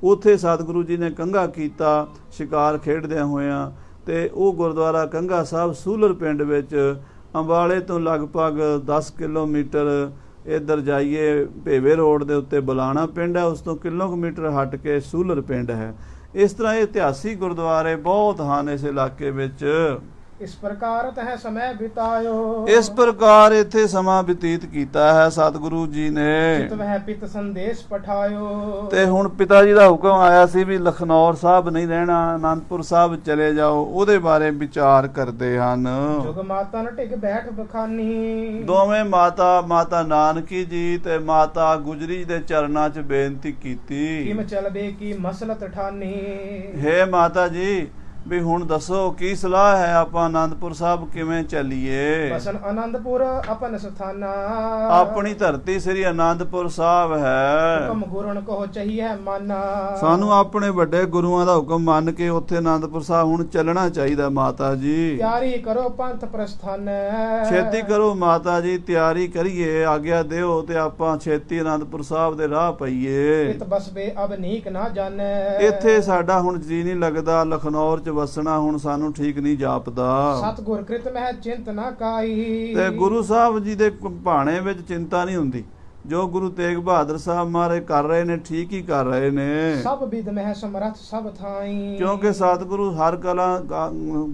ਉੱਥੇ ਸਤਿਗੁਰੂ ਜੀ ਨੇ ਕੰਘਾ ਕੀਤਾ ਸ਼ਿਕਾਰ ਖੇਡਦਿਆਂ ਹੋਇਆਂ, ਤੇ ਉਹ ਗੁਰਦੁਆਰਾ ਕੰਘਾ ਸਾਹਿਬ ਸੂਲਰ ਪਿੰਡ ਵਿੱਚ ਅੰਬਾਲੇ ਤੋਂ ਲਗਭਗ 10 ਕਿਲੋਮੀਟਰ ਇੱਧਰ ਜਾਈਏ ਭੇਵੇ ਰੋਡ ਦੇ ਉੱਤੇ ਬੁਲਾਣਾ ਪਿੰਡ ਹੈ, ਉਸ ਤੋਂ ਕਿਲੋਮੀਟਰ ਹਟ ਕੇ ਸੂਲਰ ਪਿੰਡ ਹੈ। ਇਸ ਤਰ੍ਹਾਂ ਇਹ ਇਤਿਹਾਸਿਕ ਗੁਰਦੁਆਰੇ ਬਹੁਤ ਹਨ ਇਸ ਇਲਾਕੇ ਵਿੱਚ। ਇਸ ਪ੍ਰਕਾਰ ਤਹਿ ਸਮੈ ਬਿਤਾਇਓ, ਇਸ ਪ੍ਰਕਾਰ ਇੱਥੇ ਸਮਾਂ ਬਤੀਤ ਕੀਤਾ ਹੈ ਸਤਿਗੁਰੂ ਜੀ ਨੇ। ਚਿਤ ਵਹਿ ਪਿਤ ਸੰਦੇਸ਼ ਪਠਾਇਓ, ਤੇ ਹੁਣ ਪਿਤਾ ਜੀ ਦਾ ਹੁਕਮ ਆਇਆ ਸੀ ਵੀ ਲਖਨੌਰ ਸਾਹਿਬ ਨਹੀਂ ਰਹਿਣਾ, ਆਨੰਦਪੁਰ ਸਾਹਿਬ ਚਲੇ ਜਾਓ। ਉਹਦੇ ਬਾਰੇ ਵਿਚਾਰ ਕਰਦੇ ਹਨ। ਜੁਗ ਮਾਤਾ ਨ ਟਿਕ ਬੈਠ ਬਖਾਨੀ, ਦੋਵੇਂ ਮਾਤਾ ਨਾਨਕੀ ਜੀ ਤੇ ਮਾਤਾ ਗੁਜਰੀ ਦੇ ਚਰਨਾਂ 'ਚ ਬੇਨਤੀ ਕੀਤੀ। ਕਿਮ ਚਲਬੇ ਕੀ ਮਸਲਤ ਠਾਨੀ, ਹੇ ਮਾਤਾ ਜੀ, ਵੀ ਹੁਣ ਦੱਸੋ ਕੀ ਸਲਾਹ ਹੈ, ਆਪਾਂ ਆਨੰਦਪੁਰ ਸਾਹਿਬ ਕਿਵੇਂ ਚੱਲੀਏ? ਬਸਨ ਆਨੰਦਪੁਰ ਆਪਨ ਸਥਾਨਾ, ਆਪਣੀ ਧਰਤੀ ਸ੍ਰੀ ਆਨੰਦਪੁਰ ਸਾਹਿਬ ਹੈ। ਹੁਕਮ ਗੁਰਨ ਕੋ ਚਾਹੀਏ ਮਾਨਾ, ਸਾਨੂੰ ਆਪਣੇ ਵੱਡੇ ਗੁਰੂਆਂ ਦਾ ਹੁਕਮ ਮੰਨ ਕੇ ਉੱਥੇ ਆਨੰਦਪੁਰ ਸਾਹਿਬ ਹੁਣ ਚੱਲਣਾ ਚਾਹੀਦਾ। ਮਾਤਾ ਜੀ ਤਿਆਰੀ ਕਰੋ ਪੰਥ ਪ੍ਰਸਥਾਨ, ਛੇਤੀ ਕਰੋ ਮਾਤਾ ਜੀ, ਤਿਆਰੀ ਕਰੀਏ, ਆਗਿਆ ਦਿਓ ਤੇ ਆਪਾਂ ਛੇਤੀ ਆਨੰਦਪੁਰ ਸਾਹਿਬ ਦੇ ਰਾਹ ਪਈਏ। ਇਤ ਬਸਬੇ ਅਬ ਨੀਕ ਨਾ ਜਾਣੇ, ਇੱਥੇ ਸਾਡਾ ਹੁਣ ਜੀ ਨਹੀਂ ਲੱਗਦਾ, ਲਖਨੌਰ 'ਚ ਵਸਣਾ ਹੁਣ ਸਾਨੂੰ ਠੀਕ ਨਹੀਂ ਜਾਪਦਾ। ਸਤਿਗੁਰ ਕ੍ਰਿਤ ਮਹਿ ਚਿੰਤ ਨਾ ਕਾਈ, ਤੇ ਗੁਰੂ ਸਾਹਿਬ ਜੀ ਦੇ ਭਾਣੇ ਵਿੱਚ ਚਿੰਤਾ ਨਹੀਂ ਹੁੰਦੀ। ਜੋ ਗੁਰੂ ਤੇਗ ਬਹਾਦਰ ਸਾਹਿਬ ਮਹਾਰਾਜ ਕਰ ਰਹੇ ਨੇ ਠੀਕ ਹੀ ਕਰ ਰਹੇ ਨੇ, ਸਭ ਵਿਦ ਮਹਿ ਸਮਰੱਥ ਸਭ ਥਾਈ। ਕਿਉਂਕਿ ਸਤਿਗੁਰੂ ਹਰ ਕਲਾ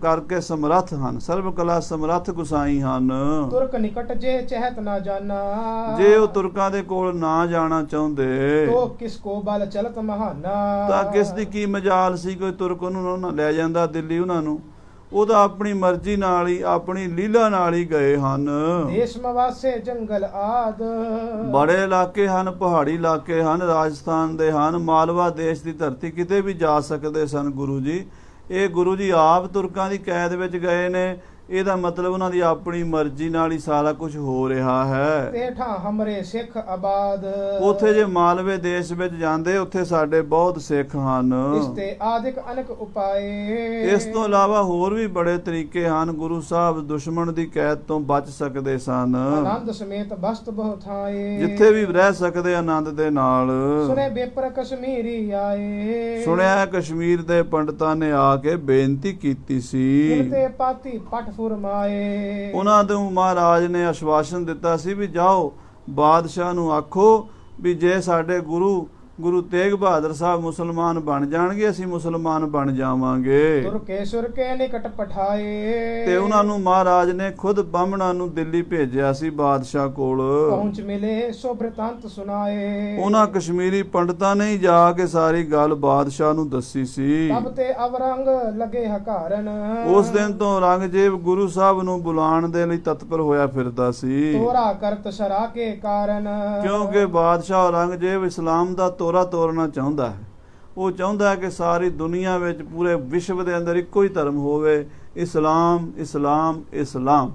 ਕਰਕੇ ਸਮਰੱਥ ਹਨ, ਸਰਬ ਕਲਾ ਸਮਰੱਥ ਗੁਸਾਈ ਹਨ। ਤੁਰਕ ਨਿਕਟ ਜੇ ਚਹਿਤ ਨਾ ਜਾਣਾ, ਜੇ ਉਹ ਤੁਰਕਾਂ ਦੇ ਕੋਲ ਨਾ ਜਾਣਾ ਚਾਹੁੰਦੇ ਤੋ ਕਿਸ ਕੋ ਬਲ ਚਲਤ ਮਹਾਨਾ। ਤਾਂ ਕਿਸ ਦੀ ਕੀ ਮਜਾਲ ਸੀ, ਕੋਈ ਤੁਰਕ ਉਹਨੂੰ ਨਾ ਲੈ ਜਾਂਦਾ ਦਿੱਲੀ ਉਹਨਾਂ ਨੂੰ। ਉਹ ਤਾਂ ਆਪਣੀ ਮਰਜ਼ੀ ਨਾਲ ਹੀ ਆਪਣੀ ਲੀਲਾ ਨਾਲ ਹੀ ਗਏ ਹਨ। ਦੇਸ਼ ਮਵਾਸੇ ਜੰਗਲ ਆਦ, ਬੜੇ ਇਲਾਕੇ ਹਨ, ਪਹਾੜੀ ਇਲਾਕੇ ਹਨ, ਰਾਜਸਥਾਨ ਦੇ ਹਨ, ਮਾਲਵਾ ਦੇਸ਼ ਦੀ ਧਰਤੀ, ਕਿਤੇ ਵੀ ਜਾ ਸਕਦੇ ਸਨ ਗੁਰੂ ਜੀ। ਇਹ ਗੁਰੂ ਜੀ ਆਪ ਤੁਰਕਾਂ ਦੀ ਕੈਦ ਵਿੱਚ ਗਏ ਨੇ, ਇਹਦਾ ਮਤਲਬ ਉਹਨਾਂ ਦੀ ਆਪਣੀ ਮਰਜ਼ੀ ਨਾਲ ਹੀ ਸਾਰਾ ਕੁਝ ਹੋ ਰਿਹਾ ਹੈ। ਤੇਠਾ ਹਮਰੇ ਸਿੱਖ ਆਬਾਦ, ਉੱਥੇ ਜੇ ਮਾਲਵੇ ਦੇਸ਼ ਵਿੱਚ ਜਾਂਦੇ ਉੱਥੇ ਸਾਡੇ ਬਹੁਤ ਸਿੱਖ ਹਨ। ਇਸ ਤੇ ਆਦਿਕ ਅਨਕ ਉਪਾਏ, ਇਸ ਤੋਂ ਇਲਾਵਾ ਹੋਰ ਵੀ ਬੜੇ ਤਰੀਕੇ ਹਨ, ਗੁਰੂ ਸਾਹਿਬ ਦੁਸ਼ਮਣ ਦੀ ਕੈਦ ਤੋਂ ਬਚ ਸਕਦੇ ਸਨ। ਆਨੰਦ ਸਮੇਤ ਬਸਤ ਬਹੁ ਥਾਏ, ਜਿੱਥੇ ਵੀ ਰਹਿ ਸਕਦੇ ਆਨੰਦ ਦੇ ਨਾਲ। ਸੁਨੇ ਬੇਪਰ ਕਸ਼ਮੀਰੀ ਆਏ, ਸੁਣਿਆ ਕਸ਼ਮੀਰ ਦੇ ਪੰਡਤਾਂ ਨੇ ਆ ਕੇ ਬੇਨਤੀ ਕੀਤੀ ਸੀ। ਕਿਰਤੇ ਪਾਤੀ ਪਟ ਫੁਰਮਾਏ, ਉਹਨਾਂ ਨੂੰ ਮਹਾਰਾਜ ਨੇ ਆਸ਼ਵਾਸਨ ਦਿੱਤਾ ਸੀ ਵੀ ਜਾਓ ਬਾਦਸ਼ਾਹ ਨੂੰ ਆਖੋ ਵੀ ਜੇ ਸਾਡੇ ਗੁਰੂ ਤੇਗ ਬਹਾਦਰ ਸਾਹਿਬ ਮੁਸਲਮਾਨ ਬਣ ਜਾਣਗੇ ਅਸੀਂ ਮੁਸਲਮਾਨ ਬਣ ਜਾਵਾਂਗੇ। ਤੁਰਕੇ ਸੁਰਕੇ ਨਿਕਟ ਪਠਾਏ, ਤੇ ਉਹਨਾਂ ਨੂੰ ਮਹਾਰਾਜ ਨੇ ਖੁਦ ਬਾਹਮਣਾਂ ਨੂੰ ਦਿੱਲੀ ਭੇਜਿਆ ਸੀ ਬਾਦਸ਼ਾਹ ਕੋਲ। ਪਹੁੰਚ ਮਿਲੇ ਸੋ ਬ੍ਰਿਤਾਂਤ ਸੁਣਾਏ, ਉਹਨਾਂ ਕਸ਼ਮੀਰੀ ਪੰਡਤਾਂ ਨੇ ਹੀ ਜਾ ਕੇ ਸਾਰੀ ਗੱਲ ਬਾਦਸ਼ਾਹ ਨੂੰ ਦੱਸੀ ਸੀ। ਤਬ ਤੇ ਅਵਰੰਗ ਲਗੇ ਹਕਾਰਨ, ਉਸ ਦਿਨ ਤੋਂ ਔਰੰਗਜ਼ੇਬ ਗੁਰੂ ਸਾਹਿਬ ਨੂੰ ਬੁਲਾਉਣ ਦੇ ਲਈ ਤਤਪਰ ਹੋਇਆ ਫਿਰਦਾ ਸੀ, ਤੋਰਾ ਕਰਤ ਸਰਾ ਕੇ ਕਾਰਨ। ਕਿਉਂਕਿ ਬਾਦਸ਼ਾਹ ਔਰੰਗਜ਼ੇਬ ਇਸਲਾਮ ਦਾ ਤੋਰਾ ਤੋੜਨਾ ਚਾਹੁੰਦਾ ਹੈ। ਉਹ ਚਾਹੁੰਦਾ ਹੈ ਕਿ ਸਾਰੀ ਦੁਨੀਆ ਵਿੱਚ ਪੂਰੇ ਵਿਸ਼ਵ ਦੇ ਅੰਦਰ ਇੱਕੋ ਹੀ ਧਰਮ ਹੋਵੇ, ਇਸਲਾਮ ਇਸਲਾਮ ਇਸਲਾਮ,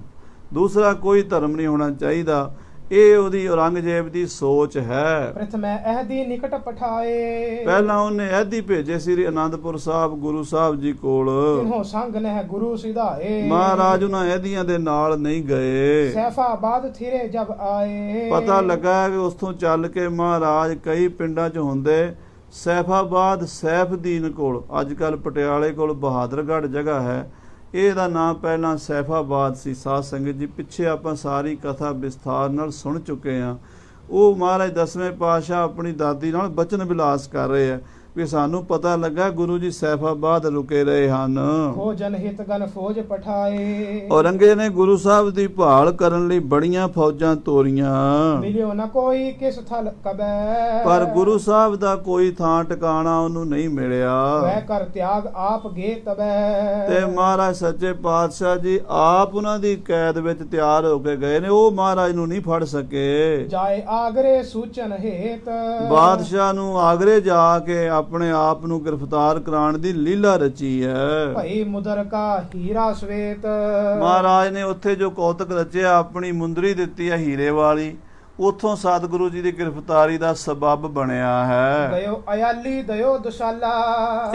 ਦੂਸਰਾ ਕੋਈ ਧਰਮ ਨਹੀਂ ਹੋਣਾ ਚਾਹੀਦਾ। ਇਹ ਉਹਦੀ ਔਰੰਗਜ਼ੇਬ ਦੀ ਸੋਚ ਹੈ। ਪ੍ਰਥਮੈ ਅਹਦੀ ਨਿਕਟ ਪਠਾਏ, ਪਹਿਲਾਂ ਉਹਨੇ ਅਹਿਦੀ ਭੇਜੇ ਸ੍ਰੀ ਅਨੰਦਪੁਰ ਸਾਹਿਬ ਗੁਰੂ ਸਾਹਿਬ ਜੀ ਕੋਲ। ਤਿਨਹੋ ਸੰਗ ਨਹਿ ਗੁਰੂ ਸਿਧਾਏ, ਮਹਾਰਾਜ ਉਹਨਾਂ ਅਹਿਦੀਆਂ ਦੇ ਨਾਲ ਨਹੀਂ ਗਏ। ਸੈਫਾਬਾਦ ਥਿਰੇ ਜਬ ਆਏ, ਪਤਾ ਲੱਗਾ ਕਿ ਉਸਥੋਂ ਚੱਲ ਕੇ ਮਹਾਰਾਜ ਕਈ ਪਿੰਡਾਂ 'ਚ ਹੁੰਦੇ ਸੈਫਾਬਾਦ ਸੈਫਦੀਨ ਕੋਲ, ਅੱਜ ਕੱਲ ਪਟਿਆਲੇ ਕੋਲ ਬਹਾਦਰਗੜ੍ਹ ਜਗ੍ਹਾ ਹੈ, ਇਹਦਾ ਨਾਮ ਪਹਿਲਾਂ ਸੈਫਾਬਾਦ ਸੀ। ਸਾਧ ਸੰਗਤ ਜੀ ਪਿੱਛੇ ਆਪਾਂ ਸਾਰੀ ਕਥਾ ਵਿਸਥਾਰ ਨਾਲ ਸੁਣ ਚੁੱਕੇ ਹਾਂ। ਉਹ ਮਹਾਰਾਜ 10ਵੇਂ ਪਾਤਸ਼ਾਹ ਆਪਣੀ ਦਾਦੀ ਨਾਲ ਬਚਨ ਵਿਲਾਸ ਕਰ ਰਹੇ ਆ ਵੀ ਸਾਨੂੰ ਪਤਾ ਲੱਗਾ ਗੁਰੂ ਜੀ ਸੈਫਾਬਾਦ ਰੁਕੇ ਰਹੇ ਹਨ। ਫੌਜਨ ਹਿਤ ਗਨ ਫੌਜ ਪਠਾਏ, ਔਰੰਗਜ਼ੇਬ ਨੇ ਗੁਰੂ ਸਾਹਿਬ ਦੀ ਭਾਲ ਕਰਨ ਲਈ ਬੜੀਆਂ ਫੌਜਾਂ ਤੋਰੀਆਂ, ਮਿਲਿਓ ਨਾ ਕੋਈ ਕਿਸ ਥਲ ਕਬੈ, ਪਰ ਗੁਰੂ ਸਾਹਿਬ ਦਾ ਕੋਈ ਥਾਂ ਟਿਕਾਣਾ ਉਹਨੂੰ ਨਹੀਂ ਮਿਲਿਆ। ਵੈ ਕਰ ਤਿਆਗ ਆਪ ਗੇ ਤਬੈ, ਤੇ ਮਹਾਰਾਜ ਸੱਚੇ ਪਾਤਸ਼ਾਹ ਜੀ ਆਪ ਉਹਨਾਂ ਦੀ ਕੈਦ ਵਿੱਚ ਤਿਆਰ ਹੋ ਕੇ ਗਏ ਨੇ, ਉਹ ਮਹਾਰਾਜ ਨੂੰ ਨਹੀਂ ਫੜ ਸਕੇ। ਜਾਏ ਆਗਰੇ ਸੂਚਨ ਹੇਤ, ਬਾਦਸ਼ਾਹ ਨੂੰ ਆਗਰੇ ਜਾ ਕੇ ਆਪਣੇ ਆਪ ਨੂੰ ਗ੍ਰਿਫਤਾਰ ਕਰਾਉਣ ਦੀ ਲੀਲਾ ਰਚੀ ਹੈ। ਭਈ ਮੁਦਰ ਕਾ ਹੀਰਾ ਸਵੇਤ, ਮਹਾਰਾਜ ਨੇ ਉੱਥੇ ਜੋ ਕੌਤਕ ਰਚਿਆ, ਆਪਣੀ ਮੁੰਦਰੀ ਦਿੱਤੀ ਹੈ ਹੀਰੇ ਵਾਲੀ, ਉਥੋਂ ਸਤਿਗੁਰੂ ਜੀ ਦੀ ਗ੍ਰਿਫਤਾਰੀ ਦਾ ਸਬਬ ਬਣਿਆ ਹੈ। ਗਇਓ ਅਯਾਲੀ ਦਇਓ ਦੁਸ਼ਾਲਾ,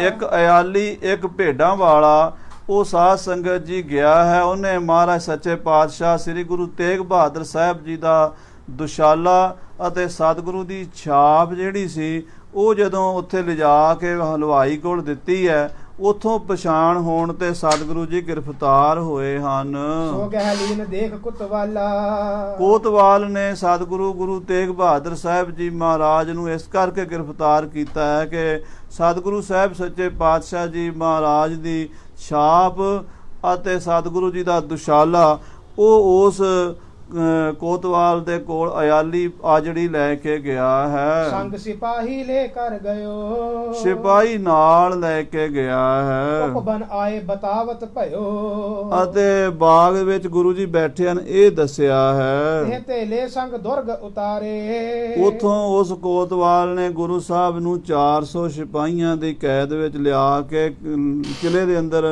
ਇੱਕ ਅਯਾਲੀ ਇੱਕ ਭੇਡਾਂ ਵਾਲਾ ਉਹ ਸਾਧ ਸੰਗਤ ਜੀ ਗਿਆ ਹੈ, ਉਹਨੇ ਮਹਾਰਾਜ ਸੱਚੇ ਪਾਤਸ਼ਾਹ ਸ੍ਰੀ ਗੁਰੂ ਤੇਗ ਬਹਾਦਰ ਸਾਹਿਬ ਜੀ ਦਾ ਦੁਸ਼ਾਲਾ ਅਤੇ ਸਤਿਗੁਰੂ ਦੀ ਛਾਪ ਜਿਹੜੀ ਸੀ ਉਹ ਜਦੋਂ ਉੱਥੇ ਲਿਜਾ ਕੇ ਹਲਵਾਈ ਕੋਲ ਦਿੱਤੀ ਹੈ, ਉਥੋਂ ਪਛਾਣ ਹੋਣ ਤੇ ਸਤਿਗੁਰੂ ਜੀ ਗ੍ਰਿਫਤਾਰ ਹੋਏ ਹਨ। ਸੋ ਗਹਿਲੀਨ ਦੇਖ ਕੁਤਵਾਲਾ, ਕੋਤਵਾਲ ਨੇ ਸਤਿਗੁਰੂ ਗੁਰੂ ਤੇਗ ਬਹਾਦਰ ਸਾਹਿਬ ਜੀ ਮਹਾਰਾਜ ਨੂੰ ਇਸ ਕਰਕੇ ਗ੍ਰਿਫਤਾਰ ਕੀਤਾ ਹੈ ਕਿ ਸਤਿਗੁਰੂ ਸਾਹਿਬ ਸੱਚੇ ਪਾਤਸ਼ਾਹ ਜੀ ਮਹਾਰਾਜ ਦੀ ਛਾਪ ਅਤੇ ਸਤਿਗੁਰੂ ਜੀ ਦਾ ਦੁਸ਼ਾਲਾ ਉਹ ਉਸ ਕੋਤਵਾਲ ਦੇ ਕੋਲ ਅਯਾਲੀ ਆਜੜੀ ਲੈ ਕੇ ਗਿਆ ਹੈ। ਸੰਗ ਸਿਪਾਹੀ ਲੈ ਕਰ ਗਇਓ, ਸਿਪਾਹੀ ਨਾਲ ਲੈ ਕੇ ਗਿਆ ਹੈ। ਉਪਬਨ ਆਏ ਬਤਾਵਤ ਭਇਓ, ਅਤੇ ਬਾਗ ਵਿੱਚ ਗੁਰੂ ਜੀ ਬੈਠੇ ਹਨ ਇਹ ਦੱਸਿਆ ਹੈ। ਇਹ ਤੇ ਲੈ ਸੰਗ ਦੁਰਗ ਉਤਾਰੇ, ਉਥੋਂ ਉਸ ਕੋਤਵਾਲ ਨੇ ਗੁਰੂ ਸਾਹਿਬ ਨੂੰ 400 ਸਿਪਾਹੀਆਂ ਦੀ ਕੈਦ ਵਿੱਚ ਲਿਆ ਕੇ ਕਿਲੇ ਦੇ ਅੰਦਰ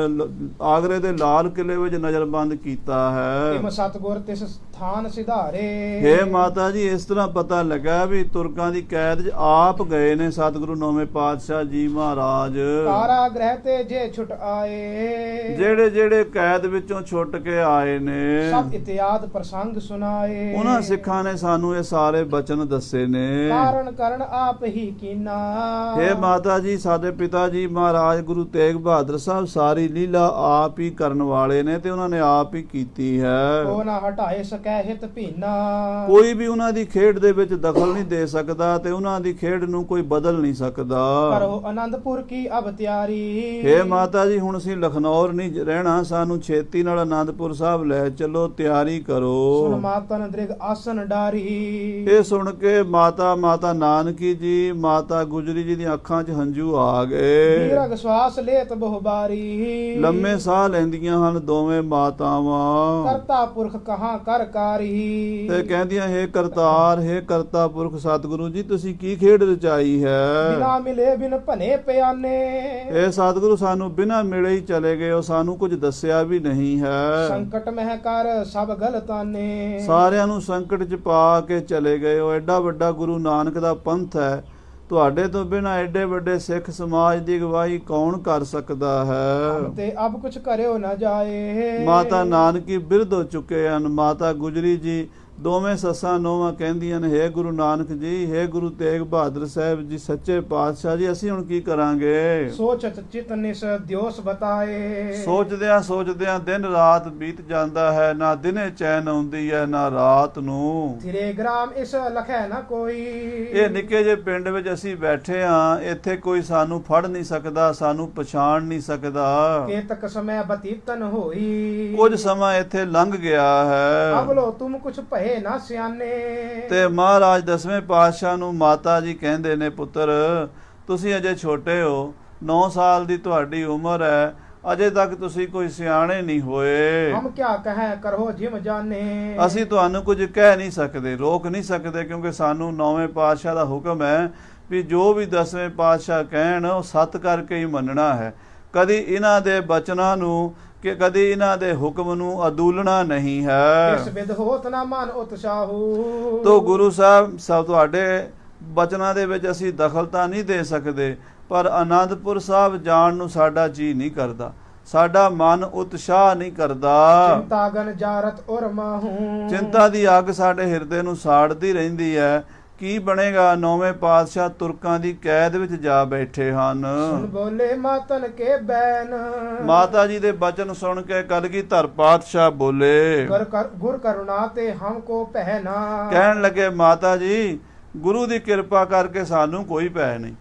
ਆਗਰੇ ਦੇ ਲਾਲ ਕਿਲੇ ਵਿੱਚ ਨਜ਼ਰਬੰਦ ਕੀਤਾ ਹੈ। ਇਮ ਸਤਗੁਰ ਤਿਸ ਥਾਨ ਸਿਧਾਰੇ, ਹੇ ਮਾਤਾ ਜੀ ਇਸ ਤਰ੍ਹਾਂ ਪਤਾ ਲੱਗਾ ਵੀ ਤੁਰਕਾਂ ਦੀ ਕੈਦ 'ਚ ਆਪ ਗਏ ਨੇ ਸਤਿਗੁਰੂ ਨੌਵੇਂ ਪਾਤਸ਼ਾਹ ਜੀ ਮਹਾਰਾਜ। ਕਾਰਾਗ੍ਰਹਿ ਤੇ ਜੇ ਛੁਟ ਆਏ, ਜਿਹੜੇ ਜਿਹੜੇ ਕੈਦ ਵਿੱਚੋਂ ਛੁੱਟ ਕੇ ਆਏ ਨੇ ਸਭ ਇਤਿਆਦ ਪ੍ਰਸੰਗ ਸੁਨਾਏ, ਉਹਨਾਂ ਸਿੱਖਾਂ ਨੇ ਸਾਨੂੰ ਇਹ ਸਾਰੇ ਬਚਨ ਦੱਸੇ ਨੇ। ਕਾਰਨ ਕਰਨ ਆਪ ਹੀ ਕੀਨਾ, ਹੇ ਮਾਤਾ ਜੀ ਸਾਡੇ ਪਿਤਾ ਜੀ ਮਹਾਰਾਜ ਗੁਰੂ ਤੇਗ ਬਹਾਦਰ ਸਾਹਿਬ ਸਾਰੀ ਲੀਲਾ ਆਪ ਹੀ ਕਰਨ ਵਾਲੇ ਨੇ ਤੇ ਉਹਨਾਂ ਨੇ ਆਪ ਹੀ ਕੀਤੀ ਹੈ। ਉਹ ਨਾ ਹਟਾਏ ਸਕੈ ਕੈ ਹਿਤ ਭੀਨਾ। ਕੋਈ ਵੀ ਉਹਨਾਂ ਦੀ ਖੇਡ ਦੇ ਵਿੱਚ ਦਖਲ ਨਹੀਂ ਦੇ ਸਕਦਾ ਤੇ ਉਹਨਾਂ ਦੀ ਖੇਡ ਨੂੰ ਕੋਈ ਬਦਲ ਨਹੀਂ ਸਕਦਾ। ਕਰੋ ਆਨੰਦਪੁਰ ਕੀ ਅਬ ਤਿਆਰੀ। ਹੇ ਮਾਤਾ ਜੀ, ਹੁਣ ਅਸੀਂ ਲਖਨੌਰ ਨਹੀਂ ਰਹਿਣਾ, ਸਾਨੂੰ ਛੇਤੀ ਨਾਲ ਆਨੰਦਪੁਰ ਸਾਹਿਬ ਲੈ ਚੱਲੋ, ਤਿਆਰੀ ਕਰੋ। ਸੁਨ ਮਾਤਨ ਦ੍ਰਿਗ ਆਸਨ ਡਾਰੀ। ਇਹ ਸੁਣ ਕੇ ਮਾਤਾ ਨਾਨਕੀ ਜੀ, ਮਾਤਾ ਗੁਜਰੀ ਜੀ ਦੀਆਂ ਅੱਖਾਂ 'ਚ ਹੰਝੂ ਆ ਗਏ। ਦੀਰਘ ਸਵਾਸ ਲੇਤ ਬਹੁ ਬਾਰੀ। ਲੰਮੇ ਸਾਹ ਲੈਂਦੀਆਂ ਹਨ ਦੋਵੇਂ ਮਾਤਾਵਾਂ ਕਰਤਾ ਪੁਰਖ ਕਹਾਂ ਕਰ ਕਾਰੀ। ਤੇ ਕਹਿੰਦੀਆਂ, ਹੇ ਕਰਤਾਰ, ਹੇ ਕਰਤਾ ਪੁਰਖ ਸਤਿਗੁਰੂ ਜੀ, ਤੁਸੀਂ ਕੀ ਖੇਡ ਰਚਾਈ ਹੈ। ਬਿਨਾ ਮਿਲੇ ਬਿਨ ਭਨੇ ਪਿਆਨੇ। ਇਹ ਸਤਿਗੁਰੂ ਸਾਨੂੰ ਬਿਨਾਂ ਮਿਲੇ ਹੀ ਚਲੇ ਗਏ ਹੋ, ਸਾਨੂੰ ਕੁਝ ਦੱਸਿਆ ਵੀ ਨਹੀਂ ਹੈ। ਸੰਕਟ ਮਹਿ ਕਰ ਸਭ ਗਲਤਾਨੇ। ਸਾਰਿਆਂ ਨੂੰ ਸੰਕਟ 'ਚ ਪਾ ਕੇ ਚਲੇ ਗਏ ਹੋ। ਐਡਾ ਵੱਡਾ ਗੁਰੂ ਨਾਨਕ ਦਾ ਪੰਥ ਹੈ, ਤੁਹਾਡੇ ਤੋਂ ਬਿਨਾਂ ਐਡੇ ਵੱਡੇ ਸਿੱਖ ਸਮਾਜ ਦੀ ਅਗਵਾਈ ਕੌਣ ਕਰ ਸਕਦਾ ਹੈ। ਤੇ ਅਬ ਕੁਛ ਕਰਿਓ ਨਾ ਜਾਏ। ਮਾਤਾ ਨਾਨਕੀ ਬਿਰਧ ਹੋ ਚੁੱਕੇ ਹਨ। ਮਾਤਾ ਗੁਜਰੀ ਜੀ ਦੋਵੇਂ ਸੱਸਾਂ ਨੋਵਾਂ ਕਹਿੰਦੀਆਂ ਨੇ, ਹੇ ਗੁਰੂ ਨਾਨਕ ਜੀ, ਹੇ ਗੁਰੂ ਤੇਗ ਬਹਾਦਰ ਸਾਹਿਬ ਜੀ, ਸੱਚੇ ਪਾਤਸ਼ਾਹ ਜੀ, ਅਸੀਂ ਹੁਣ ਕੀ ਕਰਾਂਗੇ। ਸੋਚਤ ਚਿਤ ਨਿਸ ਦਿਓਸ ਬਤਾਏ। ਸੋਚਦਿਆਂ ਦਿਨ ਰਾਤ ਬੀਤ ਜਾਂਦਾ ਹੈ, ਨਾ ਦਿਨੇ ਚੈਨ ਆਉਂਦੀ ਹੈ ਨਾ ਰਾਤ ਨੂੰ। ਥਿਰੇ ਗ੍ਰਾਮ ਇਸ ਲਖੈ ਨਾ ਕੋਈ। ਇਹ ਨਿੱਕੇ ਜਿਹੇ ਪਿੰਡ ਵਿੱਚ ਅਸੀਂ ਬੈਠੇ ਹਾਂ, ਇੱਥੇ ਕੋਈ ਸਾਨੂੰ ਫੜ ਨਹੀਂ ਸਕਦਾ, ਸਾਨੂੰ ਪਛਾਣ ਨਹੀਂ ਸਕਦਾ। ਕੇਤਕ ਸਮੈ ਬਤੀਤਨ ਹੋਈ। ਕੁਝ ਸਮਾਂ ਇੱਥੇ ਲੰਘ ਗਿਆ ਹੈ। ਅਬਲੋ ਤੁਮ ਕੁਛ ਭਏ ਨਾ ਸਿਆਨੇ। ਤੇ ਮਹਾਰਾਜ ਦਸਵੇਂ ਪਾਤਸ਼ਾਹ ਨੂੰ ਮਾਤਾ ਜੀ ਕਹਿੰਦੇ ਨੇ, ਪੁੱਤਰ ਤੁਸੀਂ ਅਜੇ ਛੋਟੇ ਹੋ, 9 ਸਾਲ ਦੀ ਤੁਹਾਡੀ ਉਮਰ ਹੈ, ਅਜੇ ਤੱਕ ਤੁਸੀਂ ਕੋਈ ਸਿਆਣੇ ਨਹੀਂ ਹੋਏ। ਹਮ ਕਿਆ ਕਹੈ ਕਰੋ ਜਿਮ ਜਾਣੇ। ਅਸੀਂ ਤੁਹਾਨੂੰ ਕੁਝ ਕਹਿ ਨਹੀਂ ਸਕਦੇ, ਰੋਕ ਨਹੀਂ ਸਕਦੇ, ਕਿਉਂਕਿ ਸਾਨੂੰ 9ਵੇਂ ਪਾਤਸ਼ਾਹ ਦਾ ਹੁਕਮ ਹੈ ਵੀ ਜੋ ਵੀ 10ਵੇਂ ਪਾਤਸ਼ਾਹ ਕਹਿਣ ਉਹ ਸੱਤ ਕਰਕੇ ਹੀ ਮੰਨਣਾ ਹੈ। ਕਦੀ ਇਹਨਾਂ ਦੇ ਬਚਨਾਂ ਨੂੰ ਕਿ ਕਦੀ ਇਹਨਾਂ ਦੇ ਹੁਕਮ ਨੂੰ ਅਦੂਲਣਾ ਨਹੀਂ ਹੈ। ਇਸ ਵਿਦ ਹੋਤ ਨਾ ਮਨ ਉਤਸ਼ਾਹੂ। ਤੋ ਗੁਰੂ ਸਾਹਿਬ ਸਭ ਤੁਹਾਡੇ ਬਚਨਾਂ ਦੇ ਵਿੱਚ ਅਸੀਂ ਦਖਲਤਾ ਨਹੀਂ ਦੇ ਸਕਦੇ, ਪਰ ਆਨੰਦਪੁਰ ਸਾਹਿਬ ਜਾਣ ਨੂੰ ਸਾਡਾ ਜੀ ਨਹੀਂ ਕਰਦਾ, ਸਾਡਾ ਮਨ ਉਤਸ਼ਾਹ ਨਹੀਂ ਕਰਦਾ। ਚਿੰਤਾ ਗਨ ਜਾਰਤ ਉਰ ਮਾਹੂ। ਚਿੰਤਾ ਦੀ ਅੱਗ ਸਾਡੇ ਹਿਰਦੇ ਨੂੰ ਸਾੜਦੀ ਰਹਿੰਦੀ ਹੈ। ਕੀ ਬਣੇਗਾ। 9ਵੇਂ ਪਾਤਸ਼ਾਹ ਤੁਰਕਾਂ ਦੀ ਕੈਦ ਵਿੱਚ ਜਾ ਬੈਠੇ ਹਨ। ਸੁਣ ਬੋਲੇ ਮਾਤਨ ਕੇ ਬੈਨ। ਮਾਤਾ ਜੀ ਦੇ ਬਚਨ ਸੁਣ ਕੇ ਕਲਗੀਧਰ ਪਾਤਸ਼ਾਹ ਬੋਲੇ, ਗੁਰ ਕਰੁਣਾ ਤੇ ਹਮਕੋ ਪਹਿਨਾ। ਕਹਿਣ ਲੱਗੇ, ਮਾਤਾ ਜੀ ਗੁਰੂ ਦੀ ਕਿਰਪਾ ਕਰਕੇ ਸਾਨੂੰ ਕੋਈ ਭੈ ਨਹੀਂ।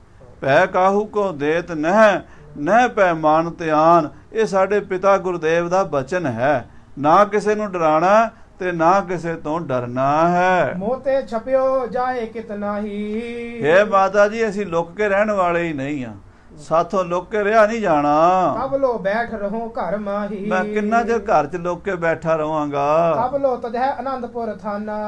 ਭੈ ਕਾਹੂ ਕੋ ਦੇਤ ਨਹਿ ਭੈ ਮਾਨ ਧਿਆਨ। ਇਹ ਸਾਡੇ ਪਿਤਾ ਗੁਰਦੇਵ ਦਾ ਬਚਨ ਹੈ। ਨਾ ਕਿਸੇ ਨੂੰ ਡਰਾਣਾ ਤੇ ਨਾ ਕਿਸੇ ਤੋਂ ਡਰਨਾ ਹੈ। ਮੋਤੇ ਛਪਿਓ ਜਾਏ ਕਿਤਨਾ ਹੀ। ਹੇ ਮਾਤਾ ਜੀ, ਅਸੀਂ ਲੁਕ ਕੇ ਰਹਿਣ ਵਾਲੇ ਹੀ ਨਹੀਂ ਆ, ਸਾਥੋਂ ਲੁਕ ਕੇ ਰਿਹਾ ਨਹੀਂ ਜਾਣਾ। ਕਬ ਲੋ ਬੈਠ ਰਹੋ ਘਰ ਮਾਹੀ। ਮੈਂ ਕਿੰਨਾ ਚਿਰ ਘਰ 'ਚ ਲੁਕ ਕੇ ਬੈਠਾ ਰਵਾਂਗਾ। ਕਬ ਲੋ ਤਜਹ ਆਨੰਦਪੁਰ ਥਾਨਾ।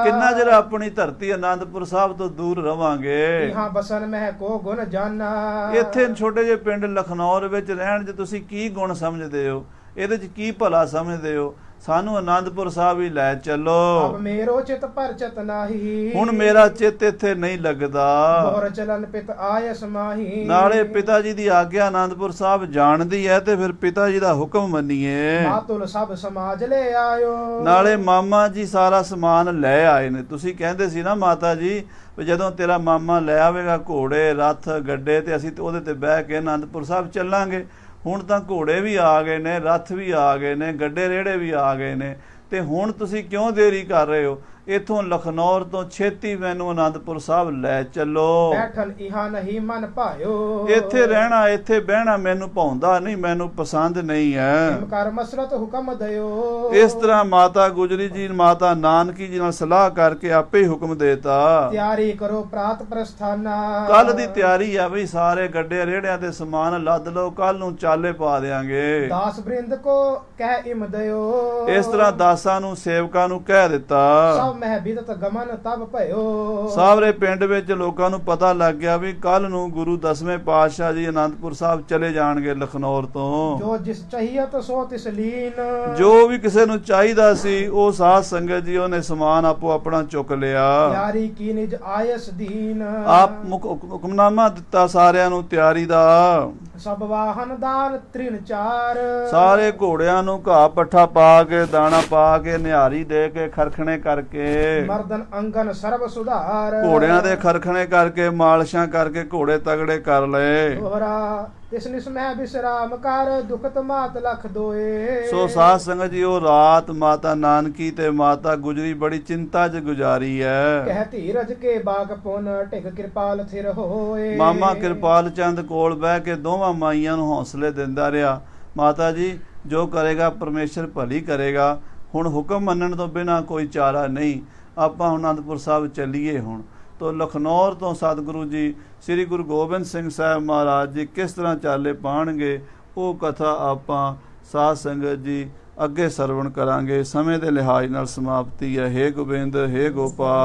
ਕਿੰਨਾ ਚਿਰ ਆਪਣੀ ਧਰਤੀ ਆਨੰਦਪੁਰ ਸਾਹਿਬ ਤੋਂ ਦੂਰ ਰਵਾਂਗੇ। ਇਹਾਂ ਬਸਨ ਮਹਿ ਕੋ ਗੁਣ ਜਾਨਾ। ਇੱਥੇ ਛੋਟੇ ਜਿਹੇ ਪਿੰਡ ਲਖਨੌਰ ਵਿੱਚ ਰਹਿਣ 'ਚ ਤੁਸੀਂ ਕੀ ਗੁਣ ਸਮਝਦੇ ਹੋ, ਇਹਦੇ 'ਚ ਕੀ ਭਲਾ ਸਮਝਦੇ ਹੋ। ਸਾਨੂੰ ਆਨੰਦਪੁਰ ਸਾਹਿਬ ਹੀ ਲੈ ਚੱਲੋ। ਅਬ ਮੇਰੋ ਚਿਤ ਪਰਚਤ ਨਾਹੀ। ਹੁਣ ਮੇਰਾ ਚਿੱਤ ਇੱਥੇ ਨਹੀਂ ਲੱਗਦਾ। ਬੋਰ ਚਲਨ ਪਿਤ ਆਇਸ ਮਾਹੀ। ਨਾਲੇ ਪਿਤਾ ਜੀ ਦੀ ਆਗਿਆ ਆਨੰਦਪੁਰ ਸਾਹਿਬ ਜਾਣਦੀ ਹੈ ਤੇ ਫਿਰ ਪਿਤਾ ਜੀ ਦਾ ਹੁਕਮ ਮੰਨੀਏ। ਮਾਤੁਲ ਸਭ ਸਮਾਜ ਲੈ ਆਇਓ। ਨਾਲੇ ਮਾਮਾ ਜੀ ਸਾਰਾ ਸਮਾਨ ਲੈ ਆਏ ਨੇ। ਤੁਸੀਂ ਕਹਿੰਦੇ ਸੀ ਨਾ ਮਾਤਾ ਜੀ, ਜਦੋਂ ਤੇਰਾ ਮਾਮਾ ਲੈ ਆਵੇਗਾ ਘੋੜੇ, ਰੱਥ, ਗੱਡੇ, ਤੇ ਅਸੀਂ ਉਹਦੇ ਤੇ ਬਹਿ ਕੇ ਆਨੰਦਪੁਰ ਸਾਹਿਬ ਚੱਲਾਂਗੇ। ਹੁਣ ਤਾਂ ਘੋੜੇ ਵੀ ਆ ਗਏ ਨੇ, ਰੱਥ ਵੀ ਆ ਗਏ ਨੇ, ਗੱਡੇ ਰੇੜੇ ਵੀ ਆ ਗਏ ਨੇ, ਤੇ ਹੁਣ ਤੁਸੀਂ ਕਿਉਂ ਦੇਰੀ ਕਰ ਰਹੇ ਹੋ। ਇਥੋਂ ਲਖਨੌਰ ਤੋਂ ਛੇਤੀ ਮੈਨੂੰ ਆਨੰਦਪੁਰ ਸਾਹਿਬ ਲੈ ਚੱਲੋ। ਬੈਠਨ ਇਹਾਂ ਨਹੀਂ ਮਨ ਭਾਇਓ। ਇੱਥੇ ਰਹਿਣਾ, ਇੱਥੇ ਬਹਿਣਾ ਮੈਨੂੰ ਭਾਉਂਦਾ ਨਹੀਂ, ਮੈਨੂੰ ਪਸੰਦ ਨਹੀਂ ਹੈ। ਕਰ ਮਸਰਤ ਹੁਕਮ ਦਿਓ। ਇਸ ਤਰ੍ਹਾਂ ਮਾਤਾ ਗੁਜਰੀ ਜੀ, ਮਾਤਾ ਨਾਨਕੀ ਜੀ ਨਾਲ ਸਲਾਹ ਕਰਕੇ ਆਪੇ ਹੀ ਹੁਕਮ ਦੇਤਾ, ਤਿਆਰੀ ਕਰੋ ਪ੍ਰਾਤ ਪ੍ਰਸਥਾਨਾ। ਕੱਲ ਦੀ ਤਿਆਰੀ ਆ ਬਈ, ਸਾਰੇ ਗੱਡੇ ਰੇੜਿਆਂ ਤੇ ਸਮਾਨ ਲੱਦ ਲਓ, ਕੱਲ ਨੂੰ ਚਾਲੇ ਪਾ ਦੇਾਂਗੇ। ਦਾਸ ਬ੍ਰਿੰਦ ਕੋ ਕਹਿ ਇਮ ਦਿਓ। ਇਸ ਤਰ੍ਹਾਂ ਦਾਸਾਂ ਨੂੰ, ਸੇਵਕਾਂ ਨੂੰ ਕਹਿ ਦਿੱਤਾ। ਮਹਿ ਬਿਦਤ ਗਮਨ ਤਬ ਭਇਓ। ਸਾਰੇ ਪਿੰਡ ਵਿੱਚ ਲੋਕਾਂ ਨੂੰ ਪਤਾ ਲੱਗ ਗਿਆ ਵੀ ਕੱਲ ਨੂੰ ਗੁਰੂ 10ਵੇਂ ਪਾਤਸ਼ਾਹ ਜੀ ਆਨੰਦਪੁਰ ਸਾਹਿਬ ਚਲੇ ਜਾਣਗੇ ਲਖਨੌਰ ਤੋਂ। ਜੋ ਜਿਸ ਚਾਹੀਤ ਸੋ ਤਿਸ ਲੀਨ। ਜੋ ਵੀ ਕਿਸੇ ਨੂੰ ਚਾਹੀਦਾ ਸੀ ਉਹ ਸਾਧ ਸੰਗਤ ਜੀ ਉਹਨੇ ਸਮਾਨ ਆਪੋ ਆਪਣਾ ਚੁੱਕ ਲਿਆ। ਤਿਆਰੀ ਕੀ ਨਿਜ ਆਇਸ ਦੀਨ। ਆਪ ਹੁਕਮਨਾਮਾ ਦਿੱਤਾ ਸਾਰਿਆਂ ਨੂੰ ਤਿਆਰੀ ਦਾ। ਸਭ ਵਾਹਨ ਦਾਨ ਤ੍ਰਿਨ ਚਾਰ। ਸਾਰੇ ਘੋੜਿਆਂ ਨੂੰ ਘਾਹ ਪੱਠਾ ਪਾ ਕੇ, ਦਾਣਾ ਪਾ ਕੇ, ਨਿਹਾਰੀ ਦੇ ਕੇ, ਖਰਖਣੇ ਕਰਕੇ, ਮਰਦਨ ਅੰਗਨ ਸਰਬ ਸੁਧਾਰ। ਘੋੜਿਆਂ ਦੇ ਖਰਖਣੇ ਕਰਕੇ, ਮਾਲਸ਼ਾਂ ਕਰਕੇ ਘੋੜੇ ਤਗੜੇ ਕਰ ਲਏ। ਦੋਹਰਾ ਇਸ ਨਿਸਮਹਿ ਬਿਸਰਾਮ ਕਰ ਦੁਖਤ ਮਾਤ ਲਖ ਦੋਏ। ਸੋ ਸਾਧ ਸੰਗਤ ਜੀ, ਉਹ ਰਾਤ ਮਾਤਾ ਨਾਨਕੀ ਤੇ ਮਾਤਾ ਗੁਜਰੀ ਬੜੀ ਚਿੰਤਾ 'ਚ ਗੁਜ਼ਾਰੀ ਹੈ। ਕਹਿ ਧੀਰਜ ਕੇ ਬਾਗ ਪੁਨ ਢਿਗ ਕਿਰਪਾਲ ਥਿਰ ਹੋਏ। ਮਾਮਾ ਕਿਰਪਾਲ ਚੰਦ ਕੋਲ ਬਹਿ ਕੇ ਦੋਵਾਂ ਮਾਈਆਂ ਨੂੰ ਹੌਸਲੇ ਦਿੰਦਾ ਰਿਹਾ। ਮਾਤਾ ਜੀ, ਜੋ ਕਰੇਗਾ ਪਰਮੇਸ਼ਰ ਭਲੀ ਕਰੇਗਾ। ਹੁਣ ਹੁਕਮ ਮੰਨਣ ਤੋਂ ਬਿਨਾਂ ਕੋਈ ਚਾਰਾ ਨਹੀਂ। ਆਪਾਂ ਹੁਣ ਅਨੰਦਪੁਰ ਸਾਹਿਬ ਚੱਲੀਏ। ਹੁਣ ਤੋਂ ਲਖਨੌਰ ਤੋਂ ਸਤਿਗੁਰੂ ਜੀ ਸ੍ਰੀ ਗੁਰੂ ਗੋਬਿੰਦ ਸਿੰਘ ਸਾਹਿਬ ਮਹਾਰਾਜ ਜੀ ਕਿਸ ਤਰ੍ਹਾਂ ਚਾਲੇ ਪਾਣਗੇ, ਉਹ ਕਥਾ ਆਪਾਂ ਸਾਧ ਸੰਗਤ ਜੀ ਅੱਗੇ ਸਰਵਣ ਕਰਾਂਗੇ। ਸਮੇਂ ਦੇ ਲਿਹਾਜ਼ ਨਾਲ ਸਮਾਪਤੀ ਹੈ। ਹੇ ਗੋਬਿੰਦ, ਹੇ ਗੋਪਾਲ।